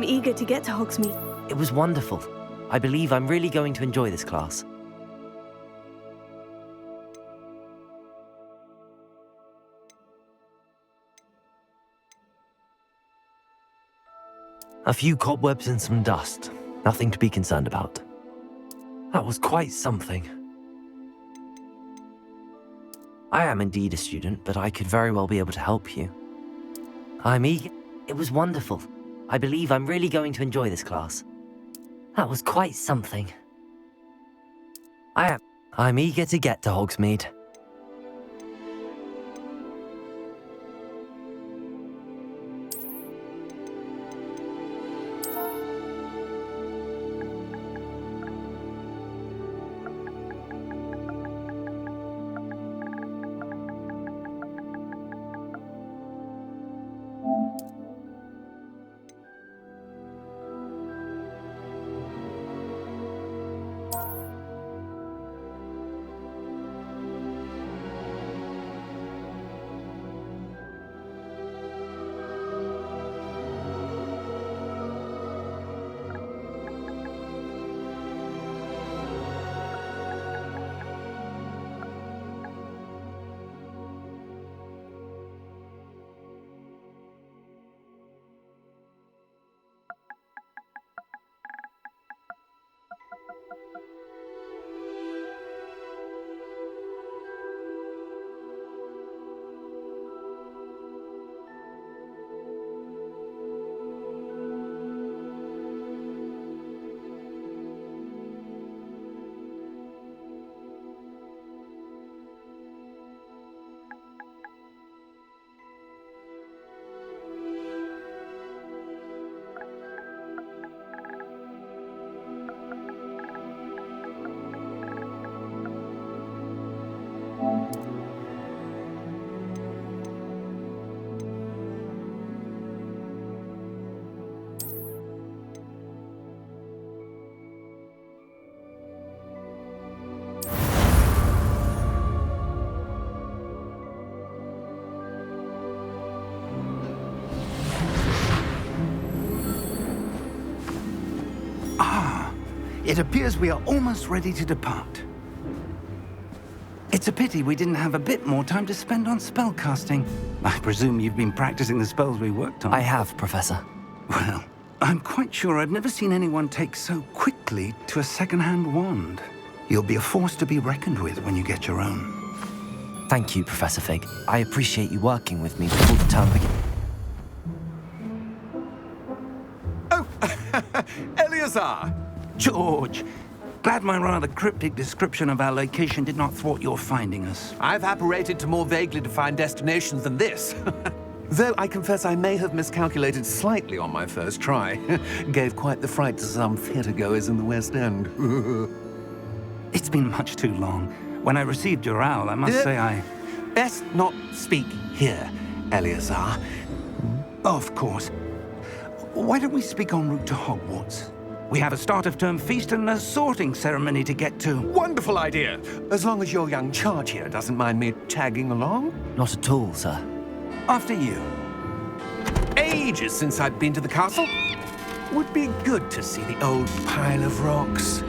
I'm eager to get to Hogsmeade. It was wonderful. I believe I'm really going to enjoy this class. A few cobwebs and some dust. Nothing to be concerned about. That was quite something. I am indeed a student, but I could very well be able to help you. I'm eager. It was wonderful. I believe I'm really going to enjoy this class. That was quite something. I'm eager to get to Hogsmeade. It appears we are almost ready to depart. It's a pity we didn't have a bit more time to spend on spellcasting. I presume you've been practicing the spells we worked on. I have, Professor. Well, I'm quite sure I've never seen anyone take so quickly to a second-hand wand. You'll be a force to be reckoned with when you get your own. Thank you, Professor Fig. I appreciate you working with me before the term begins. Oh, Eleazar! George, glad my rather cryptic description of our location did not thwart your finding us. I've apparated to more vaguely defined destinations than this. Though I confess I may have miscalculated slightly on my first try. Gave quite the fright to some theatergoers in the West End. It's been much too long. When I received your owl, I must say I... Best not speak here, Eleazar. Of course. Why don't we speak en route to Hogwarts? We have a start-of-term feast and a sorting ceremony to get to. Wonderful idea! As long as your young charge here doesn't mind me tagging along. Not at all, sir. After you. Ages since I've been to the castle. Would be good to see the old pile of rocks.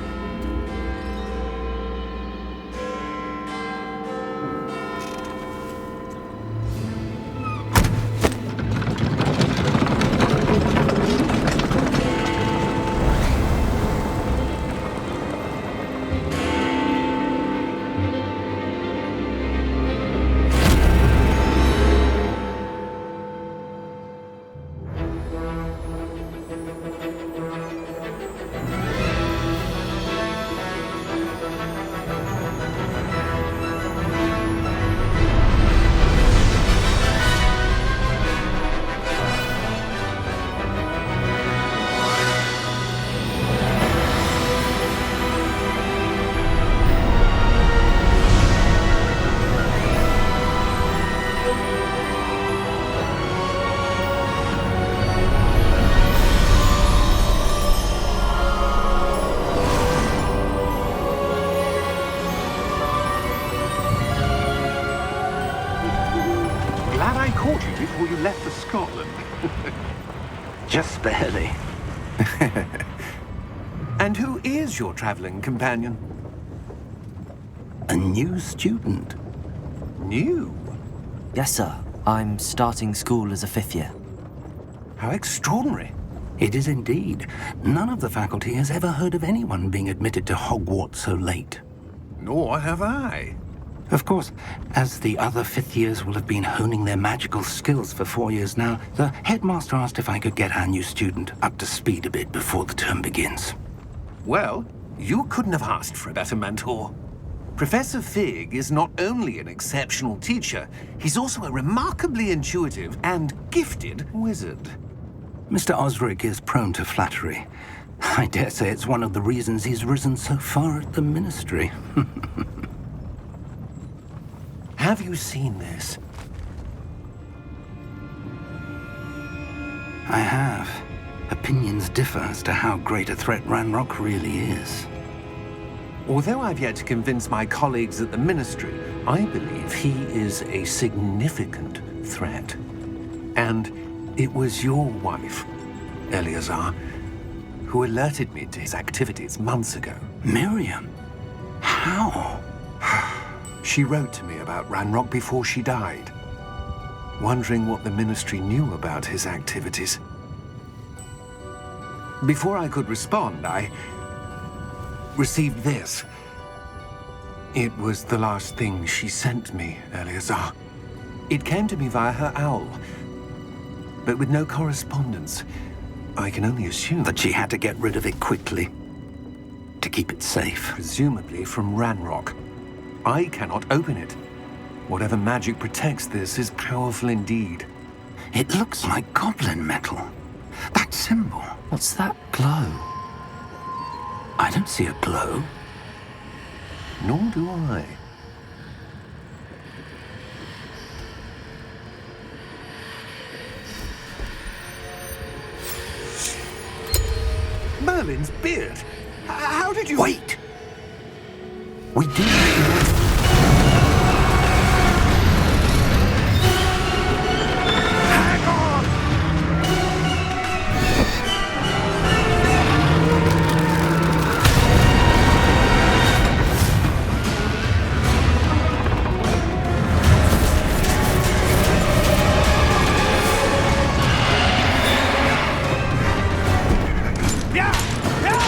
Before you left for Scotland. Just barely. And who is your traveling companion? A new student. New? Yes, sir. I'm starting school as a 5th year. How extraordinary. It is indeed. None of the faculty has ever heard of anyone being admitted to Hogwarts so late. Nor have I. Of course, as the other 5th years will have been honing their magical skills for 4 years now, the headmaster asked if I could get our new student up to speed a bit before the term begins. Well, you couldn't have asked for a better mentor. Professor Fig is not only an exceptional teacher, he's also a remarkably intuitive and gifted wizard. Mr. Osric is prone to flattery. I dare say it's one of the reasons he's risen so far at the ministry. Have you seen this? I have. Opinions differ as to how great a threat Ranrock really is. Although I've yet to convince my colleagues at the Ministry, I believe he is a significant threat. And it was your wife, Eleazar, who alerted me to his activities months ago. Miriam? How? She wrote to me about Ranrock before she died, wondering what the Ministry knew about his activities. Before I could respond, I received this. It was the last thing she sent me, Eleazar. It came to me via her owl, but with no correspondence. I can only assume That she had to get rid of it quickly, to keep it safe. presumably from Ranrock. I cannot open it. Whatever magic protects this is powerful indeed. It looks like goblin metal. That symbol. What's that glow? I don't see a glow. Nor do I. Merlin's beard! How did you... Wait! We do. Hang on! Yeah! Yeah!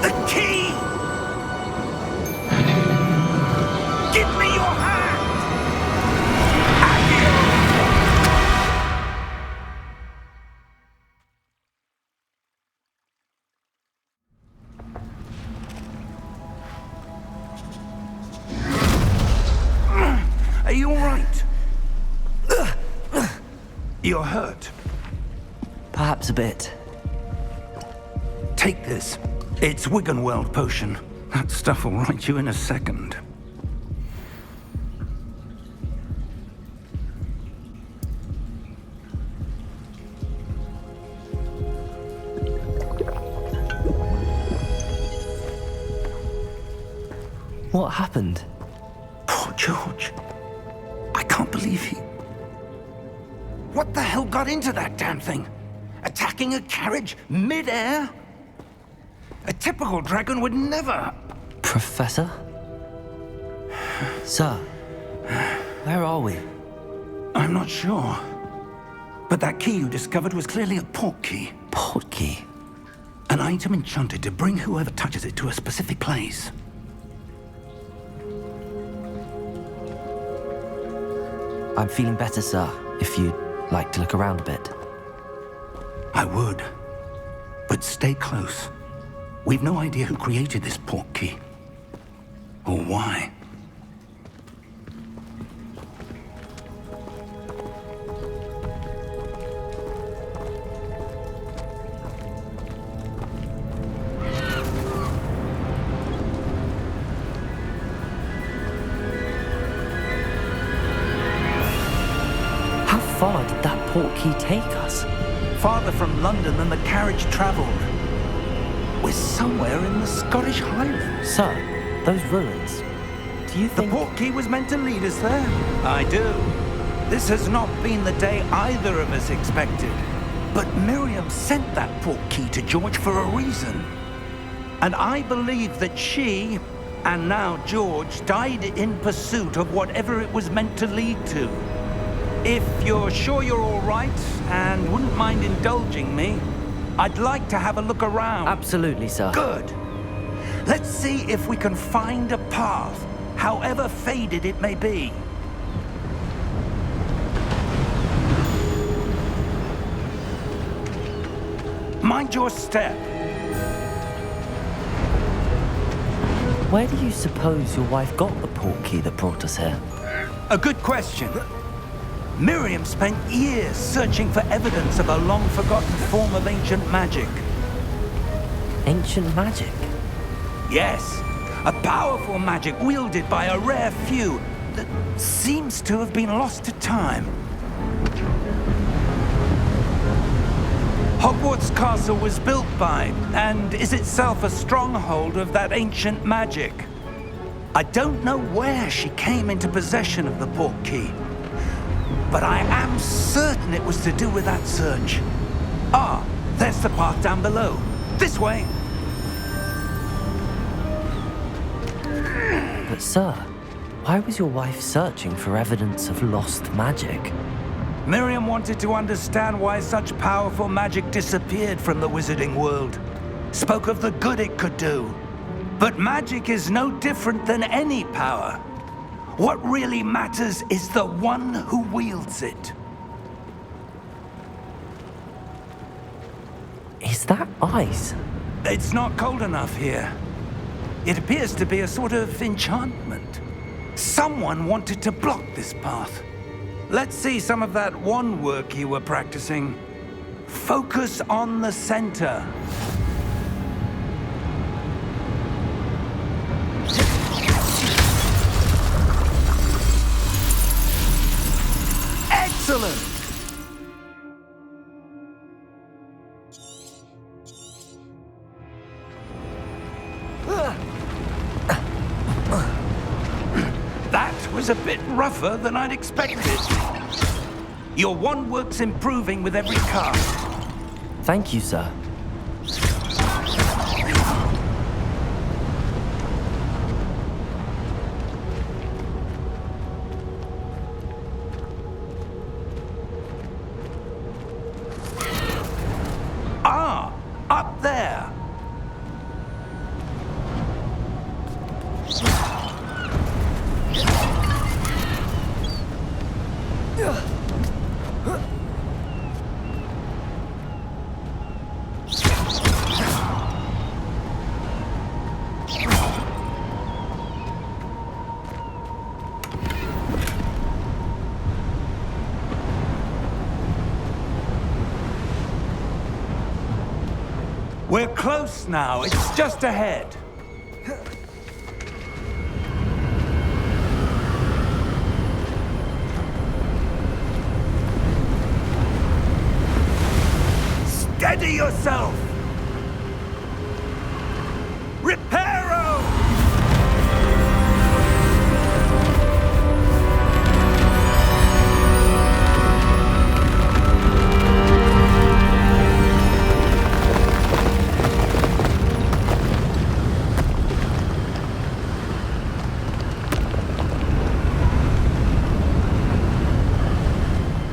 The key! Give me your hand! Are you all right? You're hurt. Perhaps a bit. Take this. It's Wiggenweld potion. That stuff will right you in a second. What happened? Poor George. I can't believe he... What the hell got into that damn thing? Attacking a carriage mid-air? A typical dragon would never... Professor? Sir, where are we? I'm not sure. But that key you discovered was clearly a port key. Port key? An item enchanted to bring whoever touches it to a specific place. I'm feeling better, sir, if you'd like to look around a bit. I would. But stay close. We've no idea who created this port key. Or why. How far did that port key take us? Farther from London than the carriage traveled. We're somewhere in the Scottish Highlands. Sir, those ruins. Do you The think... portkey was meant to lead us there? I do. This has not been the day either of us expected. But Miriam sent that portkey to George for a reason. And I believe that she, and now George, died in pursuit of whatever it was meant to lead to. If you're sure you're all right, and wouldn't mind indulging me, I'd like to have a look around. Absolutely, sir. Good. Let's see if we can find a path, however faded it may be. Mind your step. Where do you suppose your wife got the portkey that brought us here? A good question. Miriam spent years searching for evidence of a long-forgotten form of ancient magic. Ancient magic? Yes, a powerful magic wielded by a rare few that seems to have been lost to time. Hogwarts Castle was built by, and is itself a stronghold of that ancient magic. I don't know where she came into possession of the portkey, but I am certain it was to do with that search. Ah, there's the path down below. This way. But sir, why was your wife searching for evidence of lost magic? Miriam wanted to understand why such powerful magic disappeared from the wizarding world. Spoke of the good it could do. But magic is no different than any power. What really matters is the one who wields it. Is that ice? It's not cold enough here. It appears to be a sort of enchantment. Someone wanted to block this path. Let's see some of that wand work you were practicing. Focus on the center. Excellent! That was a bit rougher than I'd expected. Your wand work's improving with every cast. Thank you, sir. Ah, up there. We're close now. It's just ahead. Steady yourself! Reparo!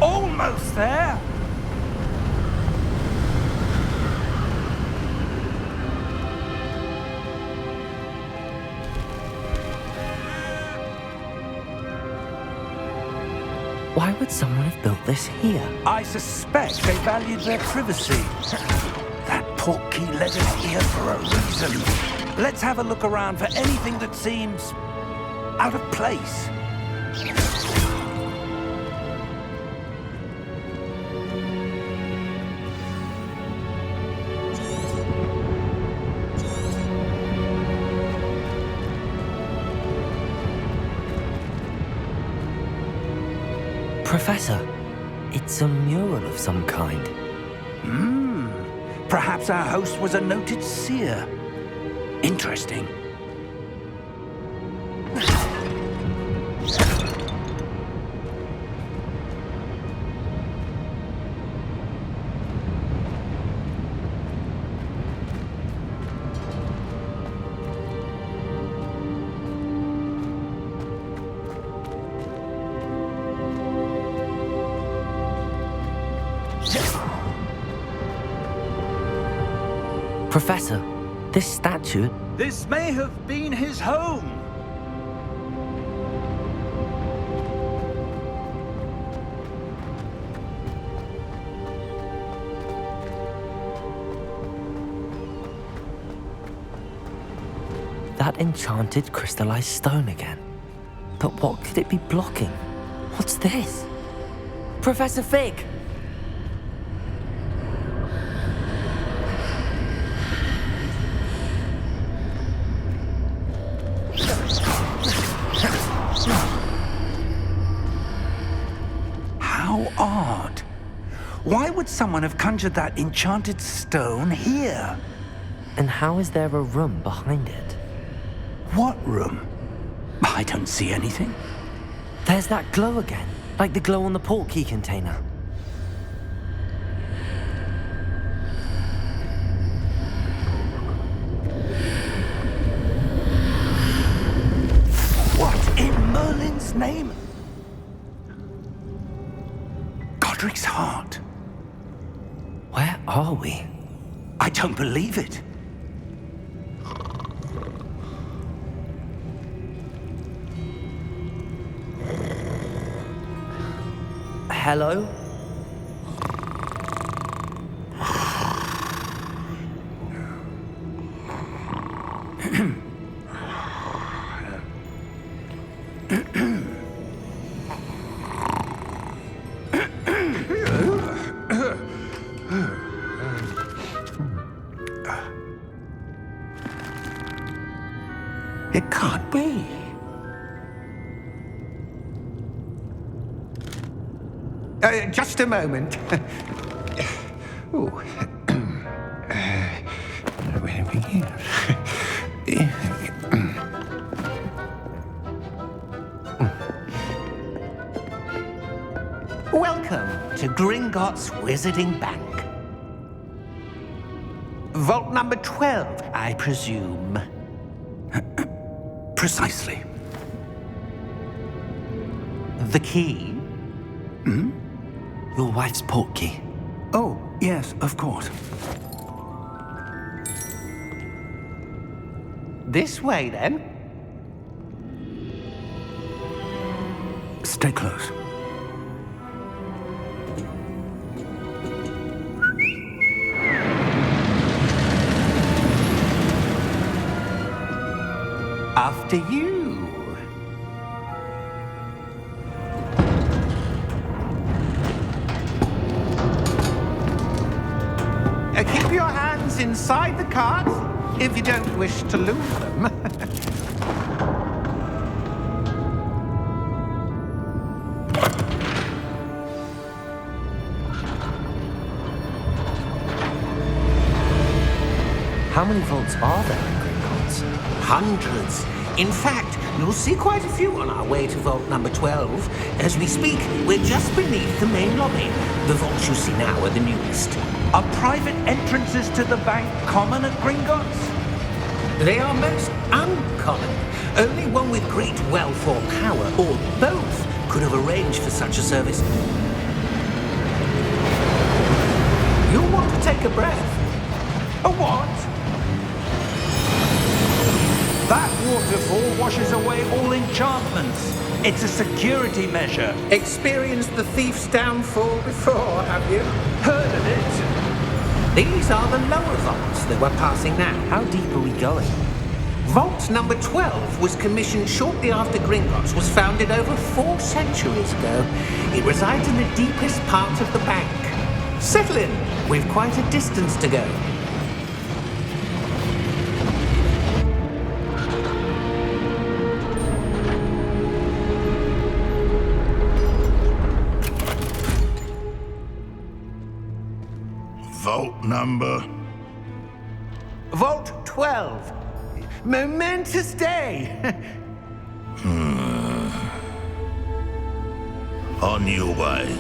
Almost there! Why would someone have built this here? I suspect they valued their privacy. That portkey led us here for a reason. Let's have a look around for anything that seems out of place. Professor, it's a mural of some kind. Perhaps our host was a noted seer. Interesting. Professor, this statue... This may have been his home. That enchanted crystallized stone again. But what could it be blocking? What's this? Professor Fig! How odd. Why would someone have conjured that enchanted stone here? And how is there a room behind it? What room? I don't see anything. There's that glow again, like the glow on the portkey container. What in Merlin's name? Godric's heart. Where are we? I don't believe it. Hello? It can't be. Just a moment. Ooh. Where have we here? Welcome to Gringotts Wizarding Bank. Vault number 12, I presume. Precisely. The key? Your wife's portkey. Oh, yes, of course. This way, then. Stay close. After you. Keep your hands inside the cart if you don't wish to lose them. How many vaults are there in Gringotts? Hundreds. In fact, you'll see quite a few on our way to vault number 12. As we speak, we're just beneath the main lobby. The vaults you see now are the newest. Are private entrances to the bank common at Gringotts? They are most uncommon. Only one with great wealth or power, or both, could have arranged for such a service. You'll want to take a breath. A what? That waterfall washes away all enchantments. It's a security measure. Experienced the thief's downfall before, have you? Heard of it? These are the lower vaults that we're passing now. How deep are we going? Vault number 12 was commissioned shortly after Gringotts was founded over 4 centuries ago. It resides in the deepest part of the bank. Settle in. We've quite a distance to go. Vault number 12. Momentous day. On your way.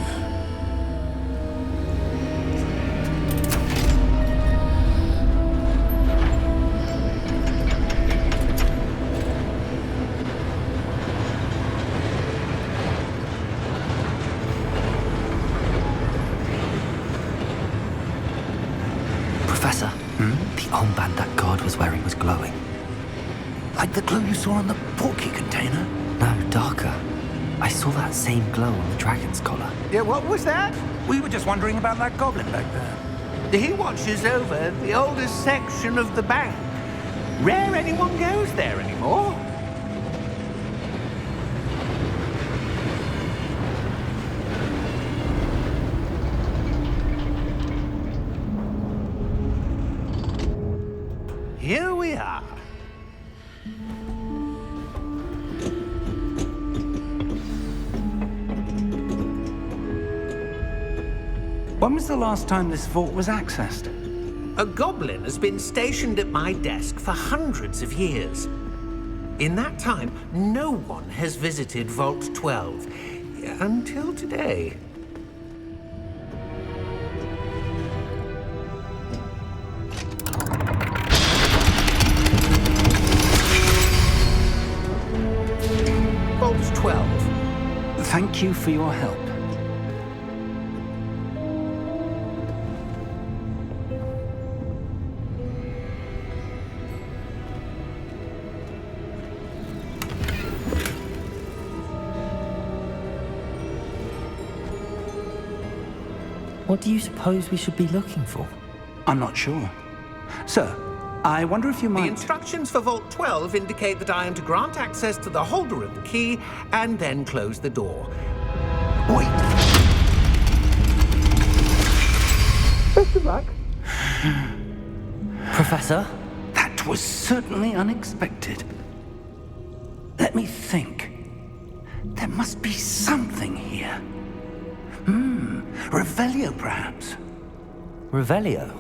Professor, the armband that guard was wearing was glowing. Like the glow you saw on the portkey container? No, darker. I saw that same glow on the dragon's collar. Yeah, what was that? We were just wondering about that goblin back there. He watches over the oldest section of the bank. Rare anyone goes there anymore. Here we are. When was the last time this vault was accessed? A goblin has been stationed at my desk for hundreds of years. In that time, no one has visited Vault 12 until today. Vault 12. Thank you for your help. What do you suppose we should be looking for? I'm not sure. Sir, I wonder if you The might... instructions for Vault 12 indicate that I am to grant access to the holder of the key and then close the door. Wait! Best of luck. Professor? That was certainly unexpected. Let me think. There must be something here. Revelio, perhaps? Revelio?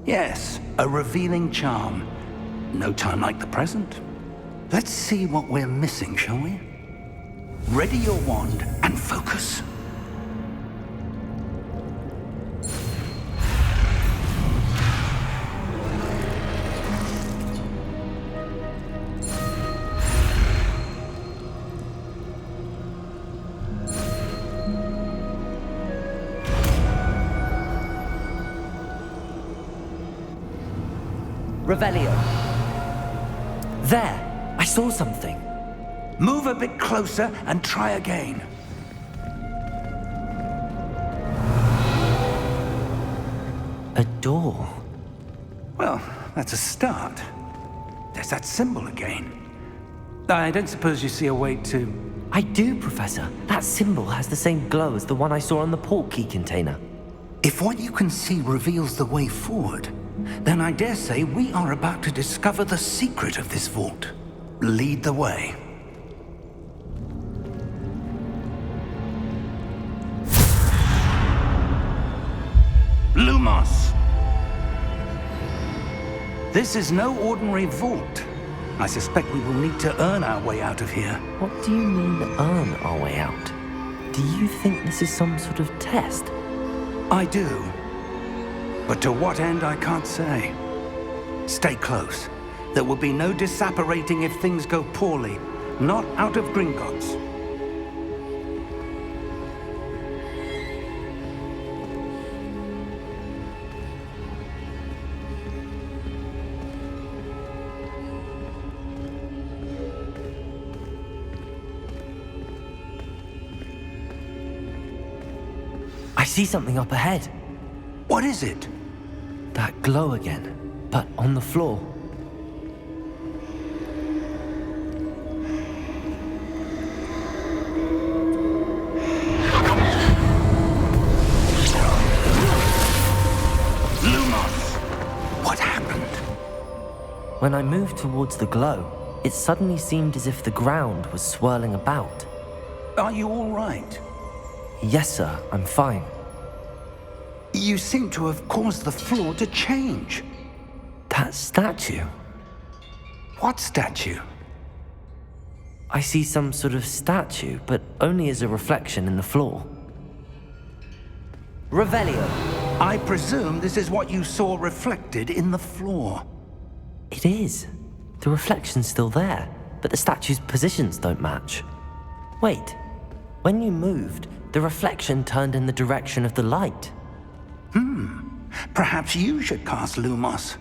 Yes, a revealing charm. No time like the present. Let's see what we're missing, shall we? Ready your wand and focus. Revelio. There! I saw something. Move a bit closer and try again. A door. Well, that's a start. There's that symbol again. I don't suppose you see a way to... I do, Professor. That symbol has the same glow as the one I saw on the portkey container. If what you can see reveals the way forward, then I dare say we are about to discover the secret of this vault. Lead the way. Lumos! This is no ordinary vault. I suspect we will need to earn our way out of here. What do you mean, earn our way out? Do you think this is some sort of test? I do. But to what end, I can't say. Stay close. There will be no disapparating if things go poorly. Not out of Gringotts. I see something up ahead. What is it? That glow again, but on the floor. Lumos! What happened? When I moved towards the glow, it suddenly seemed as if the ground was swirling about. Are you all right? Yes, sir, I'm fine. You seem to have caused the floor to change. That statue, What statue? I see some sort of statue, but only as a reflection in the floor. Revelio. I presume this is what you saw reflected in the floor. It is. The reflection's still there, but the statue's positions don't match. Wait, when you moved, the reflection turned in the direction of the light. Perhaps you should cast Lumos.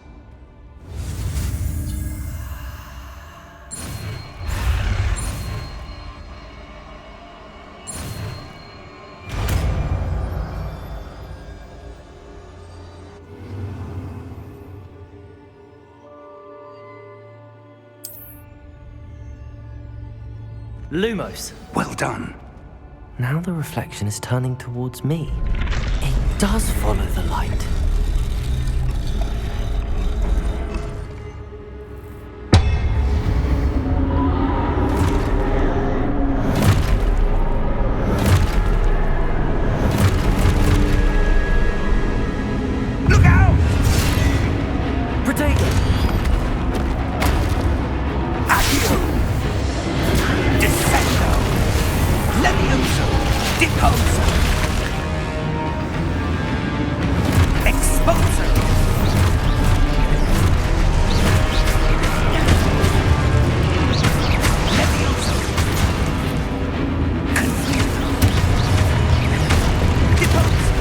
Lumos. Well done. Now the reflection is turning towards me. It does follow the light. Look out! Protego! Accio! Descendo! Levioso! Deposo! Exposo! Levioso! Confuso! Deposo!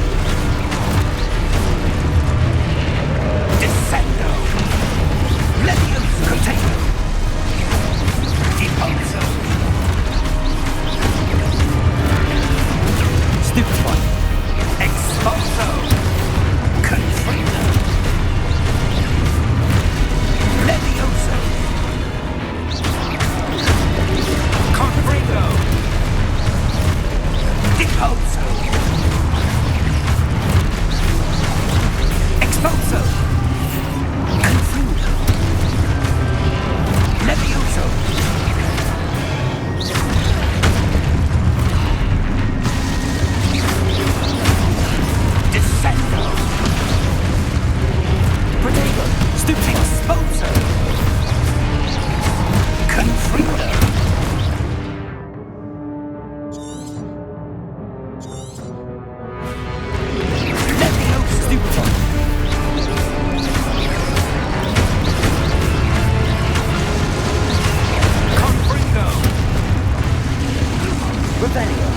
Descendo! Levioso! Contago! Deposo! Stupefy! Exposo! Confrito! Levioso! Confrito! Deposo! Exposo! Confrito! Levioso! Descendo! Protego! Stupid Exposo! Confrito! Levioso! Stupefy! Confrito! Revelio!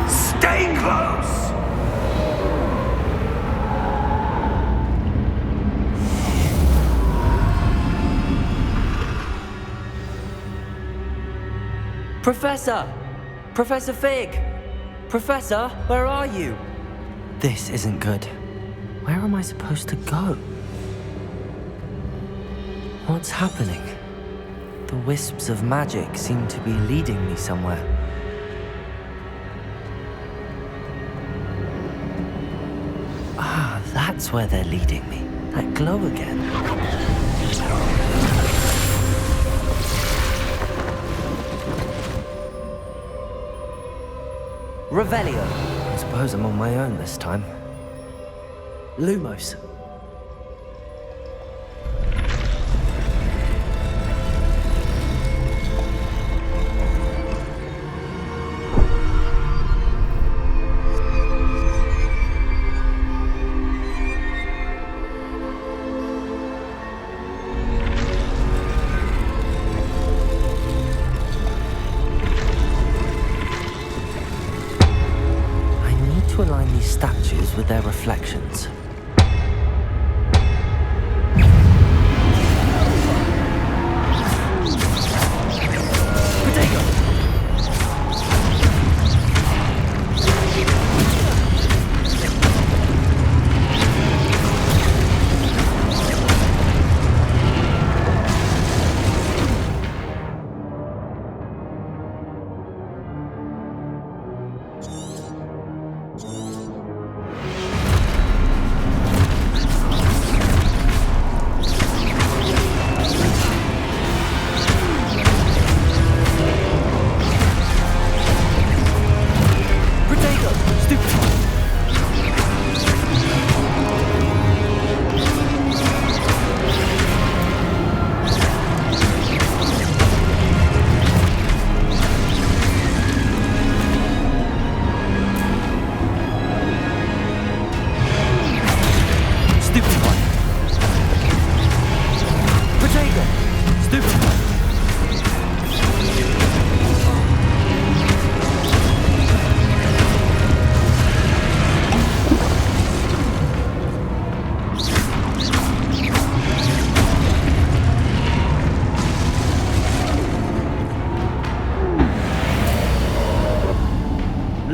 Stay close! Professor! Professor Fig! Professor, where are you? This isn't good. Where am I supposed to go? What's happening? The wisps of magic seem to be leading me somewhere. Ah, that's where they're leading me. That glow again. Revelio. I suppose I'm on my own this time. Lumos. To align these statues with their reflections. Protego!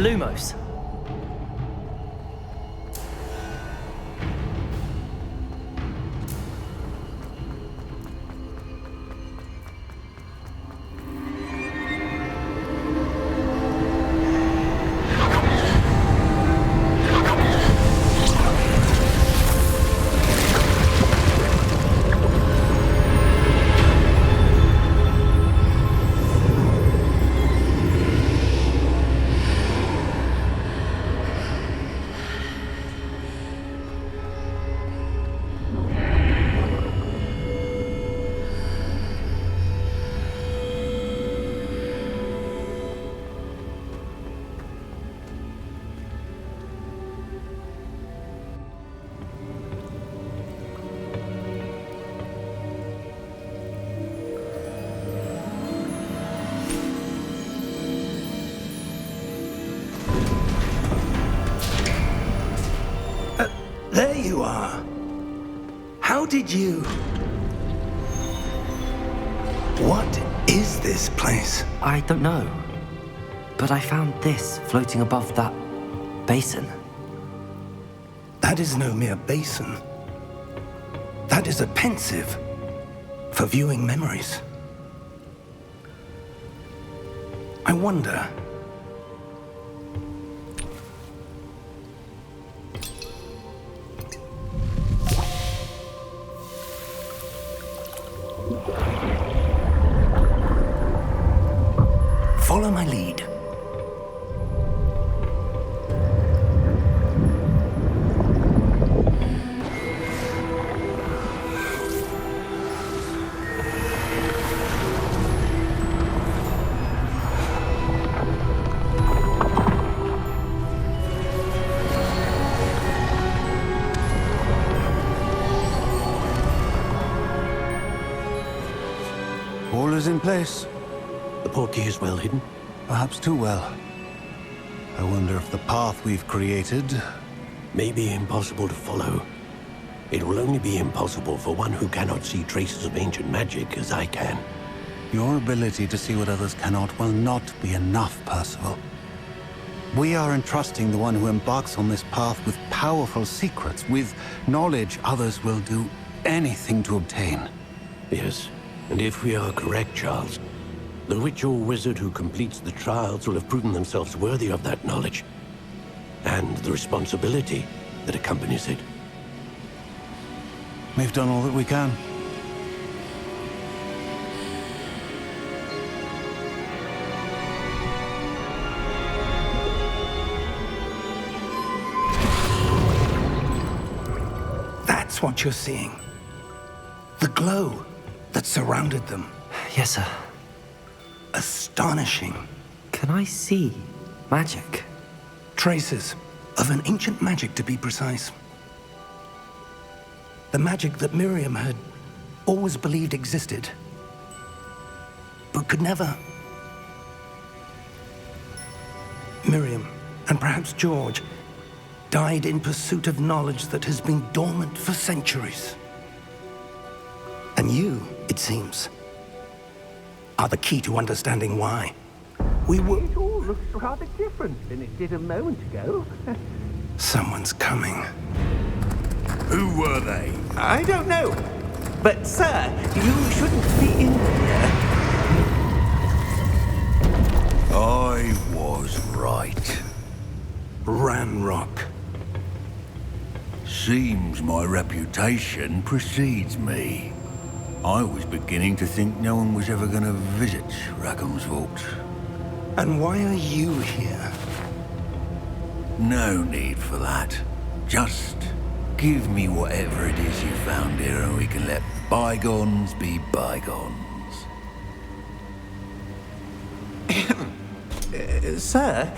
Lumos. There you are. How did you... What is this place? I don't know. But I found this floating above that basin. That is no mere basin. That is a pensive for viewing memories. I wonder... Follow my lead. All is in place. The portkey is well hidden. Perhaps too well. I wonder if the path we've created... May be impossible to follow. It will only be impossible for one who cannot see traces of ancient magic as I can. Your ability to see what others cannot will not be enough, Percival. We are entrusting the one who embarks on this path with powerful secrets, with knowledge others will do anything to obtain. Yes, and if we are correct, Charles, the witch or wizard who completes the trials will have proven themselves worthy of that knowledge, and the responsibility that accompanies it. We've done all that we can. That's what you're seeing. The glow that surrounded them. Yes, sir. Astonishing. Can I see magic? Traces of an ancient magic, to be precise. The magic that Miriam had always believed existed, but could never. Miriam, and perhaps George, died in pursuit of knowledge that has been dormant for centuries. And you, it seems, are the key to understanding why. We were... It all looks rather different than it did a moment ago. Someone's coming. Who were they? I don't know. But, sir, you shouldn't be in here. I was right. Ranrock. Seems my reputation precedes me. I was beginning to think no one was ever going to visit Rackham's vault. And why are you here? No need for that. Just give me whatever it is you found here and we can let bygones be bygones. Sir,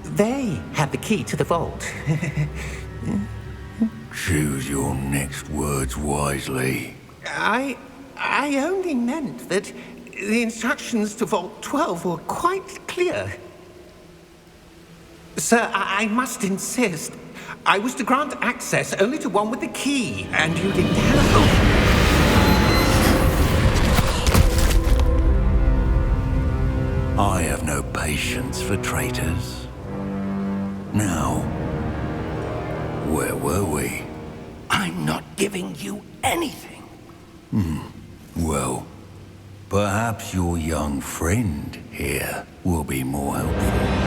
they have the key to the vault. Choose your next words wisely. I only meant that the instructions to Vault 12 were quite clear. Sir, I must insist. I was to grant access only to one with the key, and you didn't have... I have no patience for traitors. Now, where were we? I'm not giving you anything. Well, perhaps your young friend here will be more helpful.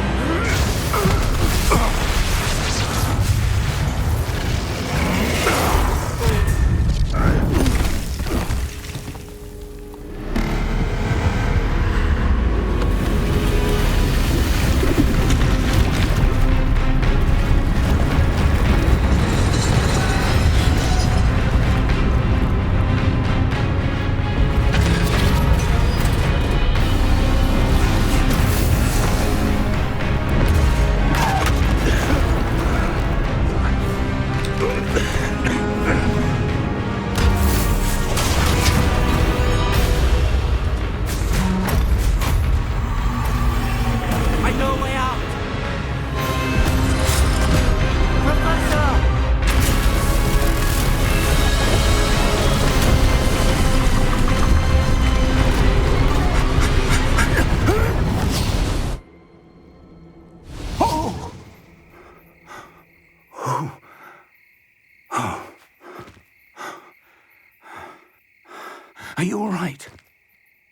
Are you all right?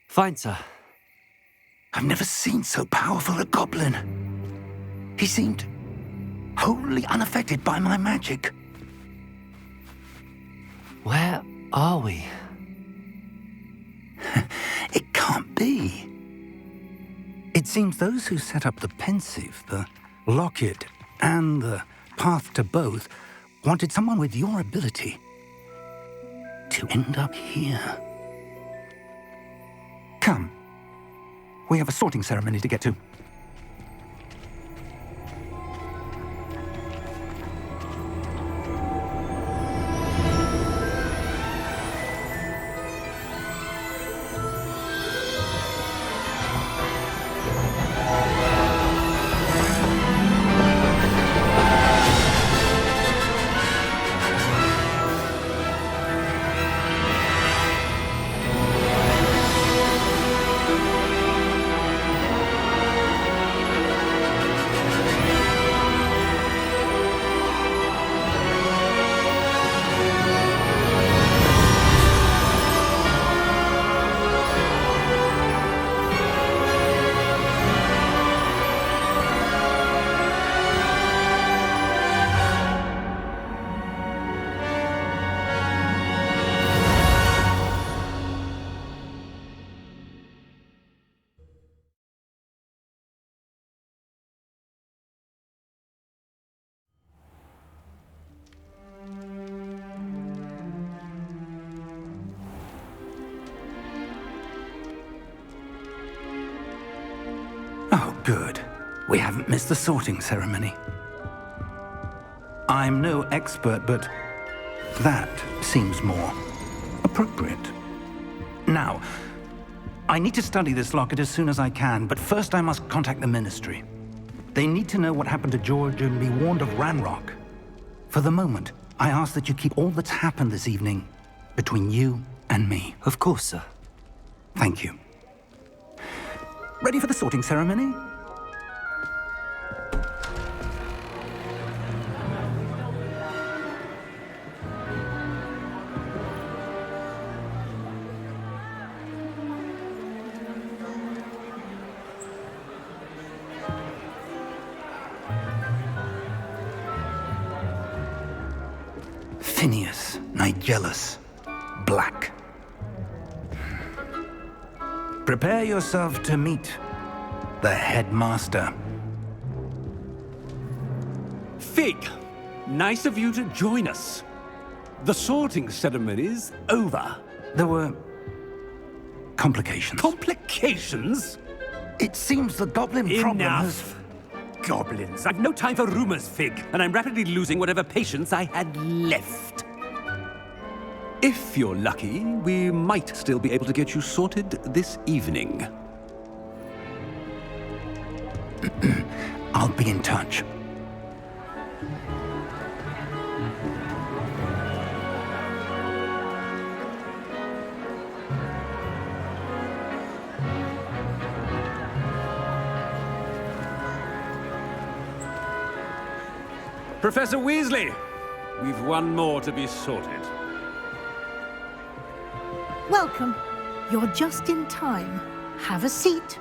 Fine, sir. I've never seen so powerful a goblin. He seemed wholly unaffected by my magic. Where are we? It can't be. It seems those who set up the pensive, the locket, and the path to both wanted someone with your ability to end up here. Come. We have a sorting ceremony to get to. Oh, good. We haven't missed the sorting ceremony. I'm no expert, but that seems more appropriate. Now, I need to study this locket as soon as I can, but first I must contact the Ministry. They need to know what happened to George and be warned of Ranrock. For the moment, I ask that you keep all that's happened this evening between you and me. Of course, sir. Thank you. Ready for the sorting ceremony? Phineas, Nigellus, Black. Prepare yourself to meet the headmaster. Fig, nice of you to join us. The sorting ceremony's over. There were complications. Complications? It seems the goblin problem has... Enough. Goblins. I've no time for rumors, Fig, and I'm rapidly losing whatever patience I had left. If you're lucky, we might still be able to get you sorted this evening. I'll be in touch. Professor Weasley, we've one more to be sorted. Welcome. You're just in time. Have a seat.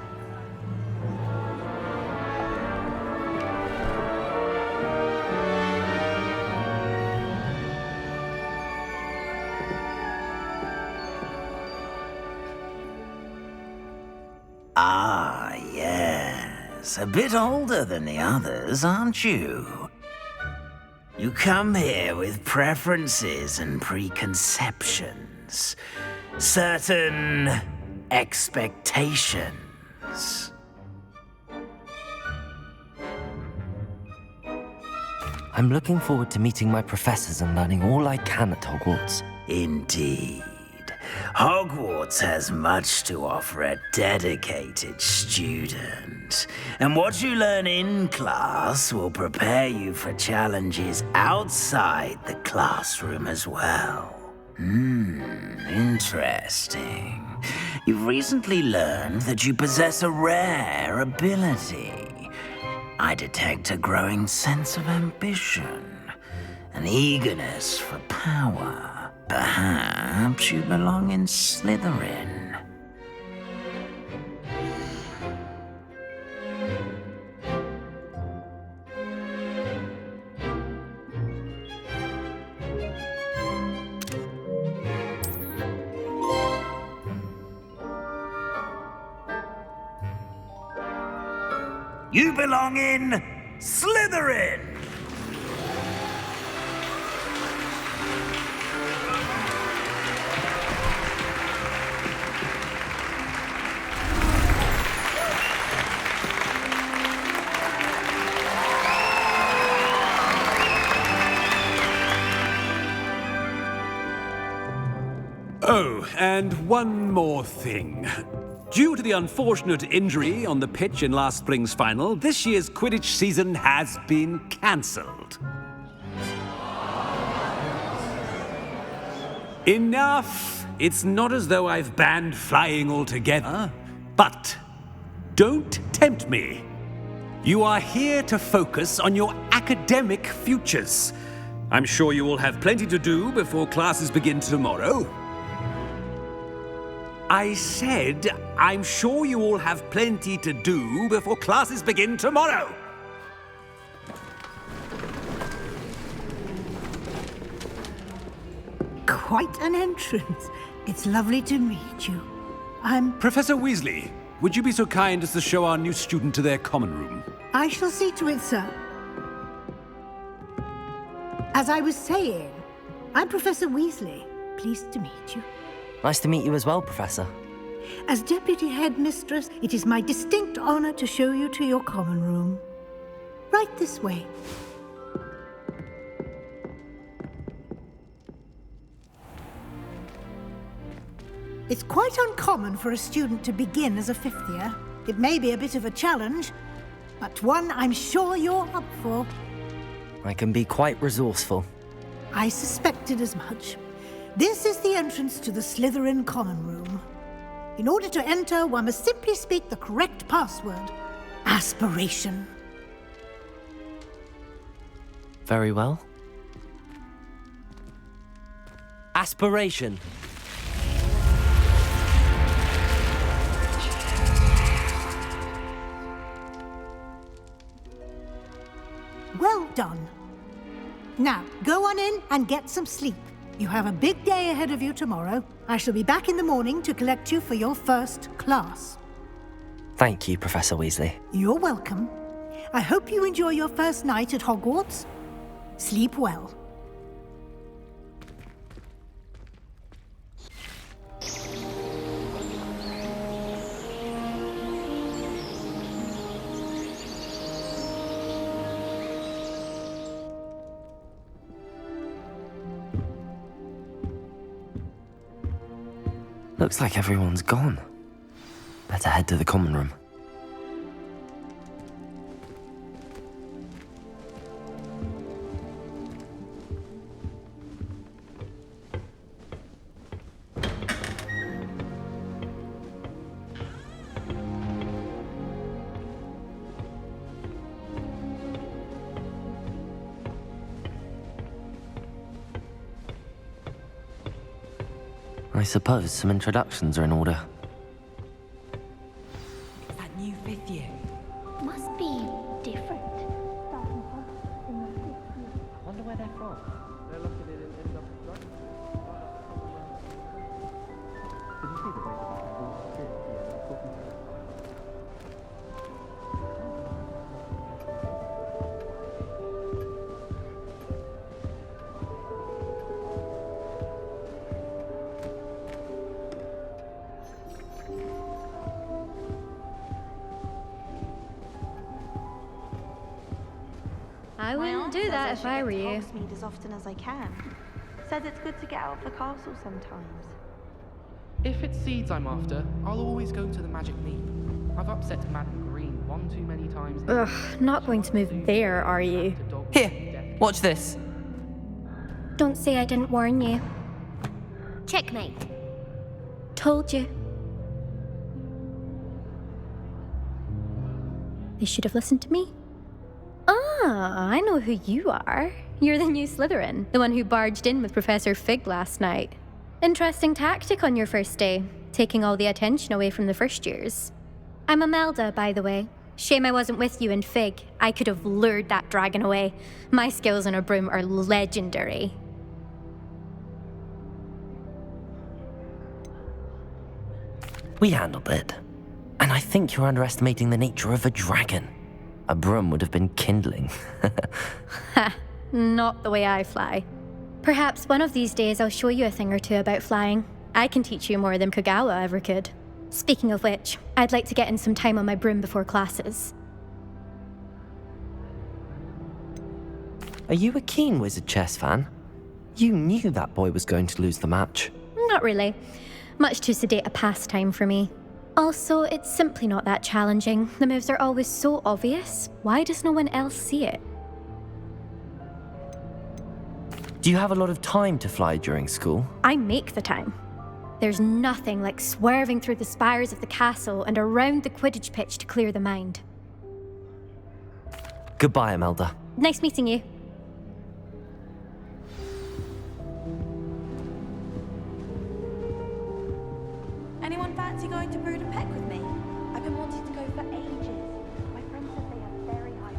Ah, yes. A bit older than the others, aren't you? You come here with preferences and preconceptions. Certain expectations. I'm looking forward to meeting my professors and learning all I can at Hogwarts. Indeed. Hogwarts has much to offer a dedicated student. And what you learn in class will prepare you for challenges outside the classroom as well. Interesting. You've recently learned that you possess a rare ability. I detect a growing sense of ambition, an eagerness for power. Perhaps you belong in Slytherin. You belong in Slytherin! Oh, and one more thing. Due to the unfortunate injury on the pitch in last spring's final, this year's Quidditch season has been cancelled. Enough! It's not as though I've banned flying altogether, but don't tempt me. You are here to focus on your academic futures. I'm sure you will have plenty to do before classes begin tomorrow. I said, I'm sure you all have plenty to do before classes begin tomorrow. Quite an entrance. It's lovely to meet you. Professor Weasley, would you be so kind as to show our new student to their common room? I shall see to it, sir. As I was saying, I'm Professor Weasley. Pleased to meet you. Nice to meet you as well, Professor. As Deputy Headmistress, it is my distinct honor to show you to your common room. Right this way. It's quite uncommon for a student to begin as a fifth year. It may be a bit of a challenge, but one I'm sure you're up for. I can be quite resourceful. I suspected as much. This is the entrance to the Slytherin common room. In order to enter, one must simply speak the correct password. Aspiration. Very well. Aspiration. Well done. Now, go on in and get some sleep. You have a big day ahead of you tomorrow. I shall be back in the morning to collect you for your first class. Thank you, Professor Weasley. You're welcome. I hope you enjoy your first night at Hogwarts. Sleep well. Looks like everyone's gone. Better head to the common room. I suppose some introductions are in order. It's that new 5th year. Must be different. I wonder where they're from. They're located in Did you see the way that I wouldn't do that if I were you. Hogsmeade as often as I can. Says it's good to get out of the castle sometimes. If it's seeds I'm after, I'll always go to the Magic Meep. I've upset Madam Green one too many times. Ugh, not going to move there, are you? Here, watch this. Don't say I didn't warn you. Checkmate. Told you. They should have listened to me. Ah, I know who you are. You're the new Slytherin, the one who barged in with Professor Fig last night. Interesting tactic on your first day, taking all the attention away from the first years. I'm Imelda, by the way. Shame I wasn't with you in Fig. I could have lured that dragon away. My skills on a broom are legendary. We handled it. And I think you're underestimating the nature of a dragon. A broom would have been kindling. Ha, not the way I fly. Perhaps one of these days I'll show you a thing or two about flying. I can teach you more than Kagawa ever could. Speaking of which, I'd like to get in some time on my broom before classes. Are you a keen Wizard chess fan? You knew that boy was going to lose the match. Not really. Much too sedate a pastime for me. Also, it's simply not that challenging. The moves are always so obvious. Why does no one else see it? Do you have a lot of time to fly during school? I make the time. There's nothing like swerving through the spires of the castle and around the Quidditch pitch to clear the mind. Goodbye, Imelda. Nice meeting you. Anyone fancy going to Brood and Peck with me? I've been wanting to go for ages. My friend said they have very high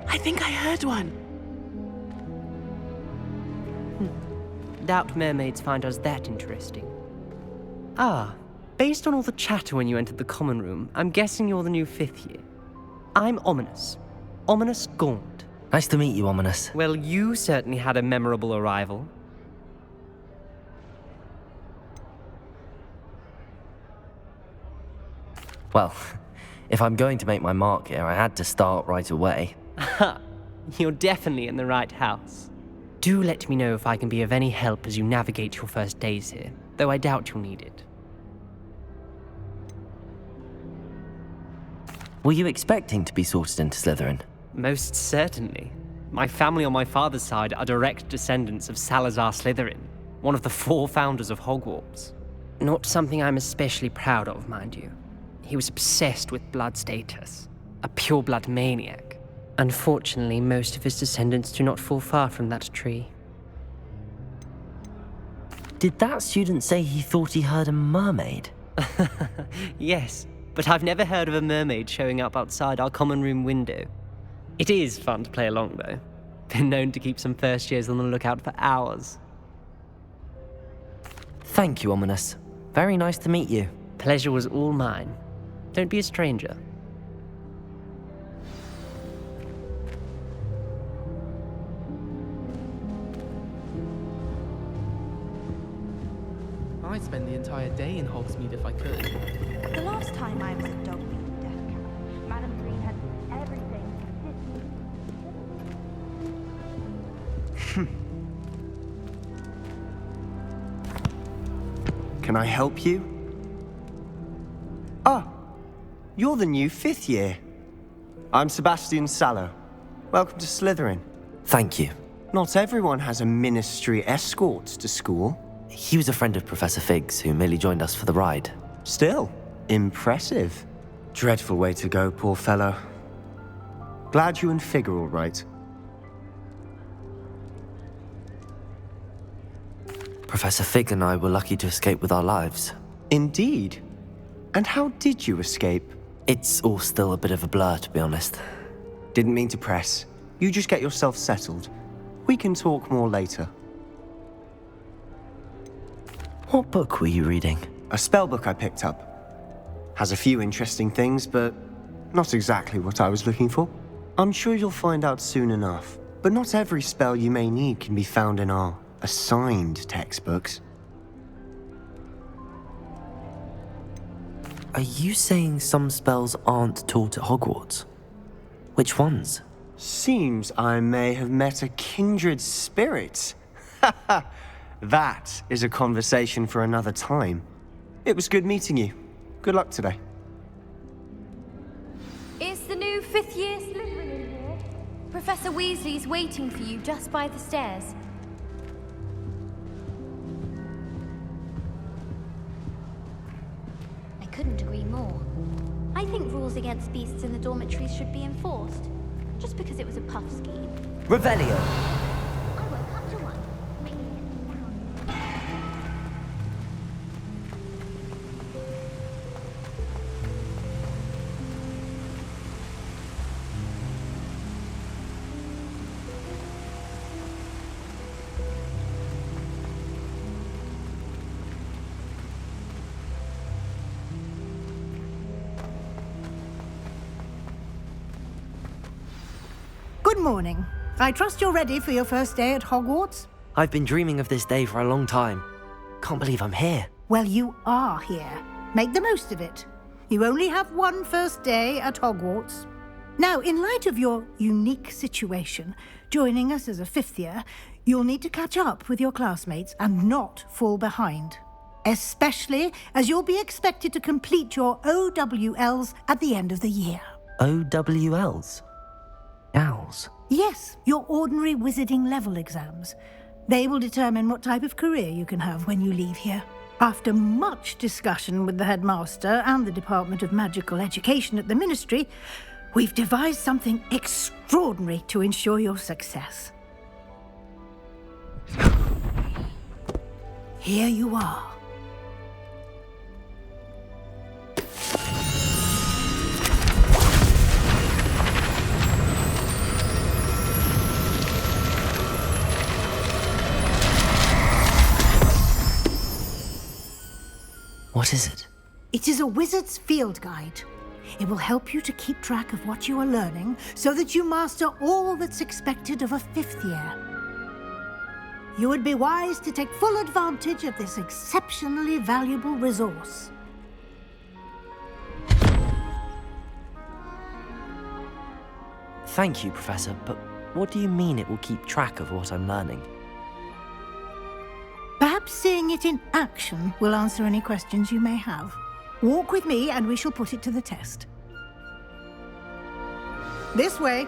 I think I heard one. Doubt mermaids find us that interesting. Ah, based on all the chatter when you entered the common room, I'm guessing you're the new 5th year. I'm Ominous. Ominous Gaunt. Nice to meet you, Ominous. Well, you certainly had a memorable arrival. Well, if I'm going to make my mark here, I had to start right away. Ha! You're definitely in the right house. Do let me know if I can be of any help as you navigate your first days here, though I doubt you'll need it. Were you expecting to be sorted into Slytherin? Most certainly. My family on my father's side are direct descendants of Salazar Slytherin, one of the 4 founders of Hogwarts. Not something I'm especially proud of, mind you. He was obsessed with blood status, a pure-blood maniac. Unfortunately, most of his descendants do not fall far from that tree. Did that student say he thought he heard a mermaid? Yes, but I've never heard of a mermaid showing up outside our common room window. It is fun to play along, though. Been known to keep some first years on the lookout for hours. Thank you, Ominous. Very nice to meet you. Pleasure was all mine. Don't be a stranger. I'd spend the entire day in Hogsmeade if I could. The last time I was at Dogmeat Death Camp, Madam Green had everything. Can I help you? Ah, you're the new 5th year. I'm Sebastian Sallow. Welcome to Slytherin. Thank you. Not everyone has a ministry escort to school. He was a friend of Professor Fig's who merely joined us for the ride. Still, impressive. Dreadful way to go, poor fellow. Glad you and Fig are all right. Professor Fig and I were lucky to escape with our lives. Indeed. And how did you escape? It's all still a bit of a blur, to be honest. Didn't mean to press. You just get yourself settled. We can talk more later. What book were you reading? A spell book I picked up. Has a few interesting things, but not exactly what I was looking for. I'm sure you'll find out soon enough. But not every spell you may need can be found in our assigned textbooks. Are you saying some spells aren't taught at Hogwarts? Which ones? Seems I may have met a kindred spirit. That is a conversation for another time. It was good meeting you. Good luck today. Is the new 5th year Slytherin in here? Professor Weasley's waiting for you just by the stairs. I couldn't agree more. I think rules against beasts in the dormitories should be enforced. Just because it was a puff scheme. Revelio! I woke up to one. Good morning. I trust you're ready for your first day at Hogwarts? I've been dreaming of this day for a long time. Can't believe I'm here. Well, you are here. Make the most of it. You only have one first day at Hogwarts. Now, in light of your unique situation, joining us as a 5th year, you'll need to catch up with your classmates and not fall behind. Especially as you'll be expected to complete your OWLs at the end of the year. OWLs? Owls? Yes, your ordinary wizarding level exams. They will determine what type of career you can have when you leave here. After much discussion with the headmaster and the Department of Magical Education at the Ministry, we've devised something extraordinary to ensure your success. Here you are. What is it? It is a wizard's field guide. It will help you to keep track of what you are learning so that you master all that's expected of a 5th year. You would be wise to take full advantage of this exceptionally valuable resource. Thank you, Professor, but what do you mean it will keep track of what I'm learning? Perhaps seeing it in action will answer any questions you may have. Walk with me and we shall put it to the test. This way.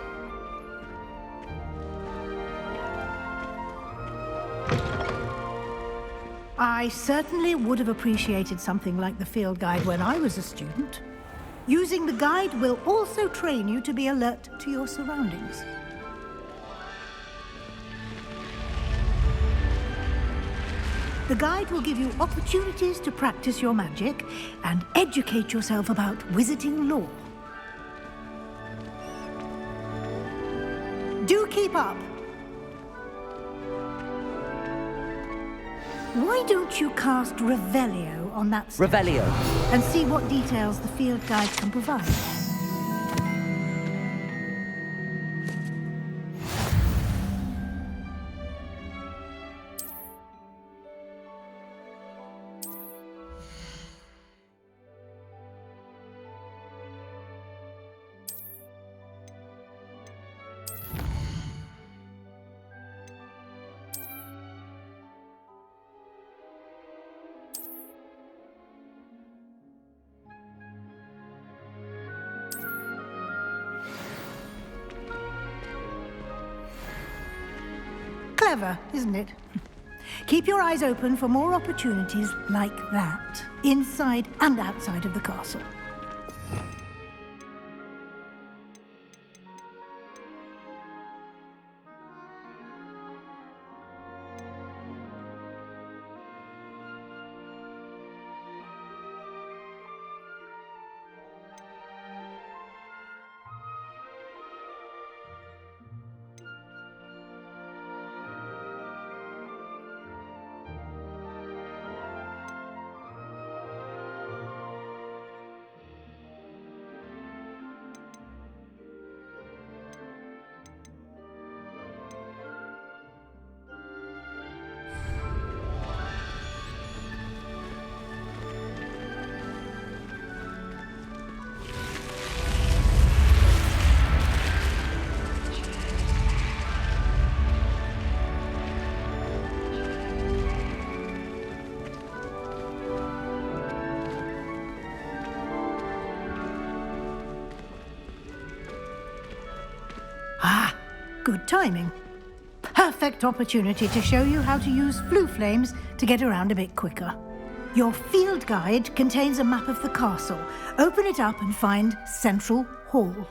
I certainly would have appreciated something like the field guide when I was a student. Using the guide will also train you to be alert to your surroundings. The guide will give you opportunities to practice your magic and educate yourself about wizarding lore. Do keep up. Why don't you cast Revelio on that step Revelio. and see what details the field guide can provide? Clever, isn't it? Keep your eyes open for more opportunities like that, inside and outside of the castle. Good timing. Perfect opportunity to show you how to use flue flames to get around a bit quicker. Your field guide contains a map of the castle. Open it up and find Central Hall.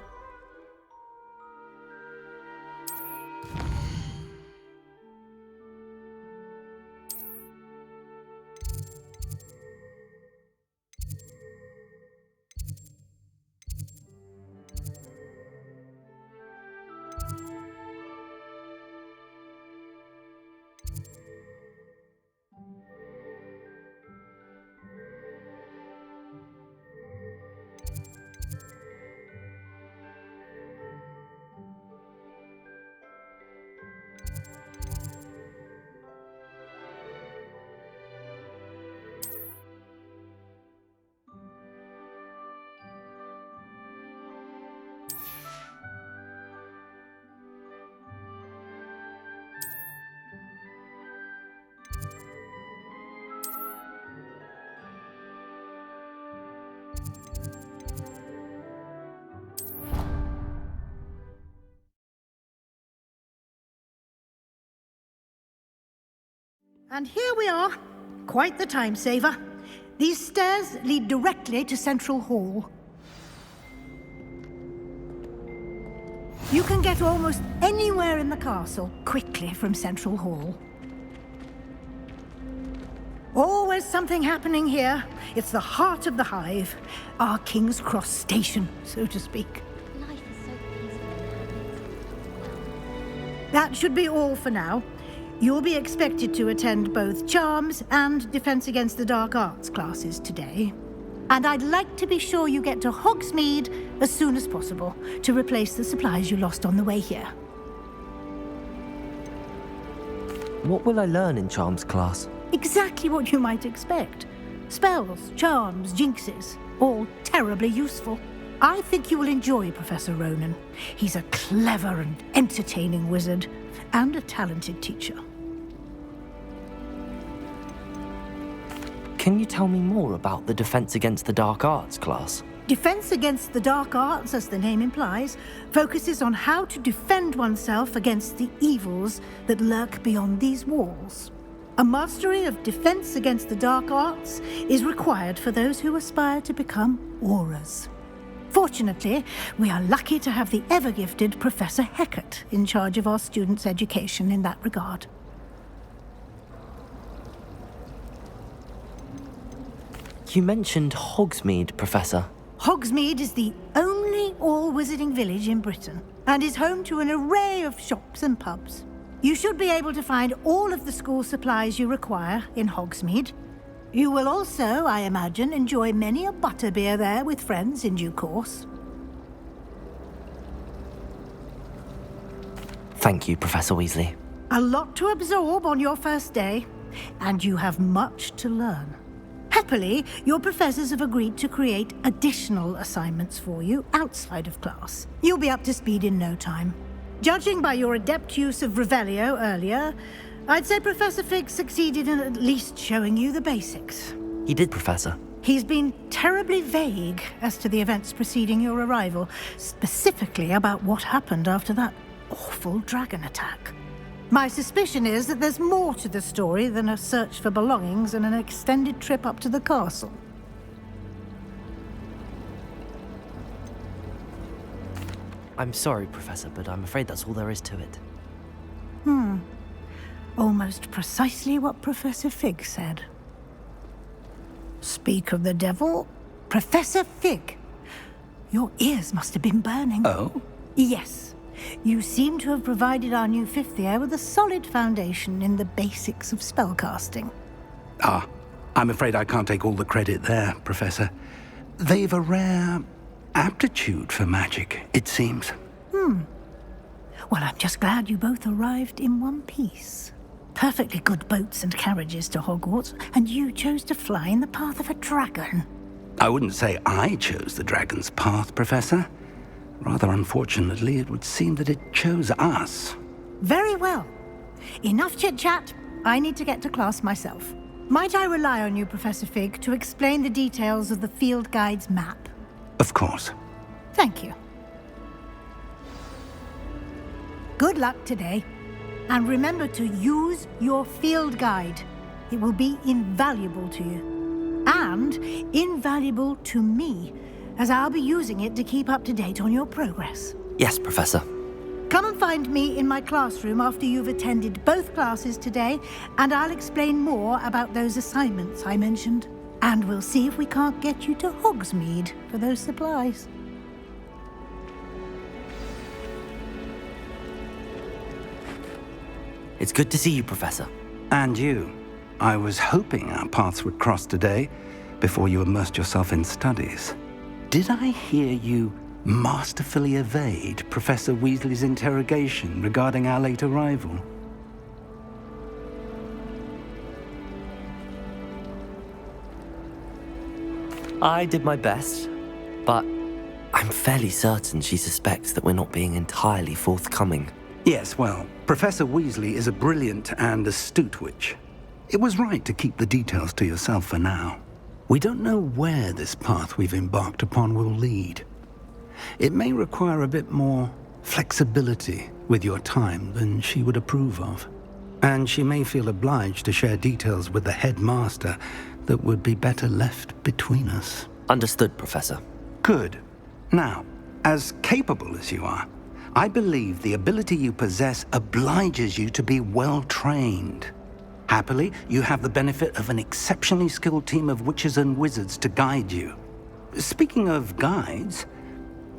And here we are. Quite the time saver. These stairs lead directly to Central Hall. You can get almost anywhere in the castle quickly from Central Hall. Always something happening here. It's the heart of the hive. Our King's Cross station, so to speak. Life is so peaceful. That should be all for now. You'll be expected to attend both Charms and Defense Against the Dark Arts classes today. And I'd like to be sure you get to Hogsmeade as soon as possible to replace the supplies you lost on the way here. What will I learn in Charms class? Exactly what you might expect. Spells, charms, jinxes, all terribly useful. I think you will enjoy Professor Ronan. He's a clever and entertaining wizard, and a talented teacher. Can you tell me more about the Defense Against the Dark Arts class? Defense Against the Dark Arts, as the name implies, focuses on how to defend oneself against the evils that lurk beyond these walls. A mastery of Defense Against the Dark Arts is required for those who aspire to become AORUS. Fortunately, we are lucky to have the ever-gifted Professor Hecat in charge of our students' education in that regard. You mentioned Hogsmeade, Professor. Hogsmeade is the only all-wizarding village in Britain and is home to an array of shops and pubs. You should be able to find all of the school supplies you require in Hogsmeade. You will also, I imagine, enjoy many a butterbeer there with friends in due course. Thank you, Professor Weasley. A lot to absorb on your first day, and you have much to learn. Happily, your professors have agreed to create additional assignments for you outside of class. You'll be up to speed in no time. Judging by your adept use of Revelio earlier, I'd say Professor Fig succeeded in at least showing you the basics. He did, Professor. He's been terribly vague as to the events preceding your arrival, specifically about what happened after that awful dragon attack. My suspicion is that there's more to the story than a search for belongings and an extended trip up to the castle. I'm sorry, Professor, but I'm afraid that's all there is to it. Almost precisely what Professor Fig said. Speak of the devil, Professor Fig. Your ears must have been burning. Oh? Yes. You seem to have provided our new fifth year with a solid foundation in the basics of spellcasting. Ah, I'm afraid I can't take all the credit there, Professor. They've a rare aptitude for magic, it seems. Well, I'm just glad you both arrived in one piece. Perfectly good boats and carriages to Hogwarts, and you chose to fly in the path of a dragon. I wouldn't say I chose the dragon's path, Professor. Rather unfortunately, it would seem that it chose us. Very well. Enough chit-chat. I need to get to class myself. Might I rely on you, Professor Fig, to explain the details of the field guide's map? Of course. Thank you. Good luck today. And remember to use your field guide. It will be invaluable to you. And invaluable to me, as I'll be using it to keep up to date on your progress. Yes, Professor. Come and find me in my classroom after you've attended both classes today, and I'll explain more about those assignments I mentioned. And we'll see if we can't get you to Hogsmeade for those supplies. It's good to see you, Professor. And you. I was hoping our paths would cross today, before you immersed yourself in studies. Did I hear you masterfully evade Professor Weasley's interrogation regarding our late arrival? I did my best, but I'm fairly certain she suspects that we're not being entirely forthcoming. Yes, well, Professor Weasley is a brilliant and astute witch. It was right to keep the details to yourself for now. We don't know where this path we've embarked upon will lead. It may require a bit more flexibility with your time than she would approve of. And she may feel obliged to share details with the headmaster that would be better left between us. Understood, Professor. Good. Now, as capable as you are, I believe the ability you possess obliges you to be well-trained. Happily, you have the benefit of an exceptionally skilled team of witches and wizards to guide you. Speaking of guides,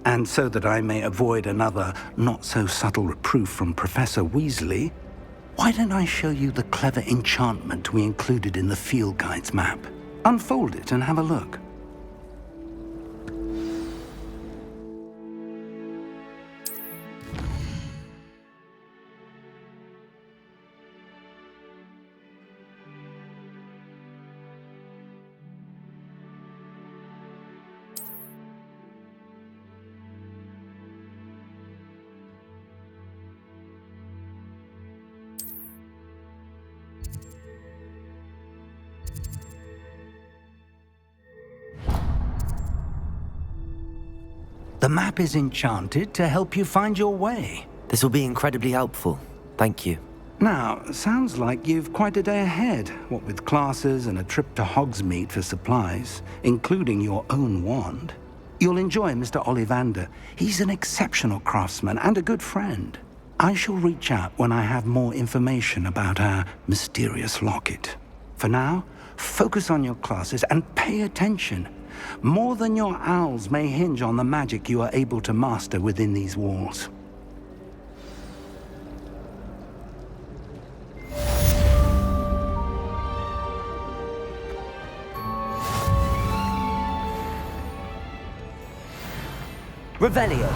and so that I may avoid another not-so-subtle reproof from Professor Weasley, why don't I show you the clever enchantment we included in the field guide's map? Unfold it and have a look. The map is enchanted to help you find your way. This will be incredibly helpful. Thank you. Now, sounds like you've quite a day ahead, what with classes and a trip to Hogsmeade for supplies, including your own wand. You'll enjoy Mr. Ollivander. He's an exceptional craftsman and a good friend. I shall reach out when I have more information about our mysterious locket. For now, focus on your classes and pay attention. More than your owls may hinge on the magic you are able to master within these walls. Revelio.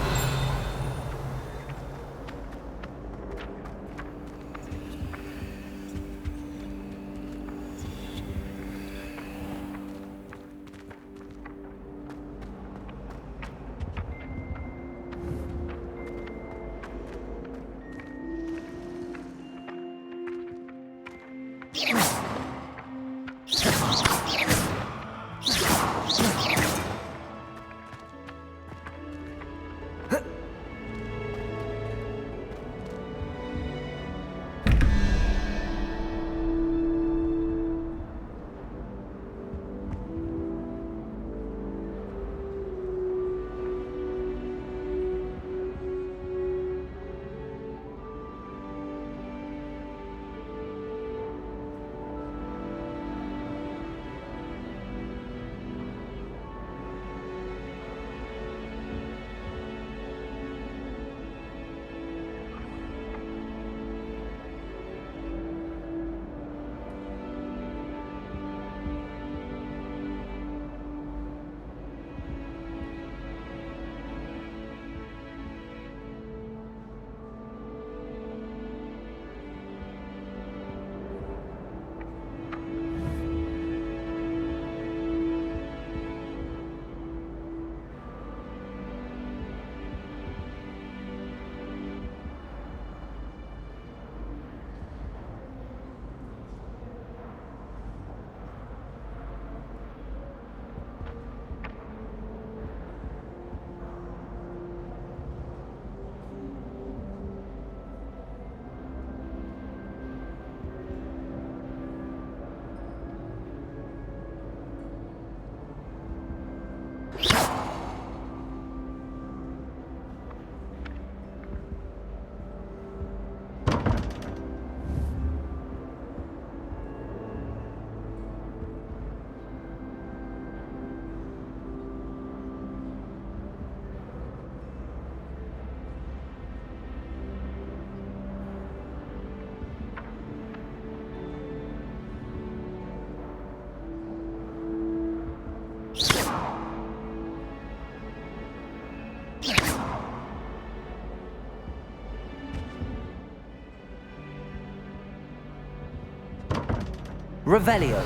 Revelio.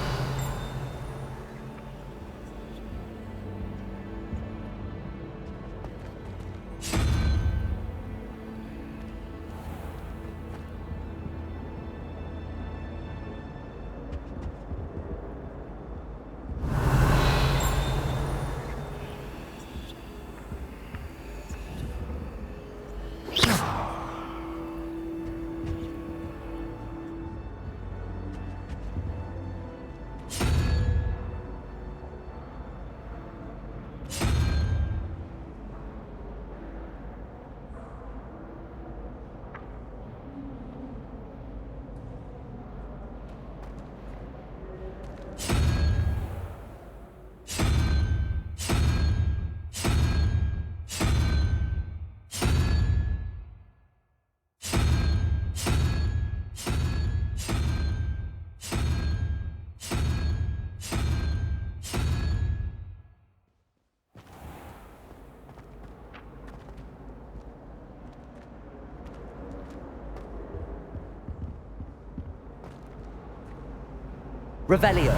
Revelio.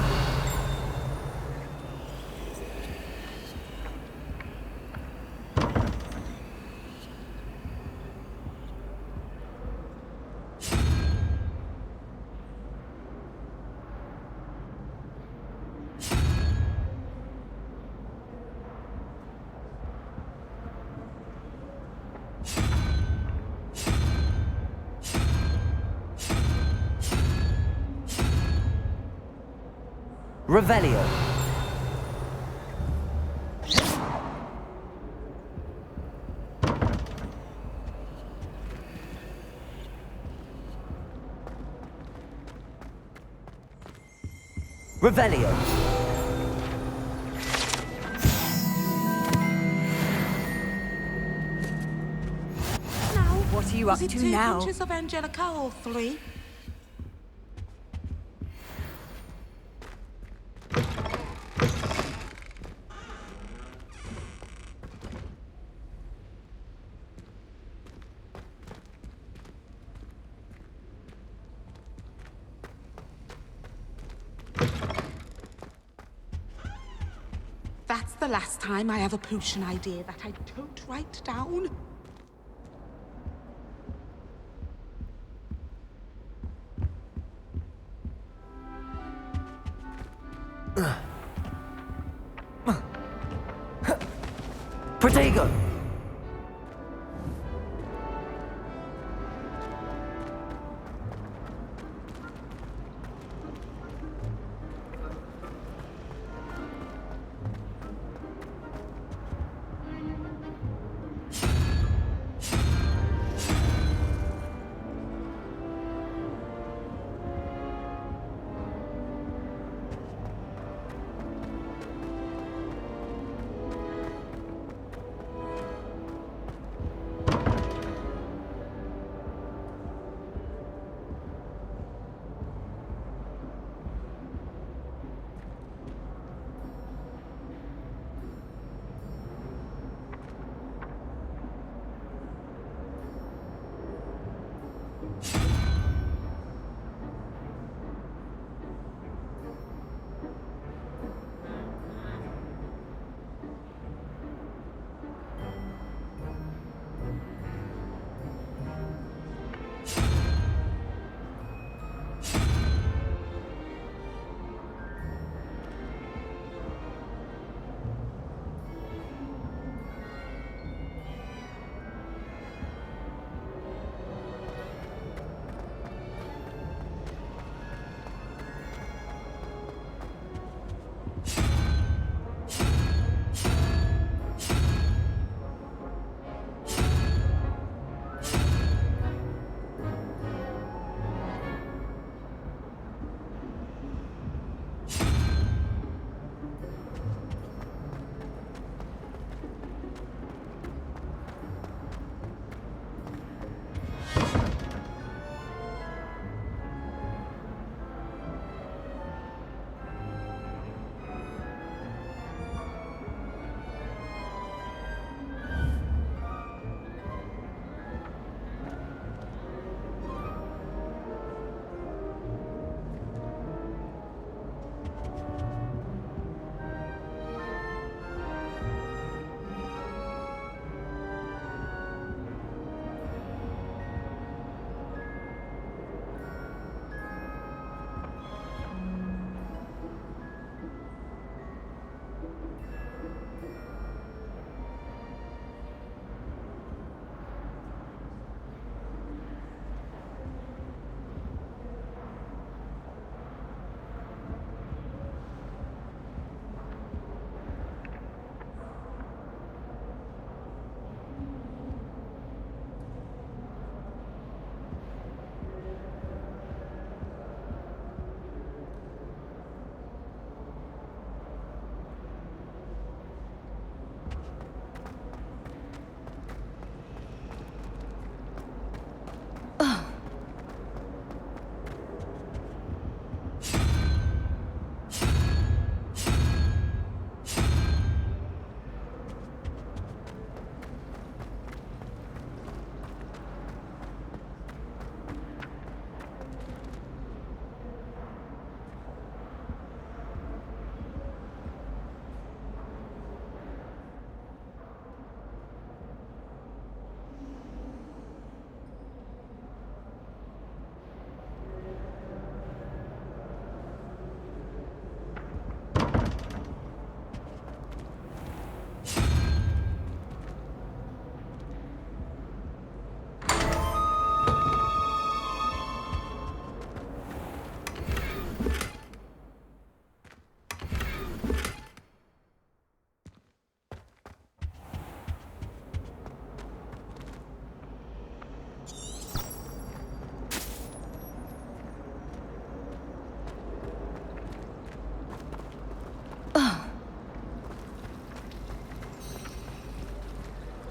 Revelio. Revelio. Now, What are you up was it to 2 now? pinches of Angelica or 3? That's the last time I have a potion idea that I don't write down. Protego.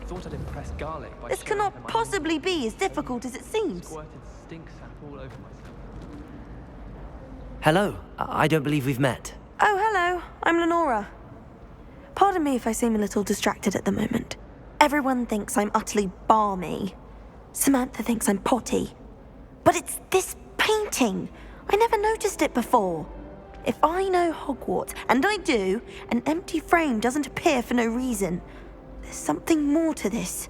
Thought I'd impress garlic by This showing her cannot my possibly be as difficult as it seems. squirted stink sap all over myself. Hello. I don't believe we've met. Oh, hello. I'm Lenora. Pardon me if I seem a little distracted at the moment. Everyone thinks I'm utterly balmy. Samantha thinks I'm potty. But it's this painting. I never noticed it before. If I know Hogwarts, and I do, an empty frame doesn't appear for no reason. There's something more to this.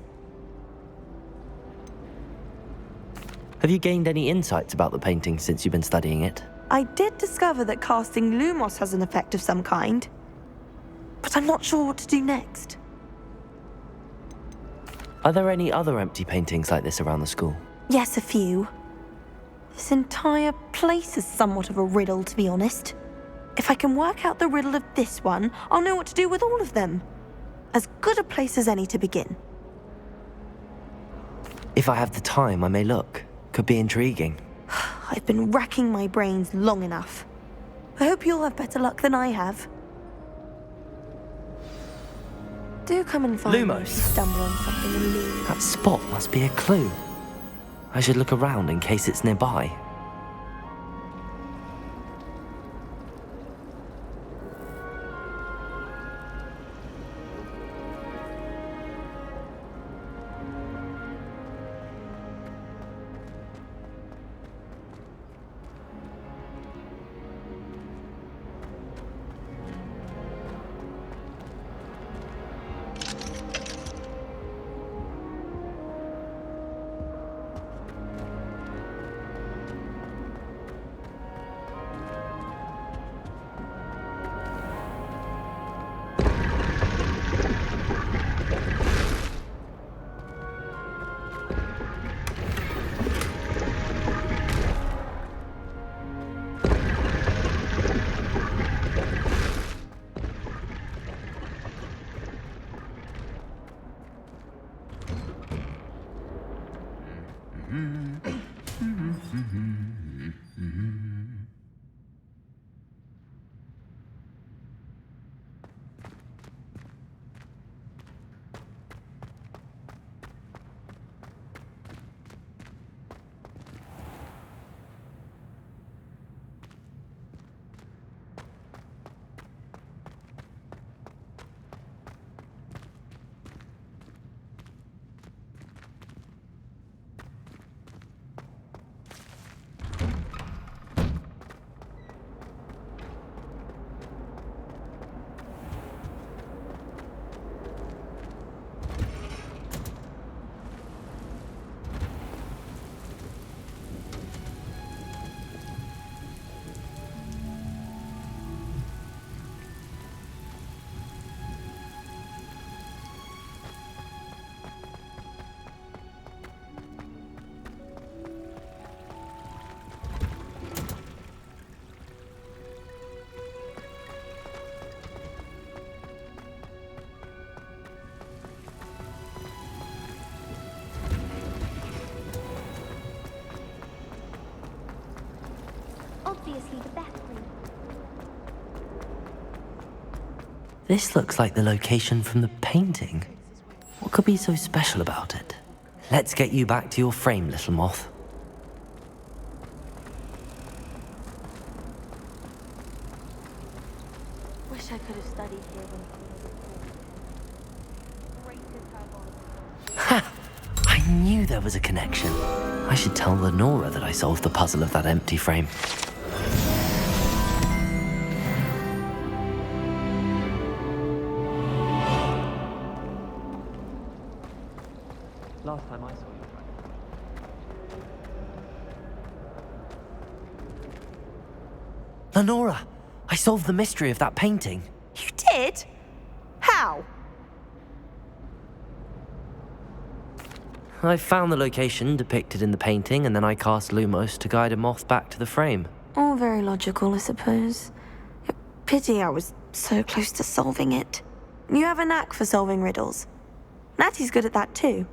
Have you gained any insights about the painting since you've been studying it? I did discover that casting Lumos has an effect of some kind. But I'm not sure what to do next. Are there any other empty paintings like this around the school? Yes, a few. This entire place is somewhat of a riddle, to be honest. If I can work out the riddle of this one, I'll know what to do with all of them. As good a place as any to begin. If I have the time, I may look. Could be intriguing. I've been racking my brains long enough. I hope you'll have better luck than I have. Do come and find me if you stumble on something elusive. That spot must be a clue. I should look around in case it's nearby. Obviously the bathroom. This looks like the location from the painting. What could be so special about it? Let's get you back to your frame, little moth. Wish I could have studied here when Ha! I knew there was a connection. I should tell Lenora that I solved the puzzle of that empty frame. Last time I saw you, Lenora! I solved the mystery of that painting. You did? How? I found the location depicted in the painting, and then I cast Lumos to guide a moth back to the frame. All very logical, I suppose. Pity I was so close to solving it. You have a knack for solving riddles. Natty's good at that too.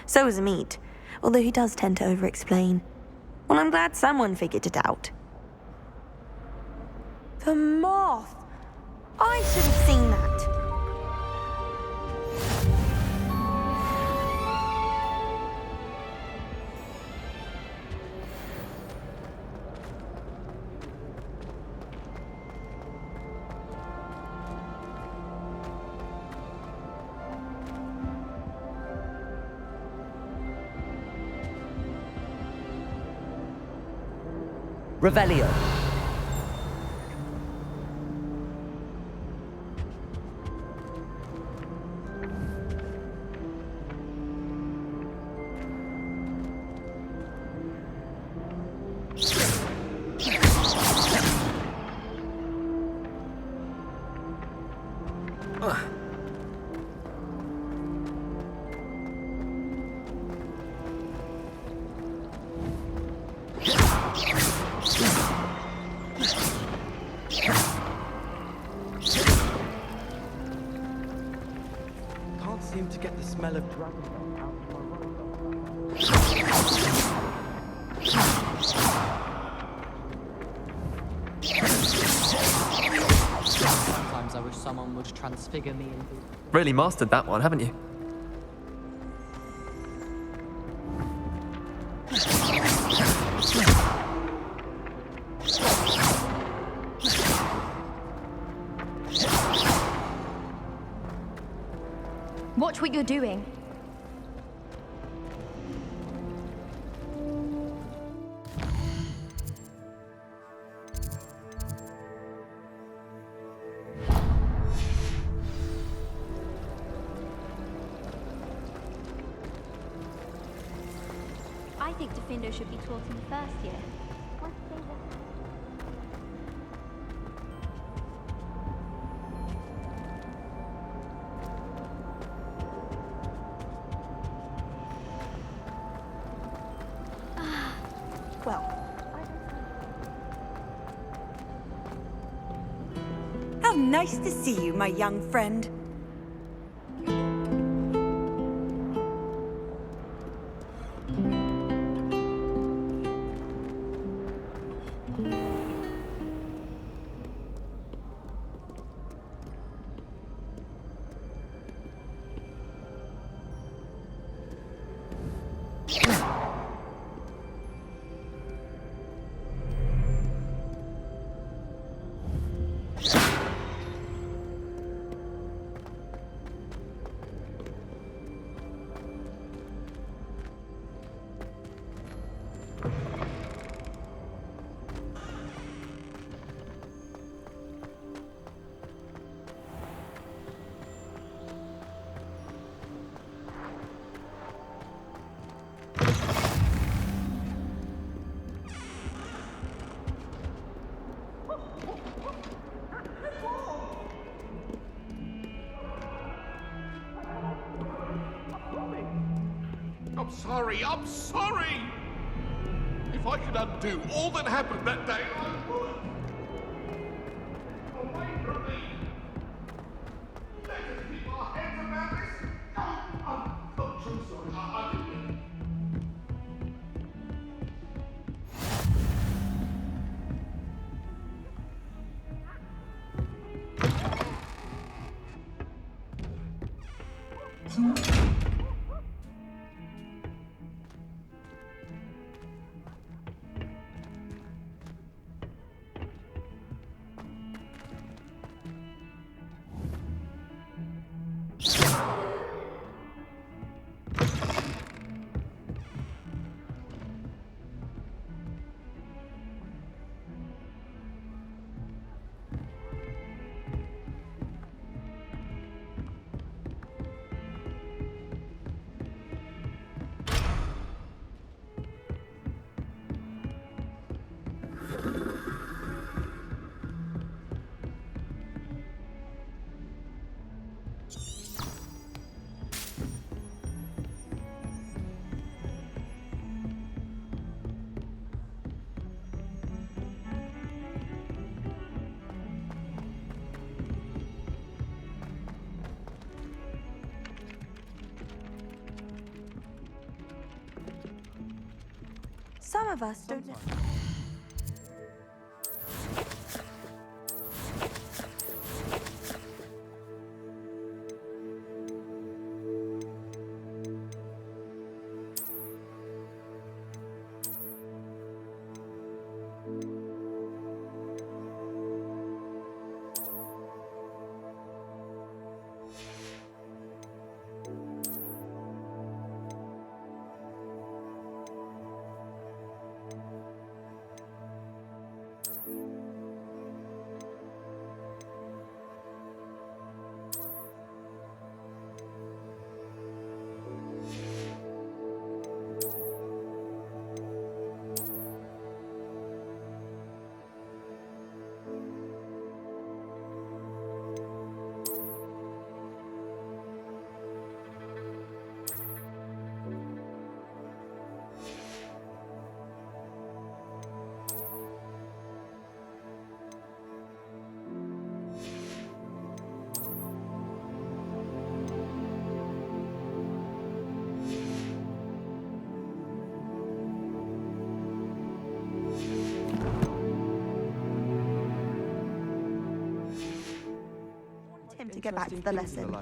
So is Amit, although he does tend to over-explain. Well, I'm glad someone figured it out. The moth! I should have seen that. Revelio. Can't seem to get the smell of dragon out of my Sometimes I wish someone would transfigure me into... Really mastered that one, haven't you? Watch what you're doing. I think Defendo should be taught in the first year. Once they learn. Well, how nice to see you, my young friend. I'm sorry, I'm sorry! If I could undo all that happened that day, I would! Away from me! Let us keep our heads around this! I'm so sorry, I didn't mean... Some of us don't know. get back to the lesson.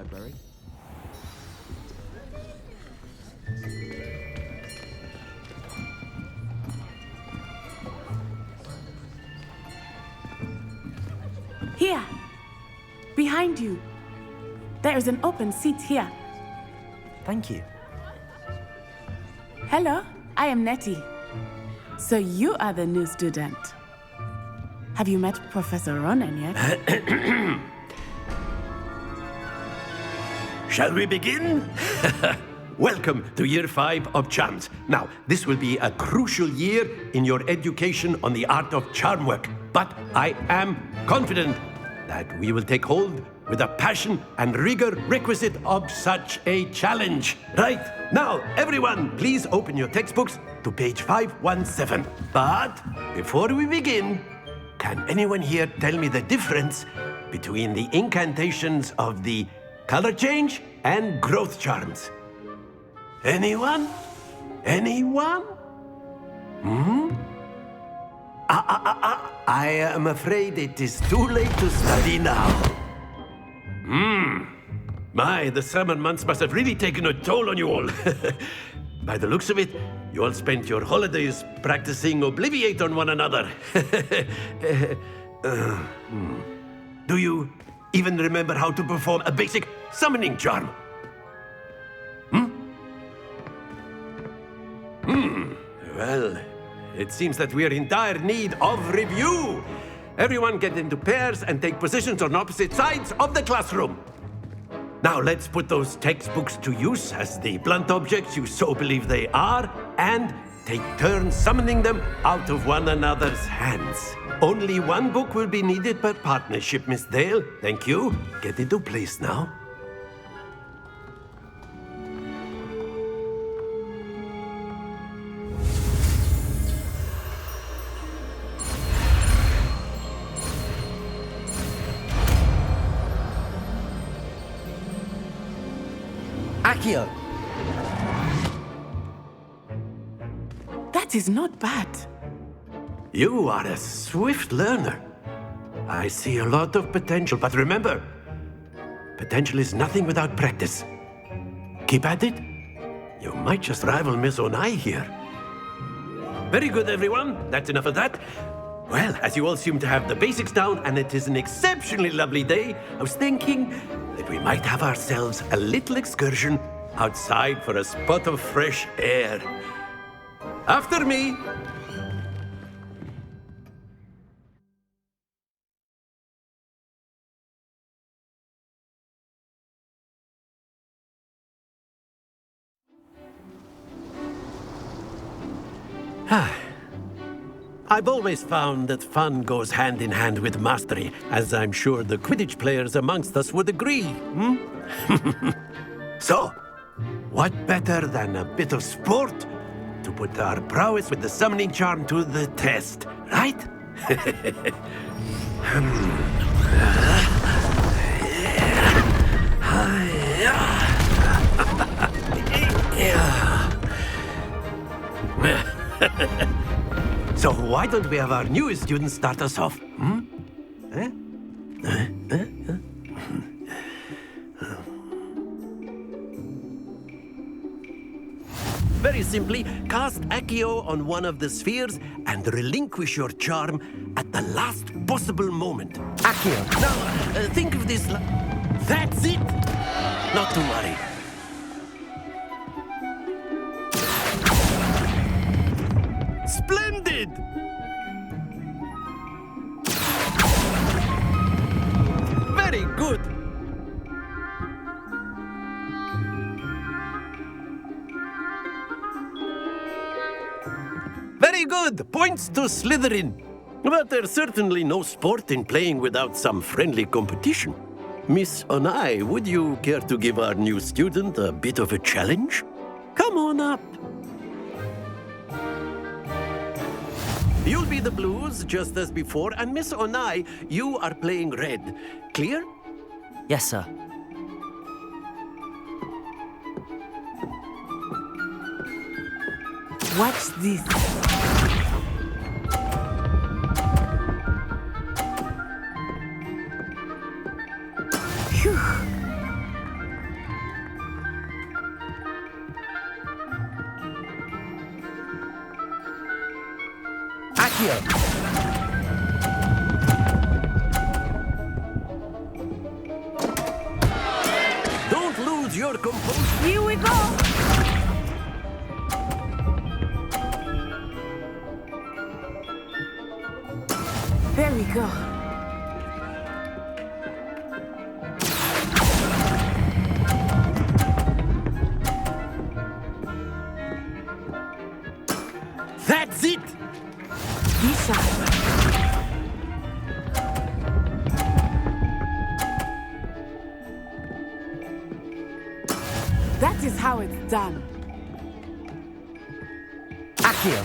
Here, behind you. There is an open seat here. Thank you. Hello, I am Nettie. So you are the new student. Have you met Professor Ronan yet? Shall we begin? Welcome to Year 5 of Charms. Now, this will be a crucial year in your education on the art of charm work. But I am confident that we will take hold with the passion and rigor requisite of such a challenge. Right, now, everyone, please open your textbooks to page 517. But before we begin, can anyone here tell me the difference between the incantations of the color change and growth charms? Anyone? Anyone? I am afraid it is too late to study now. My, the summer months must have really taken a toll on you all. By the looks of it, you all spent your holidays practicing Obliviate on one another. Do you even remember how to perform a basic summoning charm? Well, it seems that we are in dire need of review. Everyone get into pairs and take positions on opposite sides of the classroom. Now let's put those textbooks to use as the blunt objects you so believe they are, and take turns summoning them out of one another's hands. Only one book will be needed per partnership, Miss Dale. Thank you. Get into place now. Akio. That is not bad. You are a swift learner. I see a lot of potential, but remember, potential is nothing without practice. Keep at it. You might just rival Miss Onai here. Very good, everyone. That's enough of that. Well, as you all seem to have the basics down, and it is an exceptionally lovely day, I was thinking that we might have ourselves a little excursion outside for a spot of fresh air. After me. I've always found that fun goes hand in hand with mastery, as I'm sure the Quidditch players amongst us would agree. So, what better than a bit of sport to put our prowess with the summoning charm to the test, right? So why don't we have our newest student start us off? Very simply, cast Accio on one of the spheres and relinquish your charm at the last possible moment. Accio. Now, think of this. That's it. Not to worry. Splendid! Very good. Very good. Points to Slytherin. But there's certainly no sport in playing without some friendly competition. Miss Onai, would you care to give our new student a bit of a challenge? Come on up. You'll be the blues, just as before, and Miss Onai, you are playing red. Clear? Yes, sir. Watch this. Phew. Don't lose your composure. Here we go! There we go. That's it! Be sharp. That is how it's done. Accio.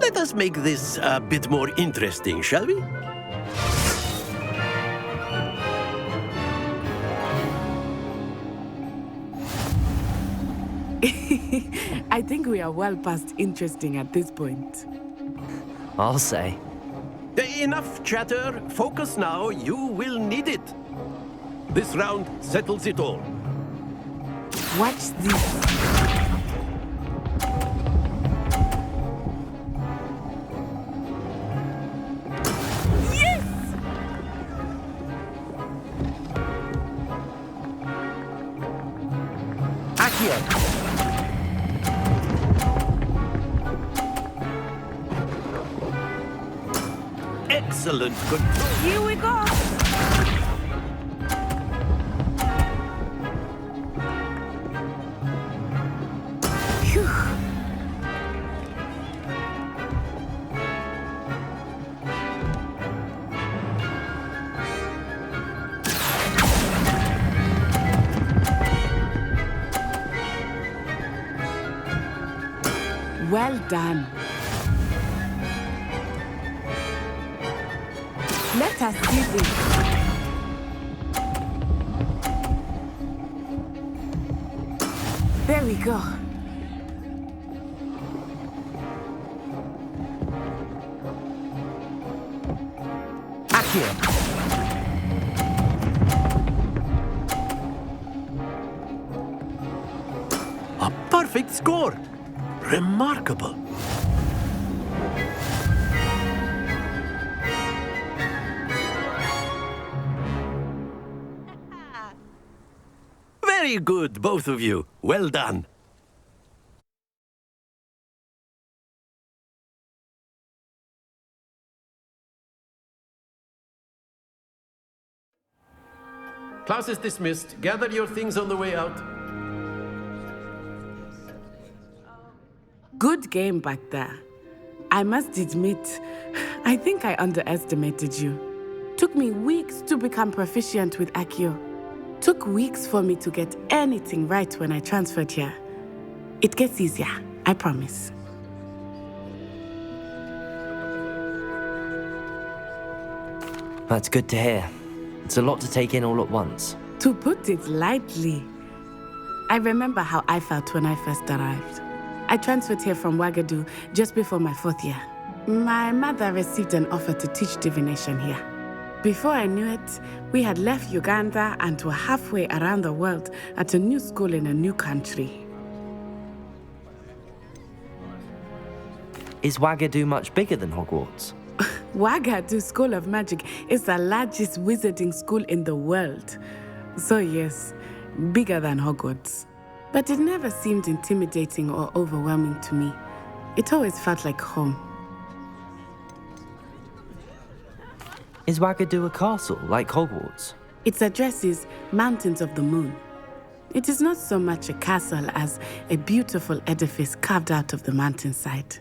Let us make this a bit more interesting, shall we? I think we are well past interesting at this point. I'll say. Enough chatter. Focus now. You will need it. This round settles it all. Watch this. Excellent control. Here we go. Phew. Well done. Let us see this. There we go. Accio. A perfect score. Remarkable. Very good, both of you. Well done. Class is dismissed. Gather your things on the way out. Good game back there. I must admit, I think I underestimated you. Took me weeks to become proficient with Accio. Took weeks for me to get anything right when I transferred here. It gets easier, I promise. That's good to hear. It's a lot to take in all at once. To put it lightly, I remember how I felt when I first arrived. I transferred here from Ouagadougou just before my 4th year. My mother received an offer to teach divination here. Before I knew it, we had left Uganda and were halfway around the world at a new school in a new country. Is Ouagadougou much bigger than Hogwarts? Ouagadougou School of Magic is the largest wizarding school in the world. So yes, bigger than Hogwarts. But it never seemed intimidating or overwhelming to me. It always felt like home. Is Ouagadougou a castle, like Hogwarts? Its address is Mountains of the Moon. It is not so much a castle as a beautiful edifice carved out of the mountainside.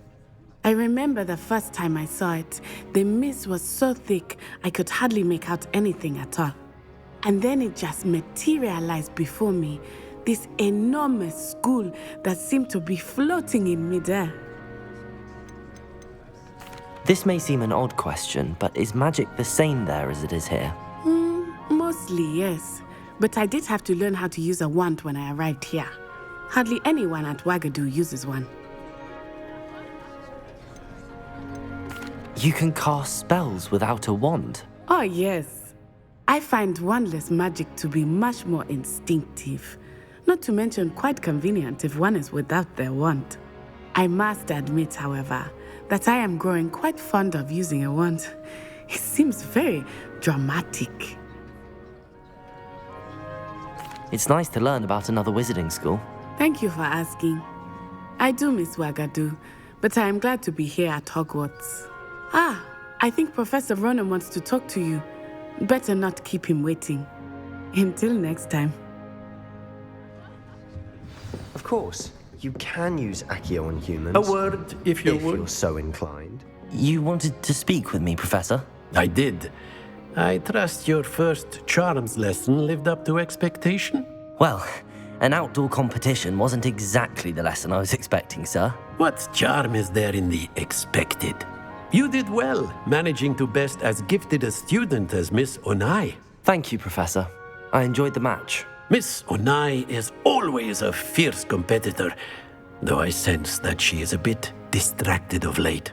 I remember the first time I saw it, the mist was so thick I could hardly make out anything at all. And then it just materialized before me, this enormous school that seemed to be floating in midair. This may seem an odd question, but is magic the same there as it is here? Mostly, yes. But I did have to learn how to use a wand when I arrived here. Hardly anyone at Ouagadougou uses one. You can cast spells without a wand. Oh, yes. I find wandless magic to be much more instinctive. Not to mention quite convenient if one is without their wand. I must admit, however, that I am growing quite fond of using a wand. It seems very dramatic. It's nice to learn about another wizarding school. Thank you for asking. I do miss Wagadu, but I am glad to be here at Hogwarts. Ah, I think Professor Ronan wants to talk to you. Better not keep him waiting. Until next time. Of course, you can use Accio on humans. A word, if you would. If you're so inclined. You wanted to speak with me, Professor? I did. I trust your first charms lesson lived up to expectation? Well, an outdoor competition wasn't exactly the lesson I was expecting, sir. What charm is there in the expected? You did well, managing to best as gifted a student as Miss Onai. Thank you, Professor. I enjoyed the match. Miss Onai is always a fierce competitor, though I sense that she is a bit distracted of late.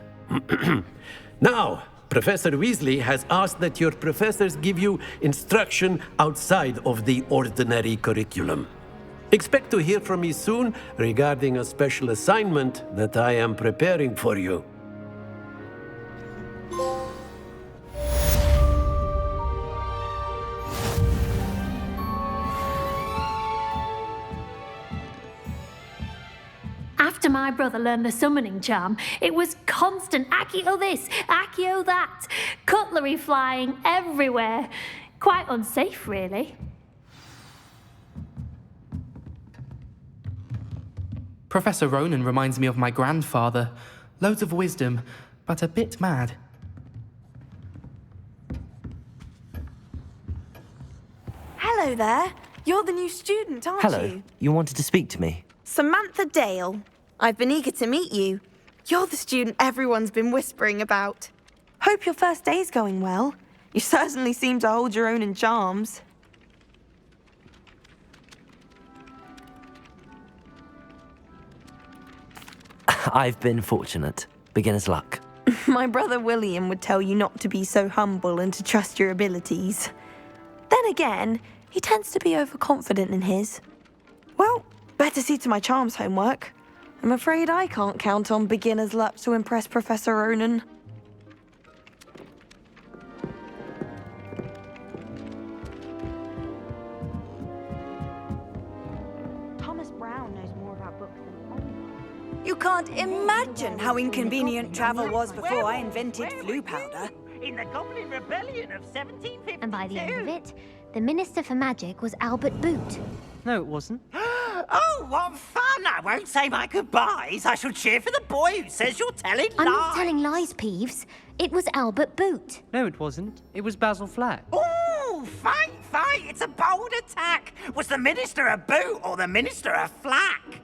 Now, Professor Weasley has asked that your professors give you instruction outside of the ordinary curriculum. Expect to hear from me soon regarding a special assignment that I am preparing for you. After my brother learned the summoning charm, it was constant Accio this, Accio that, cutlery flying everywhere. Quite unsafe, really. Professor Ronan reminds me of my grandfather. Loads of wisdom, but a bit mad. Hello there. You're the new student, aren't Hello. you? You wanted to speak to me? Samantha Dale. I've been eager to meet you. You're the student everyone's been whispering about. Hope your first day's going well. You certainly seem to hold your own in charms. I've been fortunate. Beginner's luck. My brother William would tell you not to be so humble and to trust your abilities. Then again, he tends to be overconfident in his. Well, better see to my charms homework. I'm afraid I can't count on beginner's luck to impress Professor Ronan. Thomas Brown knows more about books than anyone. You can't imagine how inconvenient travel was before I invented flu powder. In the Goblin Rebellion of 1752. And by the end of it, the Minister for Magic was Albert Boot. No, it wasn't. Oh, what fun! I won't say my goodbyes. I shall cheer for the boy who says you're telling I'm lies. not telling lies, Peeves. It was Albert Boot. No, it wasn't. It was Basil Flack. Oh, fight! It's a bold attack. Was the Minister a boot or the Minister a flack?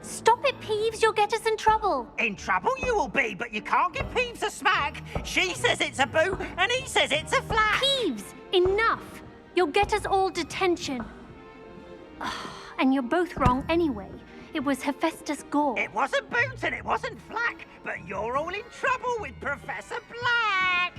Stop it, Peeves. You'll get us in trouble. In trouble you will be, but you can't give Peeves a smack. She says it's a boot and he says it's a flack. Peeves, enough. You'll get us all detention. And you're both wrong anyway. It was Hephaestus Gore. It wasn't boot and it wasn't flack, but you're all in trouble with Professor Black.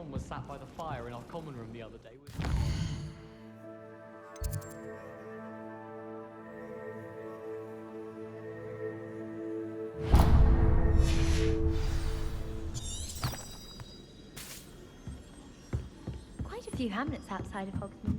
Malcolm was sat by the fire in our common room the other day with... Quite a few hamlets outside of Hogsmeade.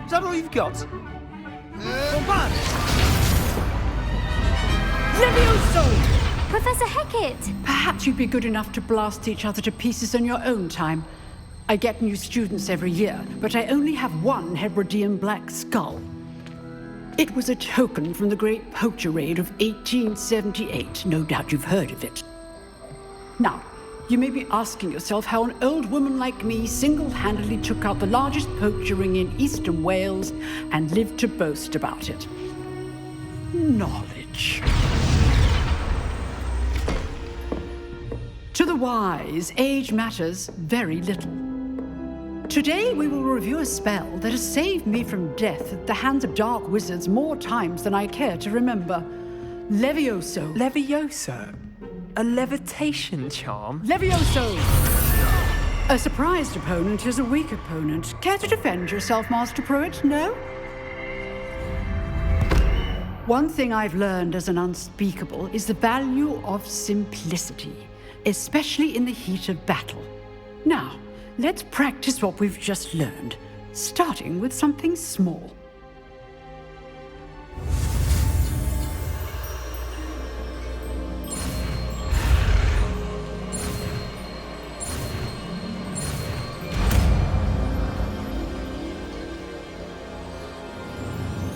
Is that all you've got? Levioso! Professor Hecat! Perhaps you'd be good enough to blast each other to pieces on your own time. I get new students every year, but I only have one Hebridean black skull. It was a token from the Great Poacher Raid of 1878. No doubt you've heard of it. Now, you may be asking yourself how an old woman like me single-handedly took out the largest poacher ring in eastern Wales and lived to boast about it. Knowledge. To the wise, age matters very little. Today we will review a spell that has saved me from death at the hands of dark wizards more times than I care to remember. Levioso. Levioso? A levitation charm? Levioso! A surprised opponent is a weak opponent. Care to defend yourself, Master Pruitt? No? One thing I've learned as an unspeakable is the value of simplicity, especially in the heat of battle. Now, let's practice what we've just learned, starting with something small.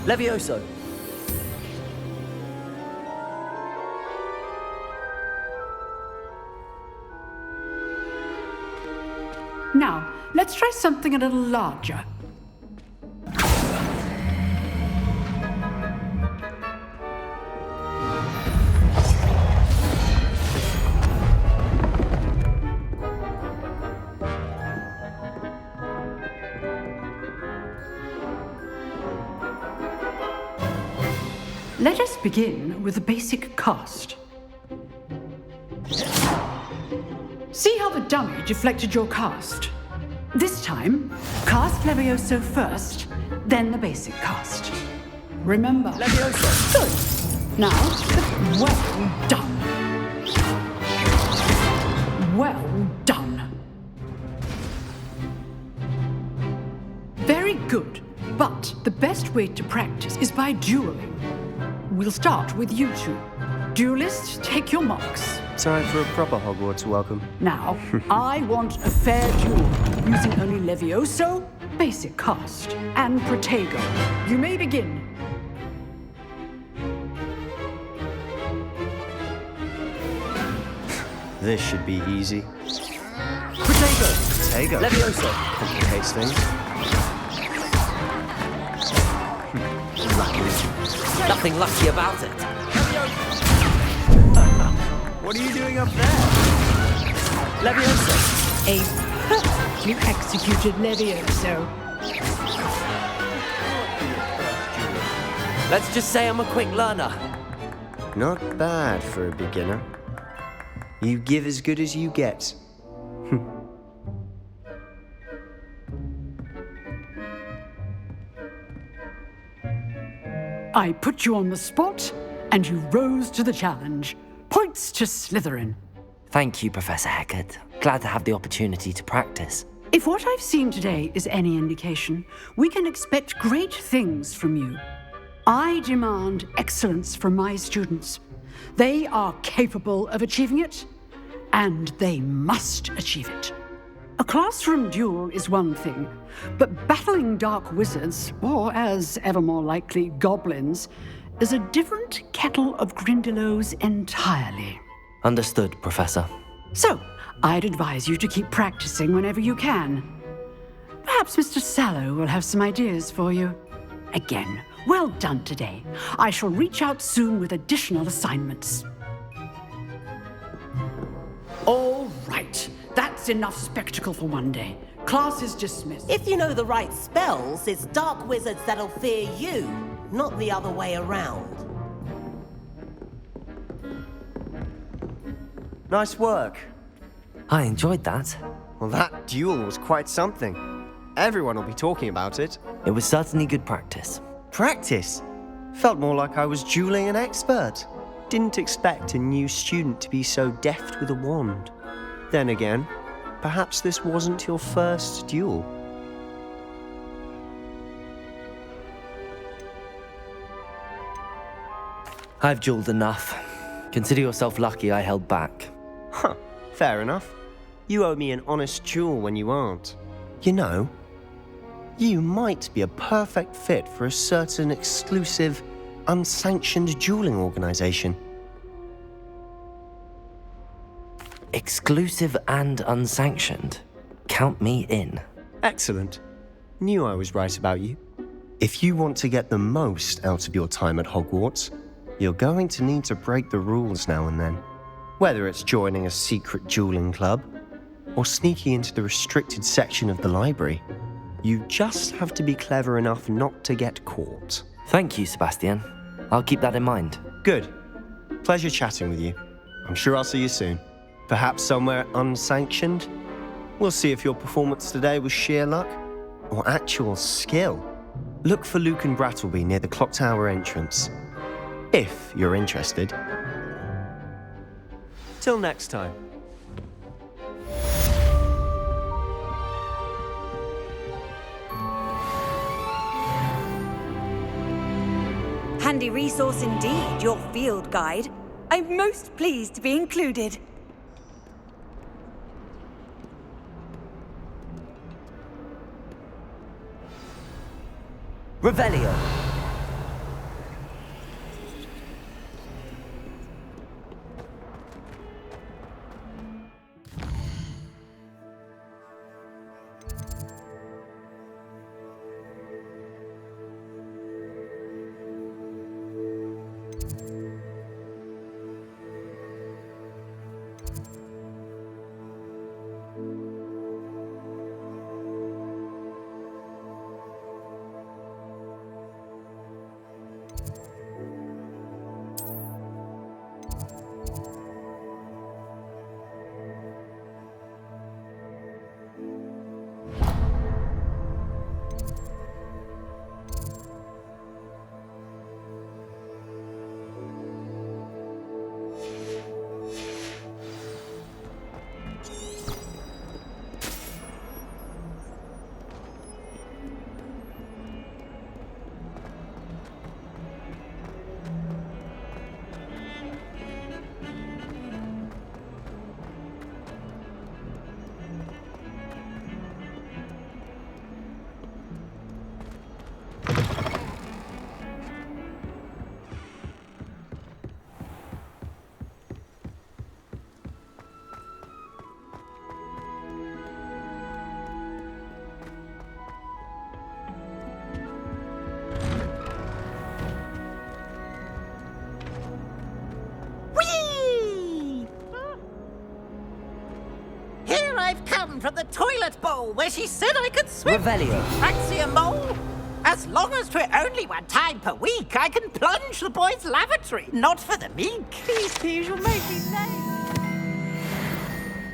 Levioso. Now, let's try something a little larger. Let us begin with the basic cast. See how the dummy deflected your cast? This time, cast Levioso first, then the basic cast. Remember. Levioso! Good. Now, well done. Well done. Very good. But the best way to practice is by dueling. We'll start with you two. Duelists, take your marks. Time for a proper Hogwarts welcome. Now, I want a fair duel, using only Levioso, basic cast, and Protego. You may begin. This should be easy. Protego! Levioso! Complicates things. Nothing lucky about it. What are you doing up there? Levioso. A perfectly executed Levioso. Let's just say I'm a quick learner. Not bad for a beginner. You give as good as you get. I put you on the spot, and you rose to the challenge. Points to Slytherin. Thank you, Professor Hecat. Glad to have the opportunity to practice. If what I've seen today is any indication, we can expect great things from you. I demand excellence from my students. They are capable of achieving it, and they must achieve it. A classroom duel is one thing, but battling dark wizards, or as ever more likely, goblins, is a different kettle of Grindylows entirely. Understood, Professor. So, I'd advise you to keep practicing whenever you can. Perhaps Mr. Sallow will have some ideas for you. Again, well done today. I shall reach out soon with additional assignments. All right, that's enough spectacle for one day. Class is dismissed. If you know the right spells, it's dark wizards that'll fear you, not the other way around. Nice work. I enjoyed that. Well, that duel was quite something. Everyone will be talking about it. It was certainly good practice. Practice? Felt more like I was dueling an expert. Didn't expect a new student to be so deft with a wand. Then again, perhaps this wasn't your first duel. I've dueled enough. Consider yourself lucky I held back. Huh, fair enough. You owe me an honest duel when you aren't. You know, you might be a perfect fit for a certain exclusive, unsanctioned dueling organization. Exclusive and unsanctioned. Count me in. Excellent. Knew I was right about you. If you want to get the most out of your time at Hogwarts, you're going to need to break the rules now and then. Whether it's joining a secret dueling club, or sneaking into the restricted section of the library, you just have to be clever enough not to get caught. Thank you, Sebastian. I'll keep that in mind. Good. Pleasure chatting with you. I'm sure I'll see you soon. Perhaps somewhere unsanctioned? We'll see if your performance today was sheer luck or actual skill. Look for Luke and Brattleby near the clock tower entrance, if you're interested. Till next time. Handy resource indeed, your field guide. I'm most pleased to be included. Revelio. I've come from the toilet bowl where she said I could swim. Revelio. Fancy a mole? As long as 'twere only one time per week, I can plunge the boys' lavatory. Not for the meek. Please, you'll make me late.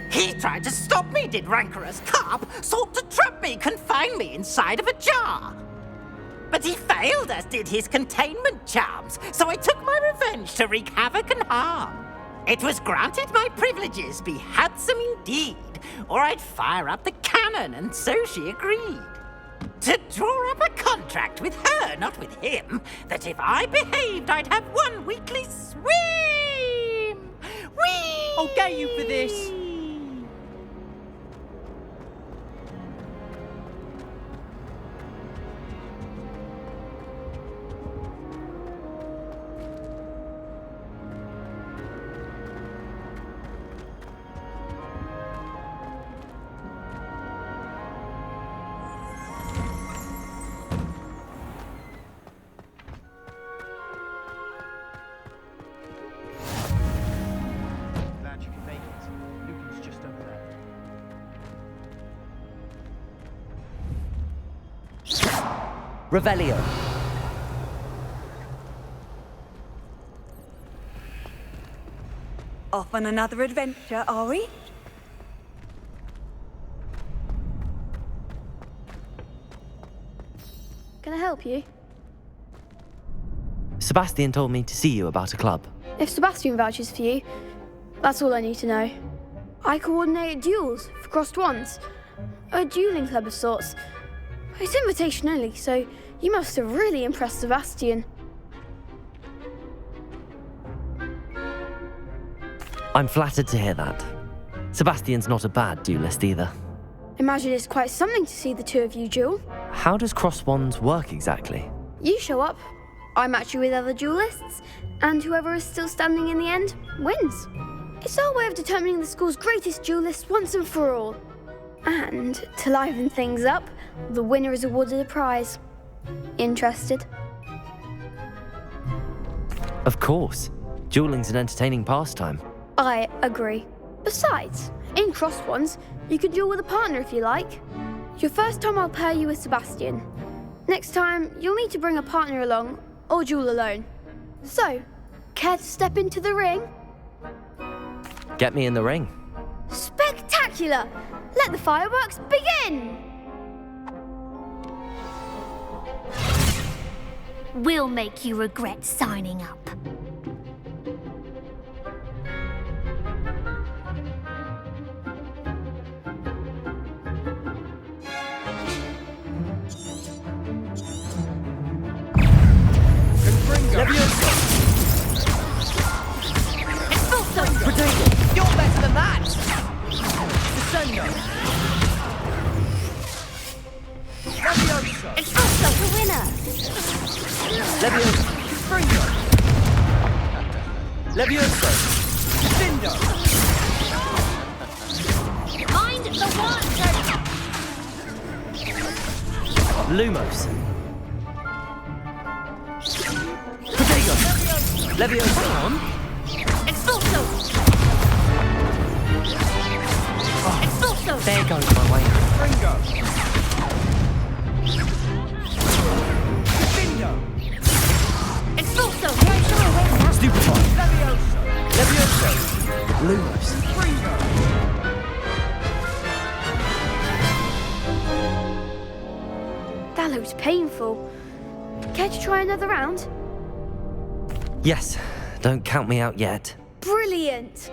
He tried to stop me, did rancorous carp. Sought to trap me, confine me inside of a jar. But he failed, as did his containment charms. So I took my revenge to wreak havoc and harm. It was granted my privileges be handsome indeed, or I'd fire up the cannon, and so she agreed. To draw up a contract with her, not with him, that if I behaved, I'd have 1 weekly swim! Whee! I'll get you for this. Glad you can make it. Lucan's just over there. Revelio. Off on another adventure, are we? Can I help you? Sebastian told me to see you about a club. If Sebastian vouches for you, that's all I need to know. I coordinate duels for crossed wands. A dueling club of sorts. It's invitation only, so you must have really impressed Sebastian. I'm flattered to hear that. Sebastian's not a bad duelist either. Imagine it's quite something to see the two of you duel. How does cross wands work exactly? You show up, I match you with other duelists, and whoever is still standing in the end wins. It's our way of determining the school's greatest duelist once and for all. And to liven things up, the winner is awarded a prize. Interested? Of course. Dueling's an entertaining pastime. I agree. Besides, in cross wands, you can duel with a partner if you like. Your first time I'll pair you with Sebastian. Next time, you'll need to bring a partner along, or duel alone. So, care to step into the ring? Get me in the ring. Spectacular! Let the fireworks begin! We'll make you regret signing up. Levioso! Expulso! Potato! You're better than that! Descendo! Levioso! Expulso, the winner! Levioso! Springo! Levioso! Dindo! Mind the one! Lumos. Potato! Levioso! Expulso! Expulso! There goes my way. Springo! Dindo! Expulso! Very sure away from that. Stupefy. Levioso! Levioso! Lumos. Springo! That looks painful. Care to try another round? Yes, don't count me out yet. Brilliant!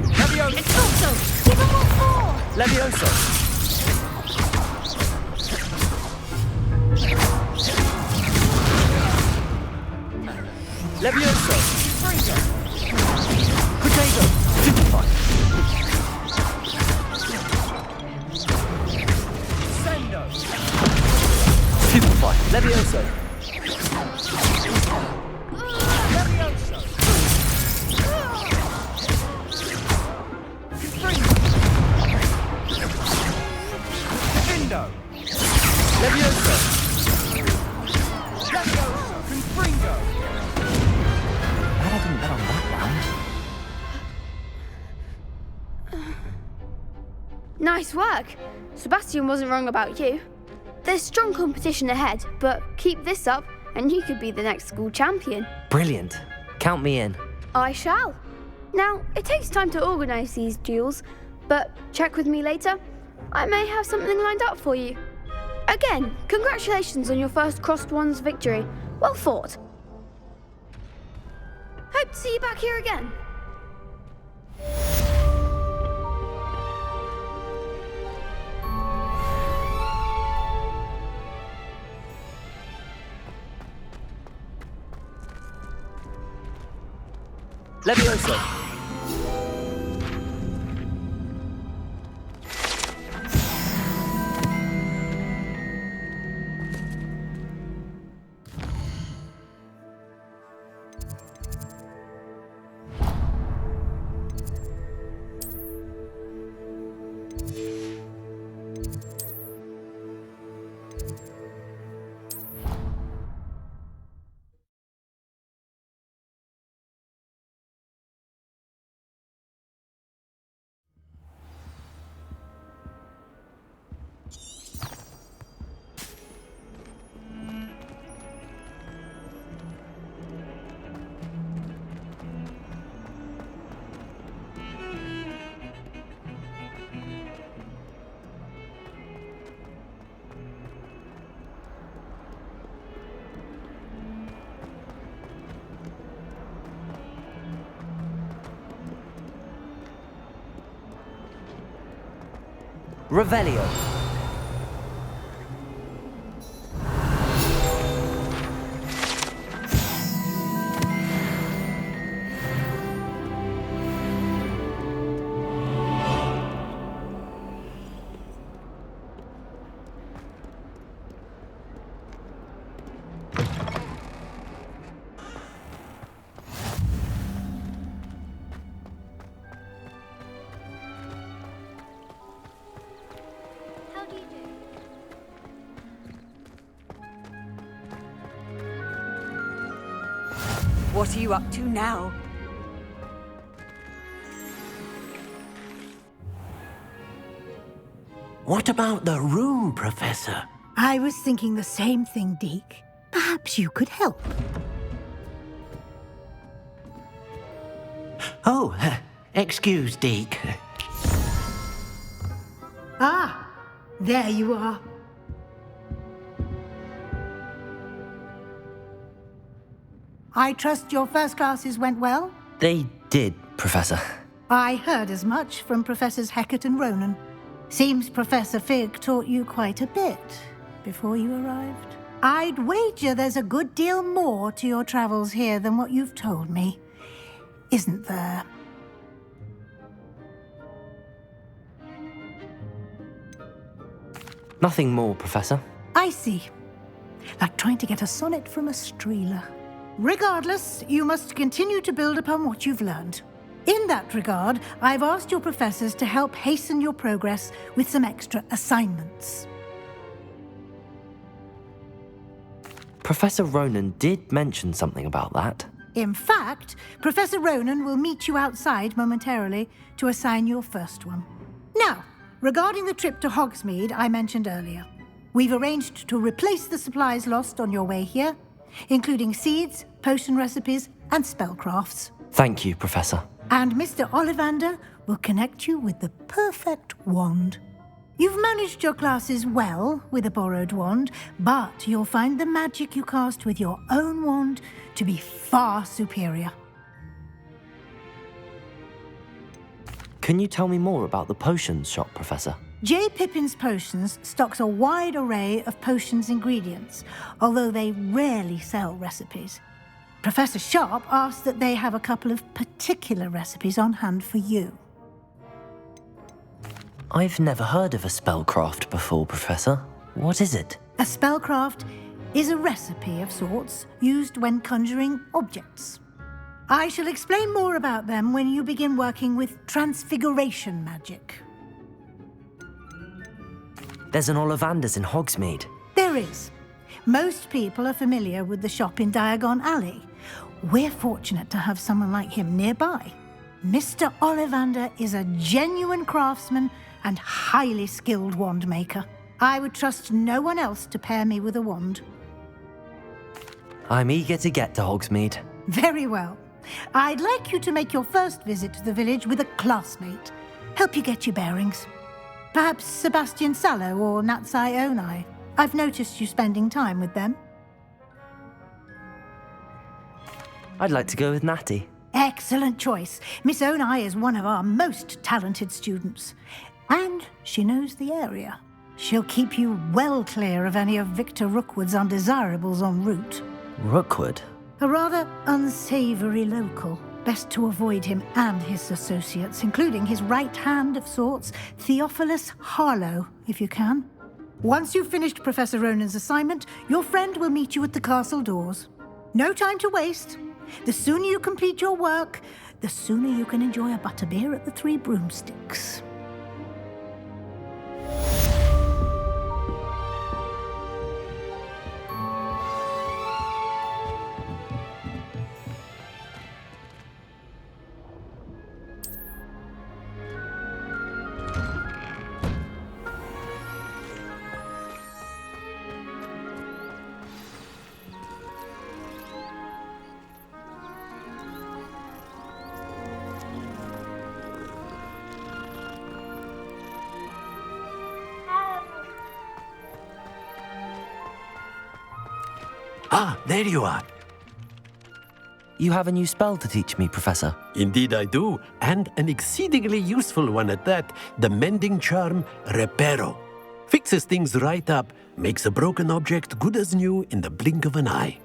Levioso! Expulso! Give him what for! Levioso! Levioso! Springo! Potato! Stupefy. Sendo! Stupefy. Levioso! Levioso! Springo! Dindo! Levioso! Levioso! Confringo! Glad I didn't bet on that round. Nice work. Sebastian wasn't wrong about you. There's strong competition ahead, but keep this up and you could be the next school champion. Brilliant. Count me in. I shall. Now, it takes time to organise these duels, but check with me later. I may have something lined up for you. Again, congratulations on your first crossed wands victory. Well fought. Hope to see you back here again. Levioso! Revelio. What are you up to now? What about the room, Professor? I was thinking the same thing, Deke. Perhaps you could help. Oh, excuse, Deke. Ah, there you are. I trust your first classes went well? They did, Professor. I heard as much from Professors Hecat and Ronan. Seems Professor Fig taught you quite a bit before you arrived. I'd wager there's a good deal more to your travels here than what you've told me. Isn't there? Nothing more, Professor. I see. Like trying to get a sonnet from a streeler. Regardless, you must continue to build upon what you've learned. In that regard, I've asked your professors to help hasten your progress with some extra assignments. Professor Ronan did mention something about that. In fact, Professor Ronan will meet you outside momentarily to assign your first one. Now, regarding the trip to Hogsmeade I mentioned earlier, we've arranged to replace the supplies lost on your way here, including seeds, potion recipes, and spellcrafts. Thank you, Professor. And Mr. Ollivander will connect you with the perfect wand. You've managed your classes well with a borrowed wand, but you'll find the magic you cast with your own wand to be far superior. Can you tell me more about the potions shop, Professor? J. Pippin's Potions stocks a wide array of potions ingredients, although they rarely sell recipes. Professor Sharp asked that they have a couple of particular recipes on hand for you. I've never heard of a spellcraft before, Professor. What is it? A spellcraft is a recipe of sorts used when conjuring objects. I shall explain more about them when you begin working with transfiguration magic. There's an Ollivander's in Hogsmeade. There is. Most people are familiar with the shop in Diagon Alley. We're fortunate to have someone like him nearby. Mr. Ollivander is a genuine craftsman and highly skilled wand maker. I would trust no one else to pair me with a wand. I'm eager to get to Hogsmeade. Very well. I'd like you to make your first visit to the village with a classmate. Help you get your bearings. Perhaps Sebastian Sallow or Natsai Onai. I've noticed you spending time with them. I'd like to go with Natty. Excellent choice. Miss Onai is one of our most talented students. And she knows the area. She'll keep you well clear of any of Victor Rookwood's undesirables en route. Rookwood? A rather unsavory local. Best to avoid him and his associates, including his right hand of sorts, Theophilus Harlow, if you can. Once you've finished Professor Ronan's assignment, your friend will meet you at the castle doors. No time to waste. The sooner you complete your work, the sooner you can enjoy a butterbeer at the Three Broomsticks. Ah, there you are. You have a new spell to teach me, Professor. Indeed I do, and an exceedingly useful one at that. The mending charm, Reparo. Fixes things right up, makes a broken object good as new in the blink of an eye.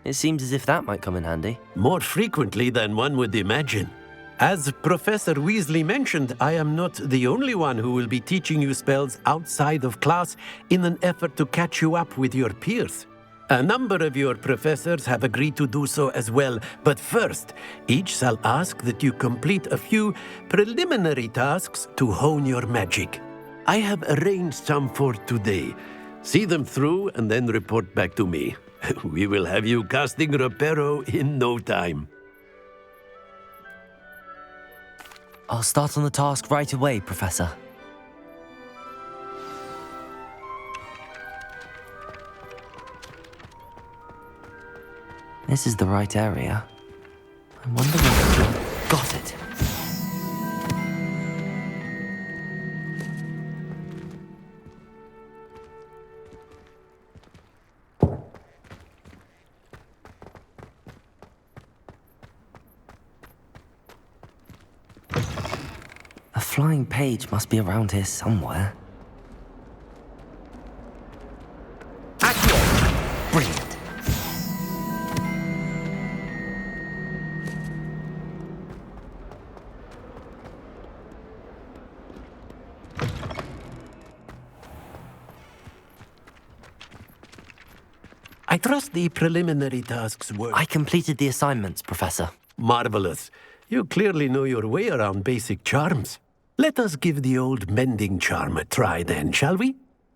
It seems as if that might come in handy. More frequently than one would imagine. As Professor Weasley mentioned, I am not the only one who will be teaching you spells outside of class in an effort to catch you up with your peers. A number of your professors have agreed to do so as well, but first, each shall ask that you complete a few preliminary tasks to hone your magic. I have arranged some for today. See them through and then report back to me. We will have you casting Reparo in no time. I'll start on the task right away, Professor. This is the right area. I wonder if... Got it! A flying page must be around here somewhere. Brilliant. I trust the preliminary tasks were... I completed the assignments, Professor. Marvelous. You clearly know your way around basic charms. Let us give the old mending charm a try then, shall we?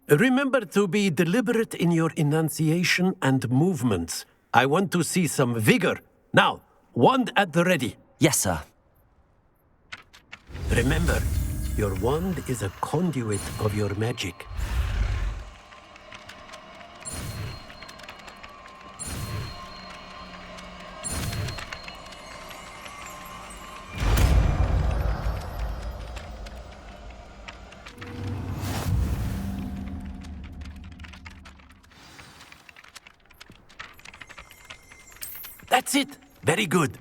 Remember to be deliberate in your enunciation and movements. I want to see some vigor. Now, wand at the ready. Yes, sir. Remember, your wand is a conduit of your magic. That's it. Very good.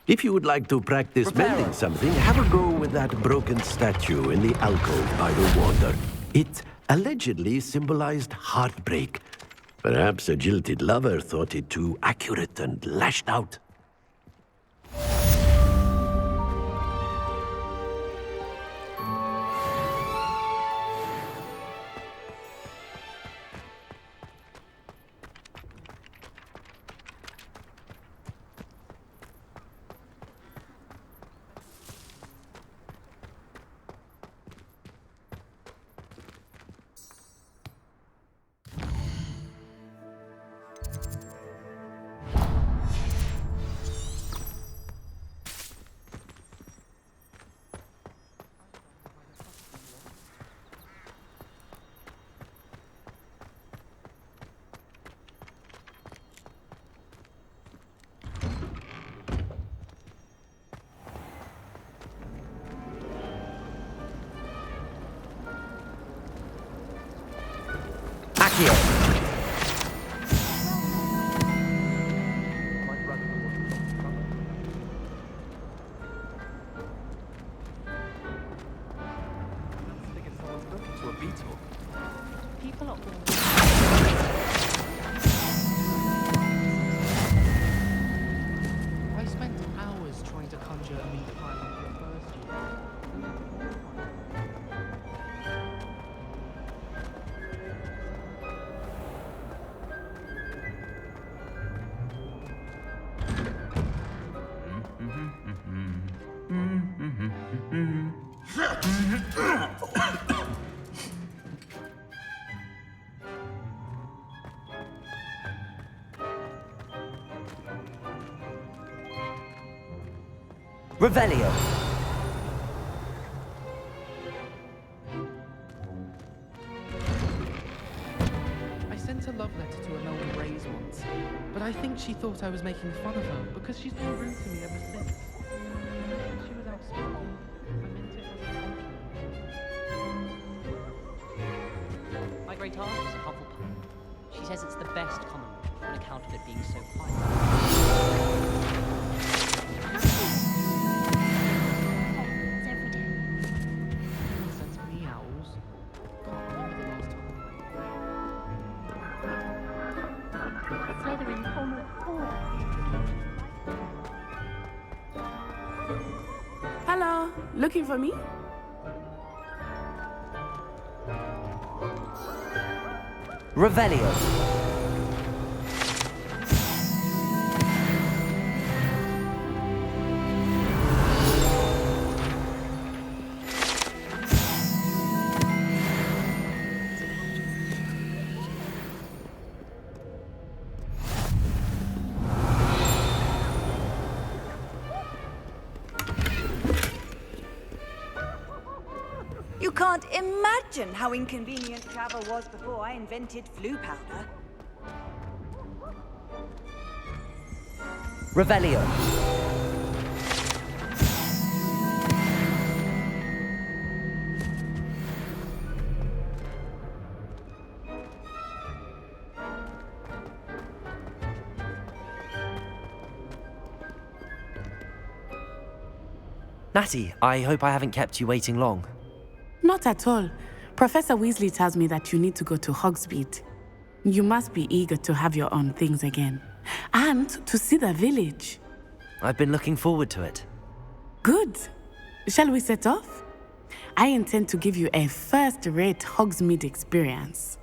If you would like to practice mending something, have a go with that broken statue in the alcove by the water. It allegedly symbolized heartbreak. Perhaps a jilted lover thought it too accurate and lashed out. Accio! To a beetle. People are all... I spent hours trying to conjure a meat pie like the first year. Revelio! I sent a love letter to Imelda Reyes once, but I think she thought I was making fun of her because she's been rude to me ever since. She was outspoken. I meant it as a compliment. My great aunt is a Hufflepuff. She says it's the best common room on account of it being so quiet. Sends me owls. Can't remember the last time. Slytherin almost all. Hello, looking for me? Revelio! You can't imagine how inconvenient travel was before I invented flu powder. Revelio! Natty, I hope I haven't kept you waiting long. Not at all. Professor Weasley tells me that you need to go to Hogsmeade. You must be eager to have your own things again. And to see the village. I've been looking forward to it. Good. Shall we set off? I intend to give you a first-rate Hogsmeade experience.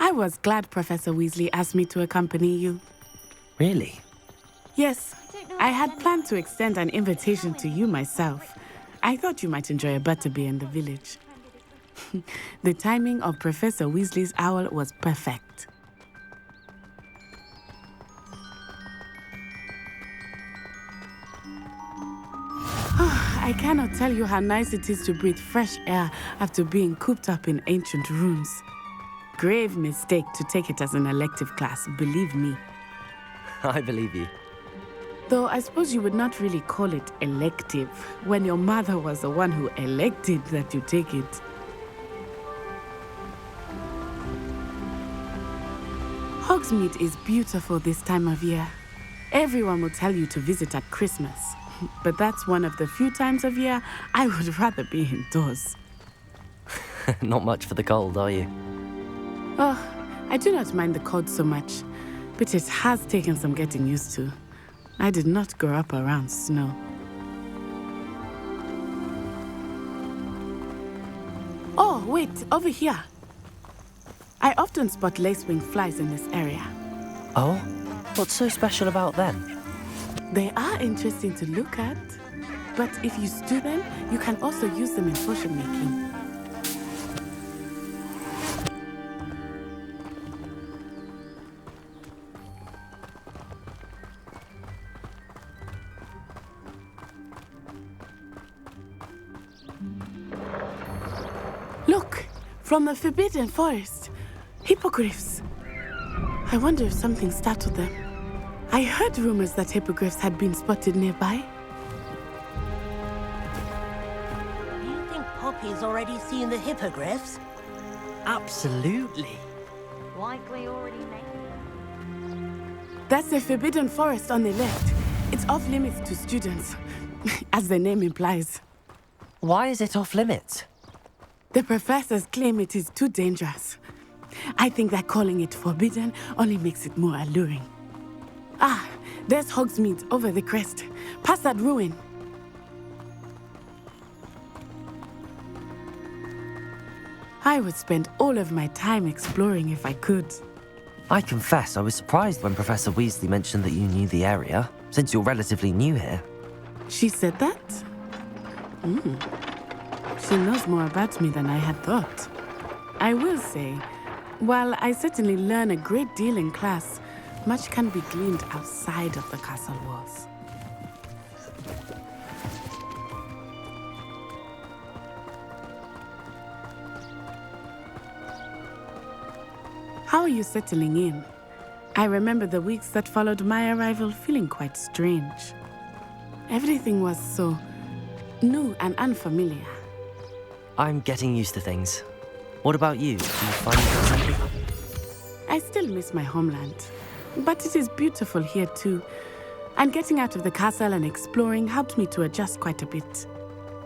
I was glad Professor Weasley asked me to accompany you. Really? Yes, I had planned to extend an invitation to you myself. I thought you might enjoy a butterbeer in the village. The timing of Professor Weasley's owl was perfect. I cannot tell you how nice it is to breathe fresh air after being cooped up in ancient rooms. Grave mistake to take it as an elective class, believe me. I believe you. Though I suppose you would not really call it elective when your mother was the one who elected that you take it. Hogsmeade is beautiful this time of year. Everyone will tell you to visit at Christmas, but that's one of the few times of year I would rather be indoors. Not much for the cold, are you? Oh, I do not mind the cold so much, but it has taken some getting used to. I did not grow up around snow. Oh, wait, over here. I often spot lacewing flies in this area. Oh? What's so special about them? They are interesting to look at, but if you stew them, you can also use them in potion making. Look, from the Forbidden Forest. Hippogriffs. I wonder if something startled them. I heard rumors that hippogriffs had been spotted nearby. Do you think Poppy's already seen the hippogriffs? Absolutely. Likely already named. That's the Forbidden Forest on the left. It's off limits to students, as the name implies. Why is it off limits? The professors claim it is too dangerous. I think that calling it forbidden only makes it more alluring. Ah, there's Hogsmeade over the crest. Past that ruin. I would spend all of my time exploring if I could. I confess I was surprised when Professor Weasley mentioned that you knew the area, since you're relatively new here. She said that? She knows more about me than I had thought. I will say, while I certainly learn a great deal in class, much can be gleaned outside of the castle walls. How are you settling in? I remember the weeks that followed my arrival feeling quite strange. Everything was so new and unfamiliar. I'm getting used to things. What about you? Do you find something? I still miss my homeland, but it is beautiful here too. And getting out of the castle and exploring helped me to adjust quite a bit.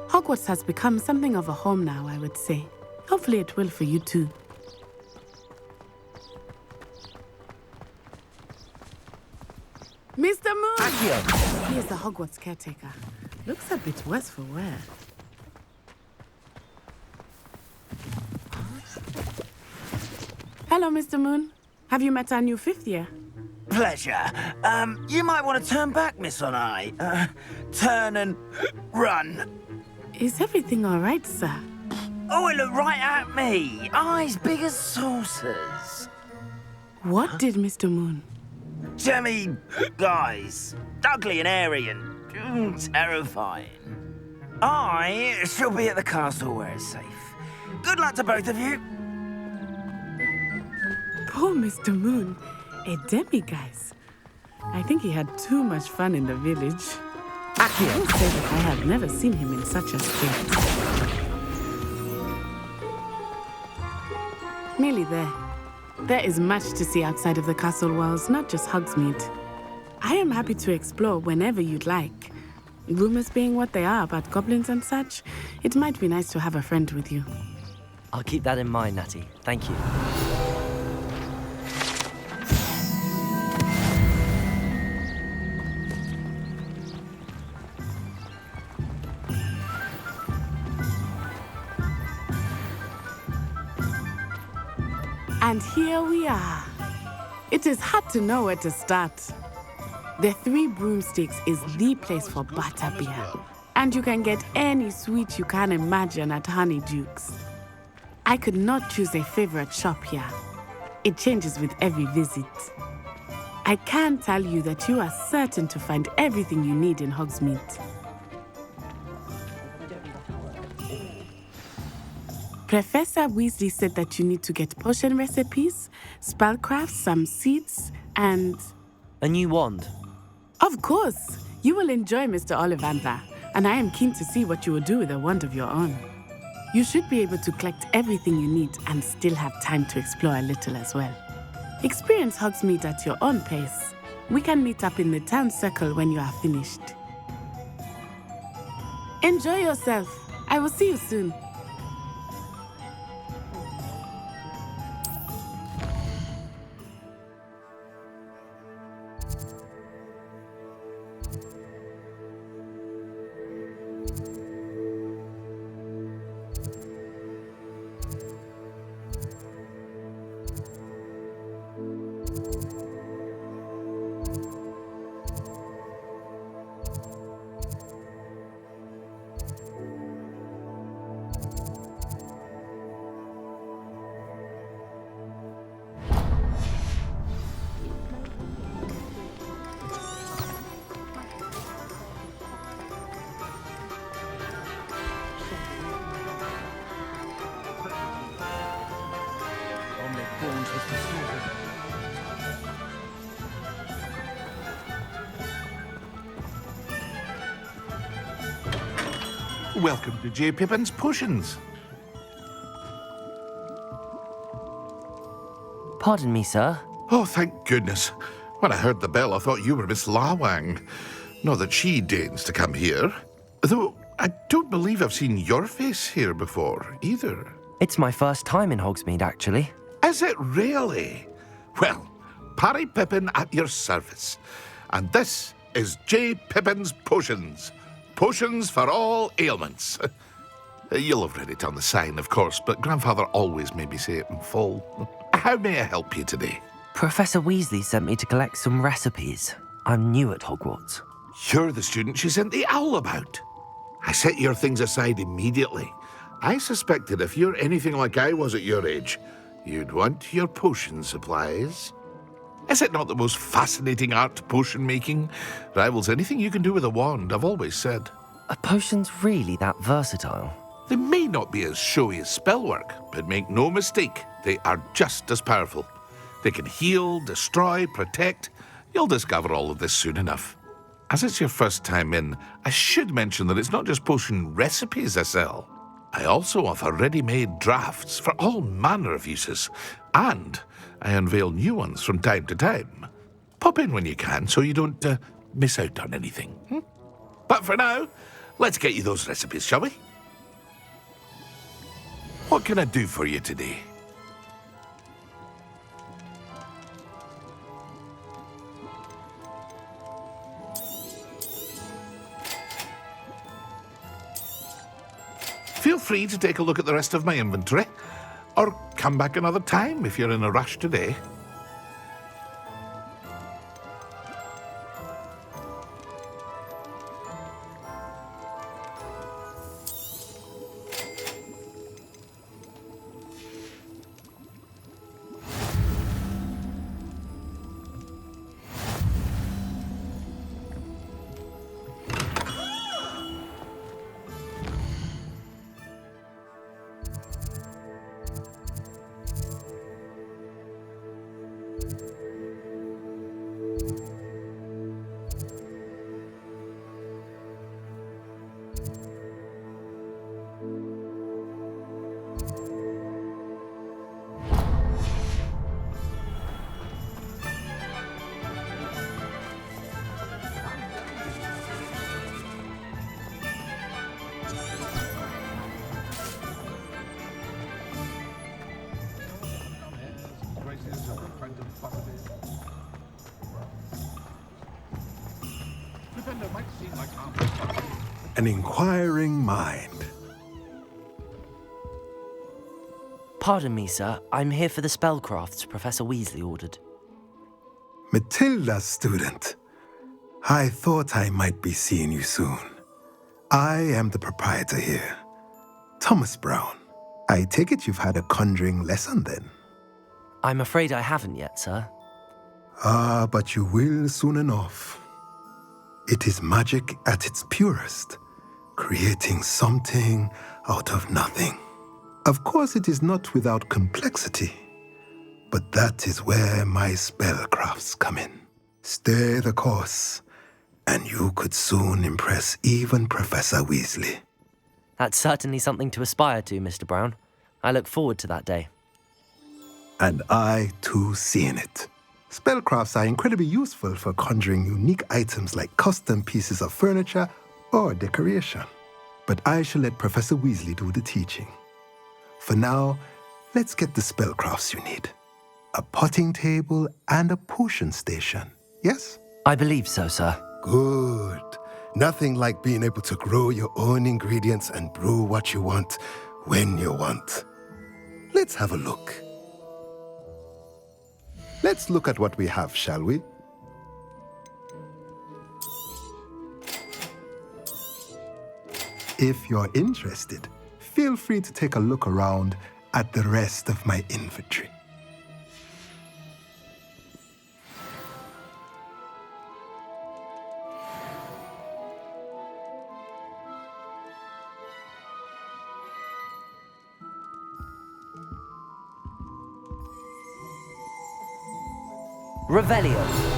Hogwarts has become something of a home now, I would say. Hopefully it will for you too. Mr. Moon! He is the Hogwarts caretaker. Looks a bit worse for wear. Hello, Mr. Moon. Have you met our new fifth year? Pleasure. You might want to turn back, Miss On-Eye. Turn and run. Is everything all right, sir? Oh, it looked right at me. Eyes big as saucers. What did Mr. Moon? Jemmy guys. Ugly and airy and terrifying. I shall be at the castle where it's safe. Good luck to both of you. Poor Mr. Moon. A demiguise. I think he had too much fun in the village. I will say that I have never seen him in such a state. Nearly there. There is much to see outside of the castle walls, not just Hogsmeade. I am happy to explore whenever you'd like. Rumors being what they are about goblins and such, it might be nice to have a friend with you. I'll keep that in mind, Natty. Thank you. And here we are. It is hard to know where to start. The Three Broomsticks is the place for butterbeer. And you can get any sweet you can imagine at Honeydukes. I could not choose a favorite shop here. It changes with every visit. I can tell you that you are certain to find everything you need in Hogsmeade. Professor Weasley said that you need to get potion recipes, spellcraft, some seeds, and... A new wand? Of course! You will enjoy Mr. Ollivander, and I am keen to see what you will do with a wand of your own. You should be able to collect everything you need and still have time to explore a little as well. Experience Hogsmeade at your own pace. We can meet up in the town circle when you are finished. Enjoy yourself. I will see you soon. lunch was for school. Welcome to J. Pippin's Potions. Pardon me, sir. Oh, thank goodness. When I heard the bell, I thought you were Miss Lawang. Not that she deigns to come here. Though, I don't believe I've seen your face here before, either. It's my first time in Hogsmeade, actually. Is it really? Well, Parry Pippin at your service. And this is J. Pippin's Potions. Potions for all ailments. You'll have read it on the sign, of course, but Grandfather always made me say it in full. How may I help you today? Professor Weasley sent me to collect some recipes. I'm new at Hogwarts. You're the student she sent the owl about. I set your things aside immediately. I suspected if you're anything like I was at your age, you'd want your potion supplies. Is it not the most fascinating art, potion making? Rivals anything you can do with a wand, I've always said. Are potions really that versatile? They may not be as showy as spellwork, but make no mistake, they are just as powerful. They can heal, destroy, protect. You'll discover all of this soon enough. As it's your first time in, I should mention that it's not just potion recipes I sell. I also offer ready-made drafts for all manner of uses, and I unveil new ones from time to time. Pop in when you can so you don't miss out on anything. But for now, let's get you those recipes, shall we? What can I do for you today? Feel free to take a look at the rest of my inventory, or come back another time if you're in a rush today. An inquiring mind. Pardon me, sir. I'm here for the spellcrafts Professor Weasley ordered. Matilda's student. I thought I might be seeing you soon. I am the proprietor here, Thomas Brown. I take it you've had a conjuring lesson then? I'm afraid I haven't yet, sir. Ah, but you will soon enough. It is magic at its purest, creating something out of nothing. Of course, it is not without complexity, but that is where my spellcrafts come in. Stay the course, and you could soon impress even Professor Weasley. That's certainly something to aspire to, Mr. Brown. I look forward to that day. And I, too, seeing it. Spellcrafts are incredibly useful for conjuring unique items like custom pieces of furniture or decoration. But I shall let Professor Weasley do the teaching. For now, let's get the spellcrafts you need. A potting table and a potion station, yes? I believe so, sir. Good. Nothing like being able to grow your own ingredients and brew what you want when you want. Let's have a look. Let's look at what we have, shall we? If you're interested, feel free to take a look around at the rest of my inventory. Revelio.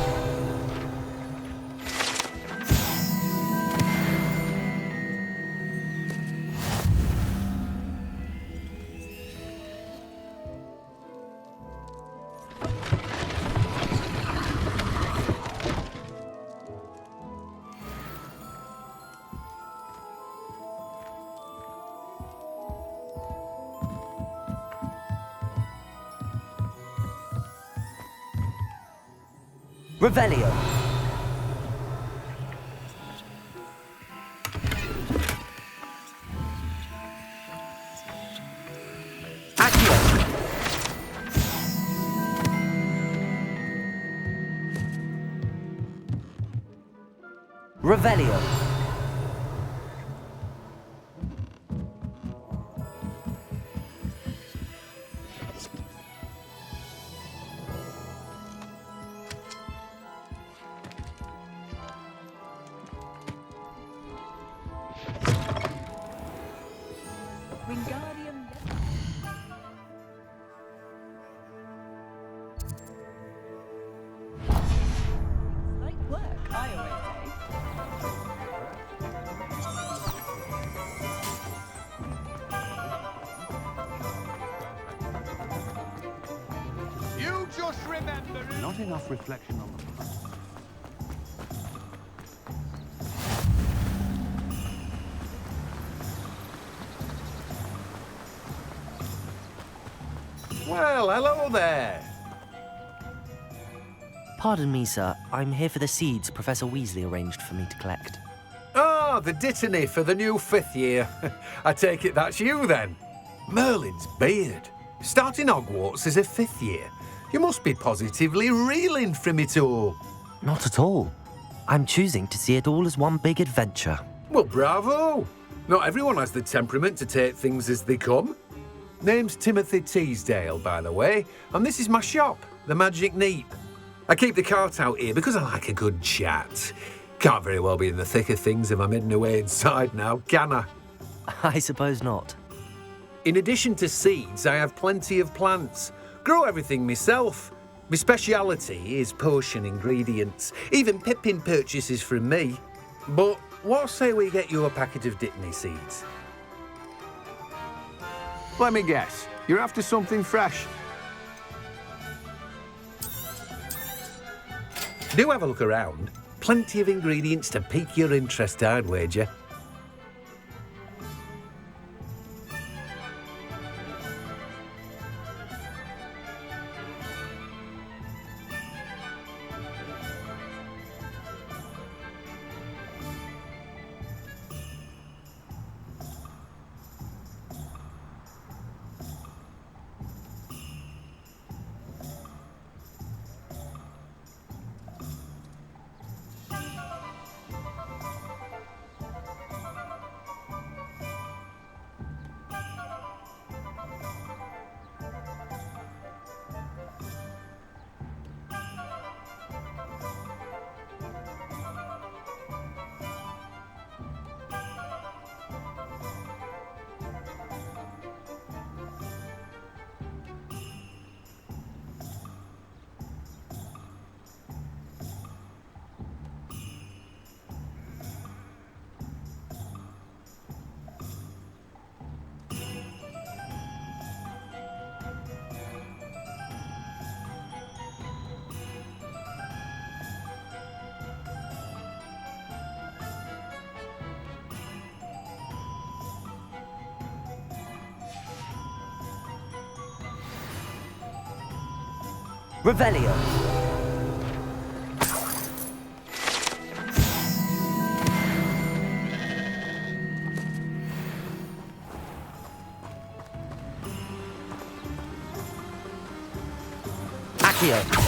Revelio. Accio. Revelio. Wingardium Light work, I always You just remember it. Not enough reflection on the past. Well, hello there. Pardon me, sir. I'm here for the seeds Professor Weasley arranged for me to collect. Ah, the dittany for the new 5th year. I take it that's you, then. Merlin's beard. Starting Hogwarts as a 5th year. You must be positively reeling from it all. Not at all. I'm choosing to see it all as one big adventure. Well, bravo. Not everyone has the temperament to take things as they come. Name's Timothy Teasdale, by the way, and this is my shop, the Magic Neep. I keep the cart out here because I like a good chat. Can't very well be in the thick of things if I'm hidden away inside now, can I? I suppose not. In addition to seeds, I have plenty of plants. Grow everything myself. My speciality is potion ingredients. Even Pippin purchases from me. But what say we get you a packet of Dittany seeds? Let me guess. You're after something fresh. Do have a look around. Plenty of ingredients to pique your interest, I'd wager. Revelio. Accio.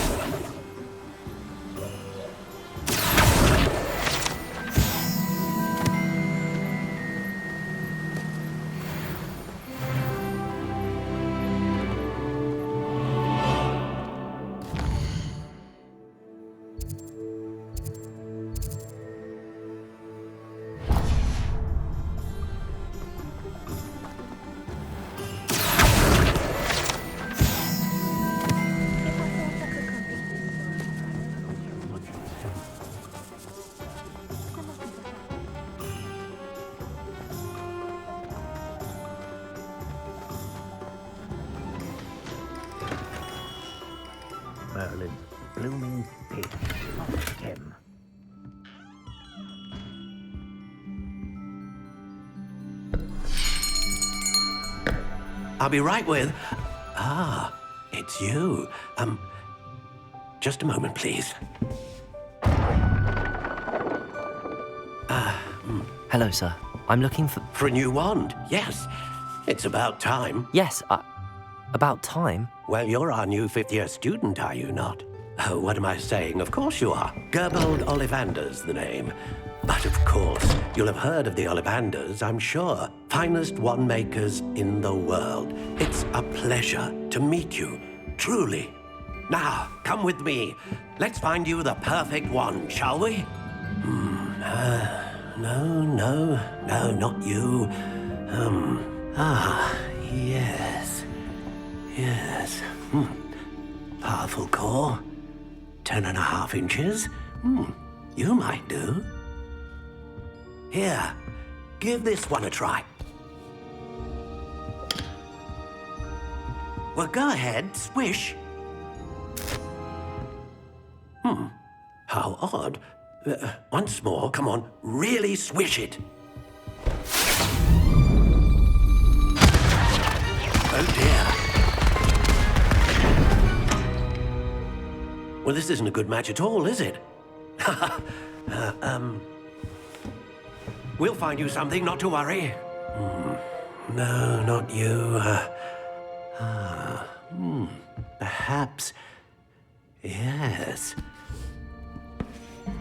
Merlin's blooming pig lost him. I'll be right with... Ah, it's you. Just a moment, please. Hello, sir. I'm looking for... For a new wand, yes. It's about time. Yes, about time? Well, you're our new fifth-year student, are you not? Oh, what am I saying? Of course you are. Gerbold Ollivander's the name. But of course, you'll have heard of the Ollivanders, I'm sure. Finest wand makers in the world. It's a pleasure to meet you, truly. Now, come with me. Let's find you the perfect wand, shall we? No, not you. Yes. Powerful core. 10.5 inches. You might do. Here, give this one a try. Well, go ahead, swish. How odd. Once more, come on, really swish it. Oh dear. Well, this isn't a good match at all, is it? We'll find you something, not to worry. No, not you. Perhaps... Yes.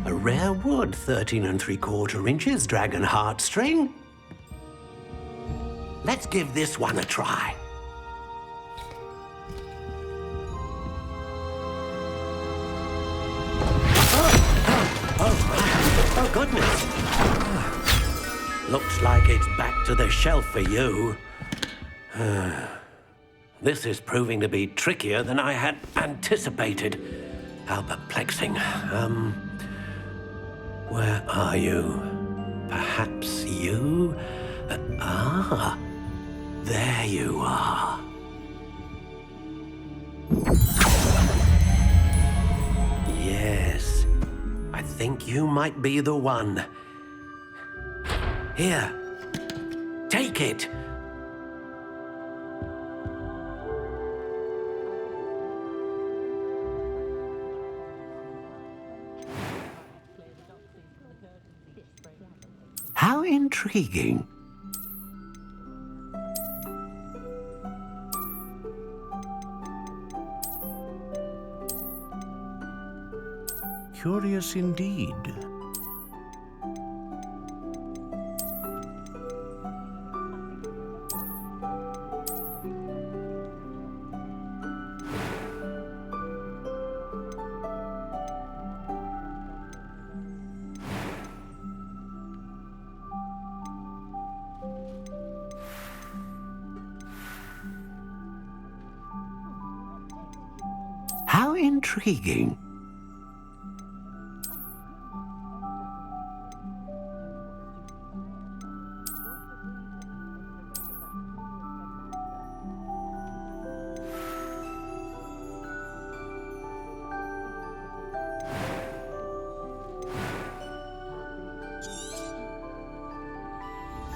A rare wood, 13 3/4 inches, dragon heartstring. Let's give this one a try. Oh, goodness. Looks like it's back to the shelf for you. This is proving to be trickier than I had anticipated. How perplexing. Where are you? Perhaps you? There you are. Yes, I think you might be the one. Here, take it. How intriguing. Curious indeed. How intriguing.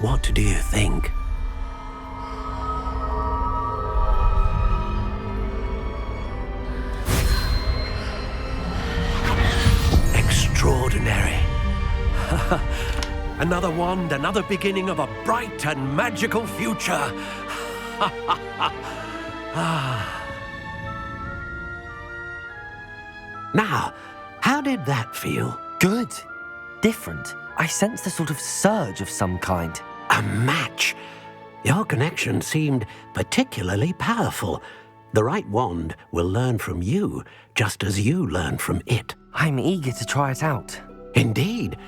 What do you think? Extraordinary. Another wand, another beginning of a bright and magical future. Now, how did that feel? Good. Different. I sensed a sort of surge of some kind. A match. Your connection seemed particularly powerful. The right wand will learn from you, just as you learn from it. I'm eager to try it out. Indeed.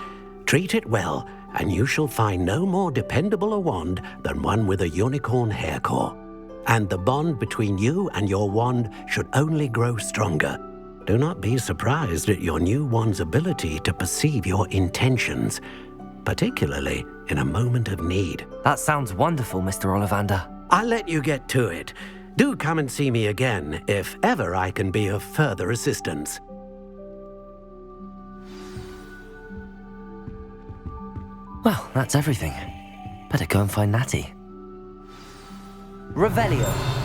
Treat it well, and you shall find no more dependable a wand than one with a unicorn hair core. And the bond between you and your wand should only grow stronger. Do not be surprised at your new wand's ability to perceive your intentions, particularly in a moment of need. That sounds wonderful, Mr. Ollivander. I'll let you get to it. Do come and see me again if ever I can be of further assistance. Well, that's everything. Better go and find Natty. Revelio.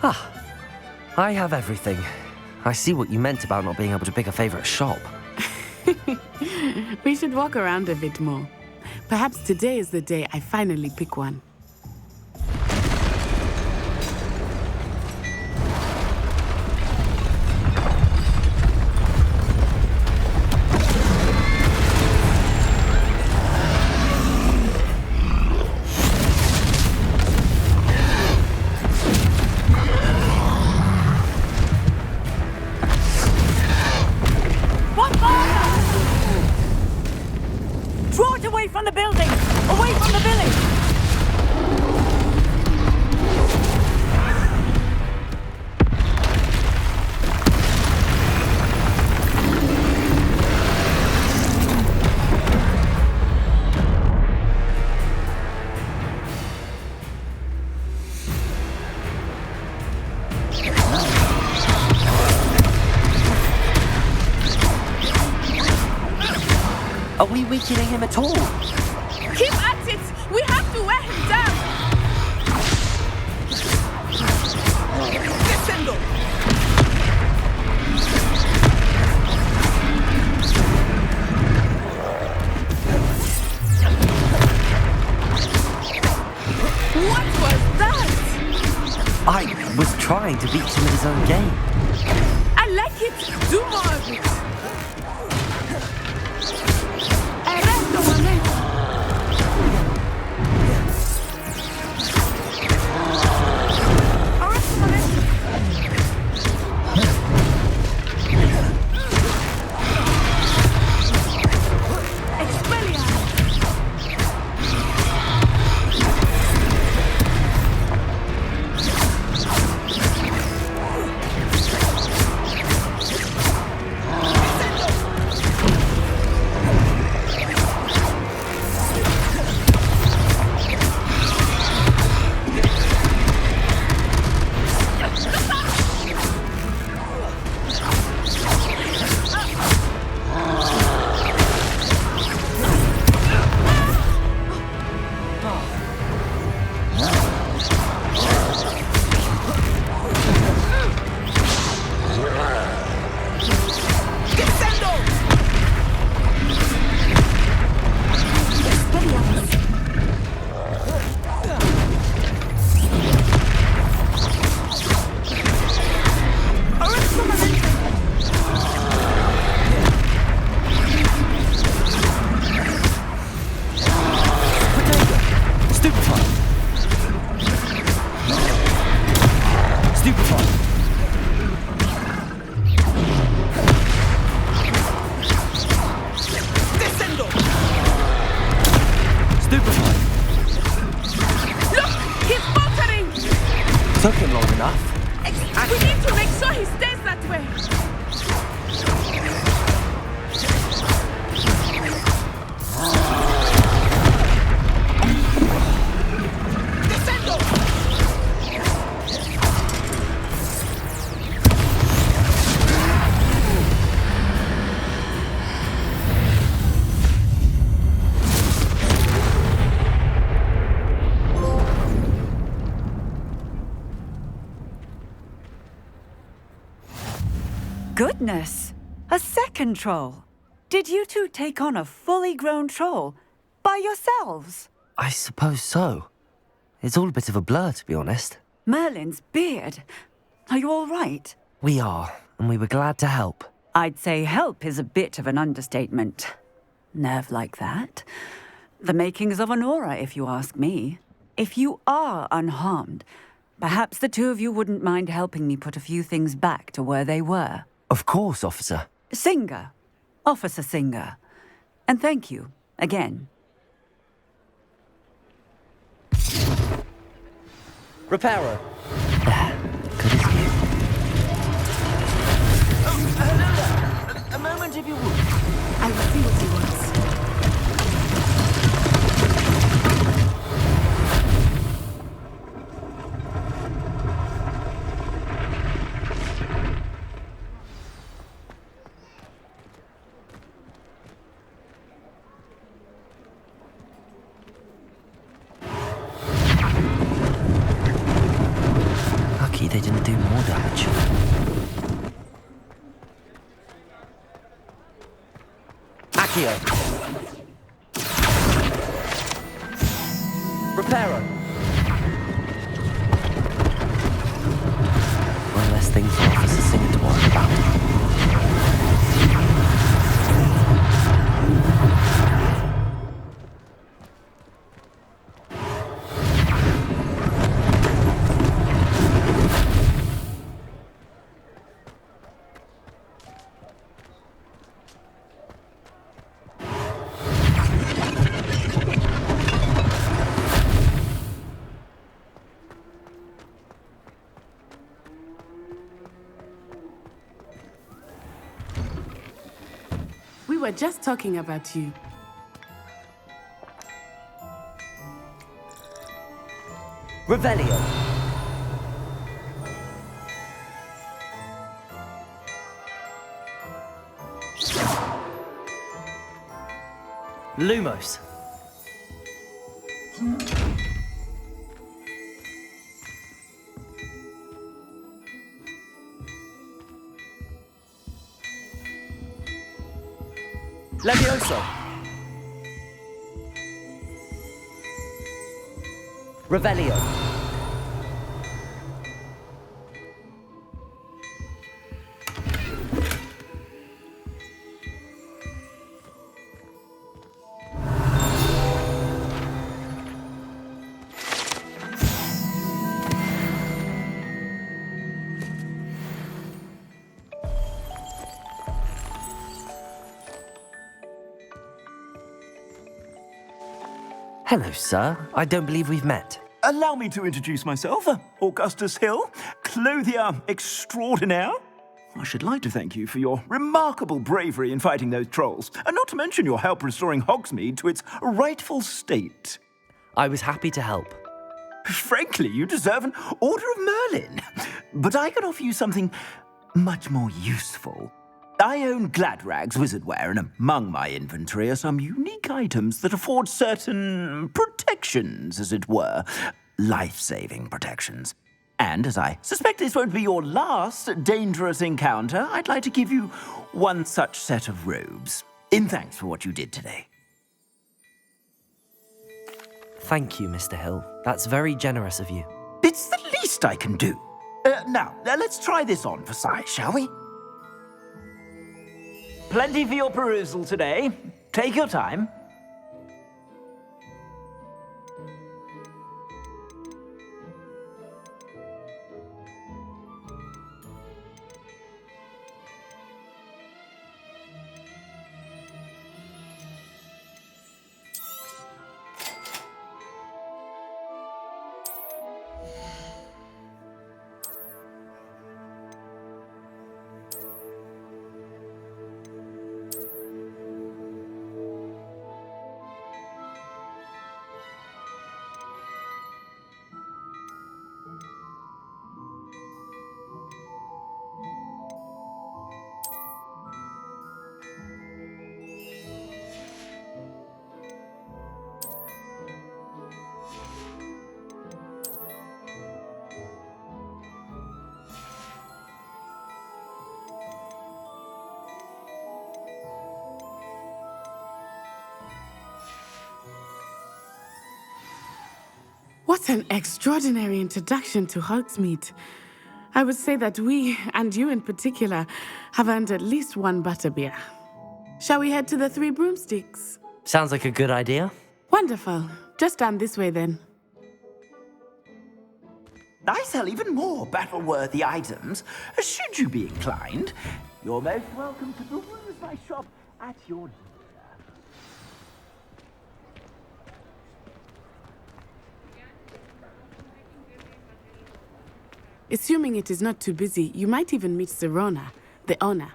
Ah, I have everything. I see what you meant about not being able to pick a favorite shop. We should walk around a bit more. Perhaps today is the day I finally pick one. From the building! Away from the village! Are we weakening him at all? Keep at it! We have to wear him down! Descendo! What was that? I was trying to beat him at his own game. I like it! Do more of it! Took him long enough. We need to make sure he stays that way. Goodness! A second troll! Did you two take on a fully grown troll by yourselves? I suppose so. It's all a bit of a blur, to be honest. Merlin's beard. Are you all right? We are, and we were glad to help. I'd say help is a bit of an understatement. Nerve like that. The makings of an aura, if you ask me. If you are unharmed, Perhaps the two of you wouldn't mind helping me put a few things back to where they were. Of course, officer. Singer. Officer Singer. And thank you, again. Reparo. Good as new. Hello there. A moment if you would. I will see what he wants. Lucky they didn't do more damage. Accio. Reparo. One less thing for Officer Singer to worry about. We were just talking about you. Revelio. Lumos. Levioso. Revelio. Hello, sir. I don't believe we've met. Allow me to introduce myself, Augustus Hill, clothier extraordinaire. I should like to thank you for your remarkable bravery in fighting those trolls, and not to mention your help restoring Hogsmeade to its rightful state. I was happy to help. Frankly, you deserve an Order of Merlin. But I can offer you something much more useful. I own Gladrag's wizardware, and among my inventory are some unique items that afford certain protections, as it were. Life-saving protections. And as I suspect this won't be your last dangerous encounter, I'd like to give you one such set of robes, in thanks for what you did today. Thank you, Mr. Hill. That's very generous of you. It's the least I can do. Now, let's try this on for size, shall we? Plenty for your perusal today. Take your time. What an extraordinary introduction to Hogsmeade. I would say that we, and you in particular, have earned at least one butterbeer. Shall we head to the Three Broomsticks? Sounds like a good idea. Wonderful. Just down this way then. I sell even more battle-worthy items. Should you be inclined, you're most welcome to peruse my shop at your leisure. Assuming it is not too busy, you might even meet Serona, the owner.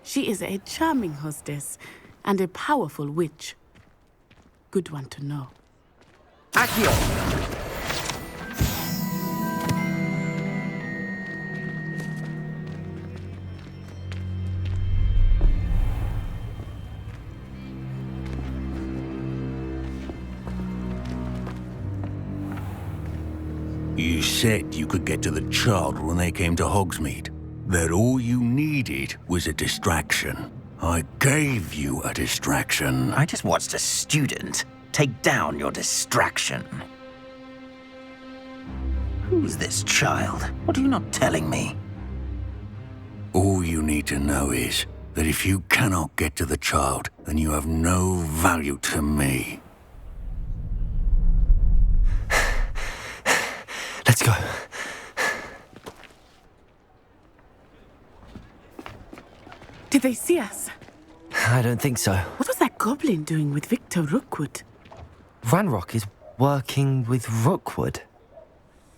She is a charming hostess and a powerful witch. Good one to know. Accio! You said you could get to the child when they came to Hogsmeade. That all you needed was a distraction. I gave you a distraction. I just watched a student take down your distraction. Who's this child? What are you not telling me? All you need to know is that if you cannot get to the child, then you have no value to me. Let's go. Did they see us? I don't think so. What was that goblin doing with Victor Rookwood? Ranrock is working with Rookwood.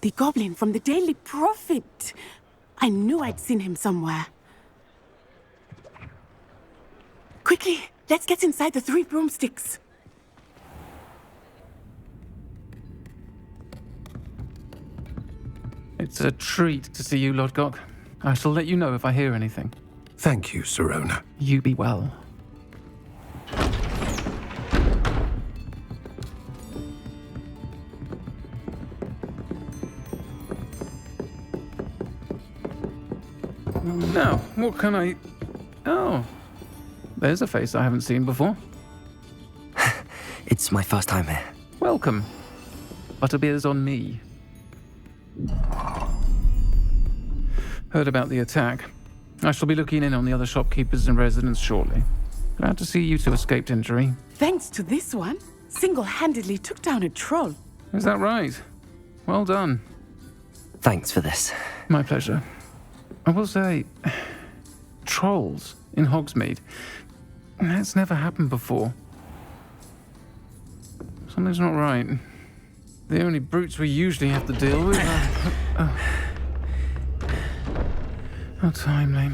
The goblin from the Daily Prophet. I knew I'd seen him somewhere. Quickly, let's get inside the 3 broomsticks. It's a treat to see you, Lord Gok. I shall let you know if I hear anything. Thank you, Serona. You be well. Now, what can I... Oh, there's a face I haven't seen before. It's my first time here. Welcome. Butterbeer's on me. Heard about the attack. I shall be looking in on the other shopkeepers and residents shortly. Glad to see you two escaped injury. Thanks to this one, single-handedly took down a troll. Is that right? Well done. Thanks for this. My pleasure. I will say, trolls in Hogsmeade. That's never happened before. Something's not right. The only brutes we usually have to deal with are... How timely.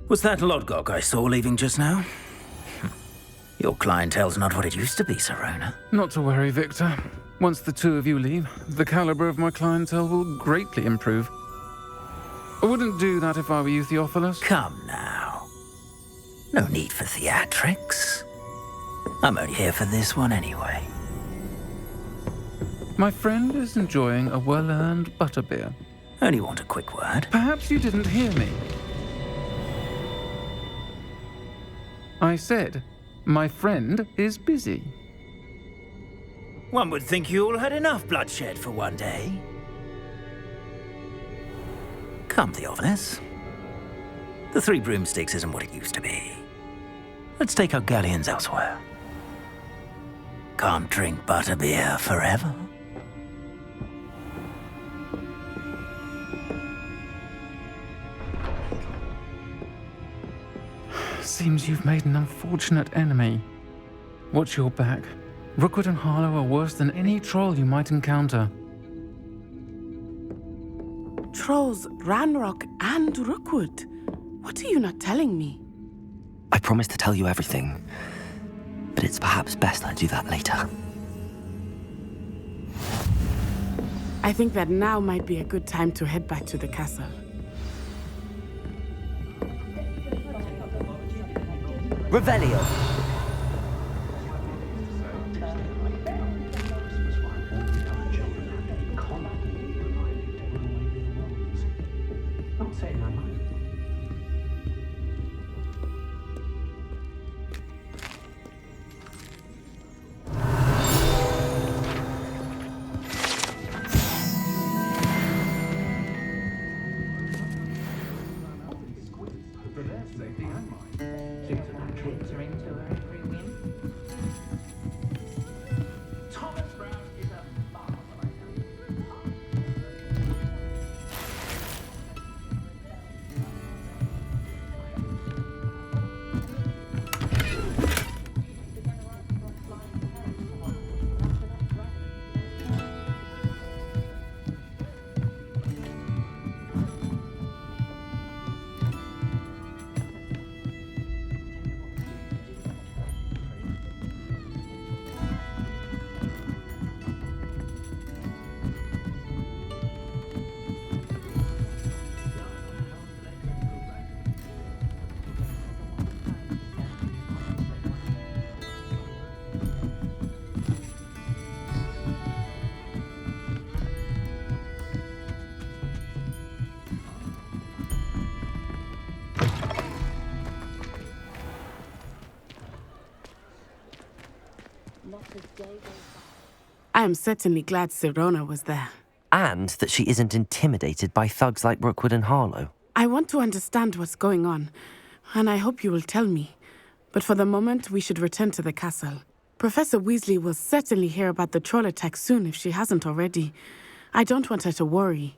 Was that Lodgok I saw leaving just now? Your clientele's not what it used to be, Serona. Not to worry, Victor. Once the two of you leave, the caliber of my clientele will greatly improve. I wouldn't do that if I were you, Theophilus. Come now. No need for theatrics. I'm only here for this one anyway. My friend is enjoying a well-earned butterbeer. Only want a quick word. Perhaps you didn't hear me. I said, my friend is busy. One would think you all had enough bloodshed for one day. Come, Theophilus. The 3 broomsticks isn't what it used to be. Let's take our galleons elsewhere. Can't drink butterbeer forever. Seems you've made an unfortunate enemy. Watch your back. Rookwood and Harlow are worse than any troll you might encounter. Trolls, Ranrock, and Rookwood. What are you not telling me? I promised to tell you everything, but it's perhaps best I do that later. I think that now might be a good time to head back to the castle. Revelio. I am certainly glad Sirona was there. And that she isn't intimidated by thugs like Rookwood and Harlow. I want to understand what's going on, and I hope you will tell me. But for the moment, we should return to the castle. Professor Weasley will certainly hear about the troll attack soon if she hasn't already. I don't want her to worry.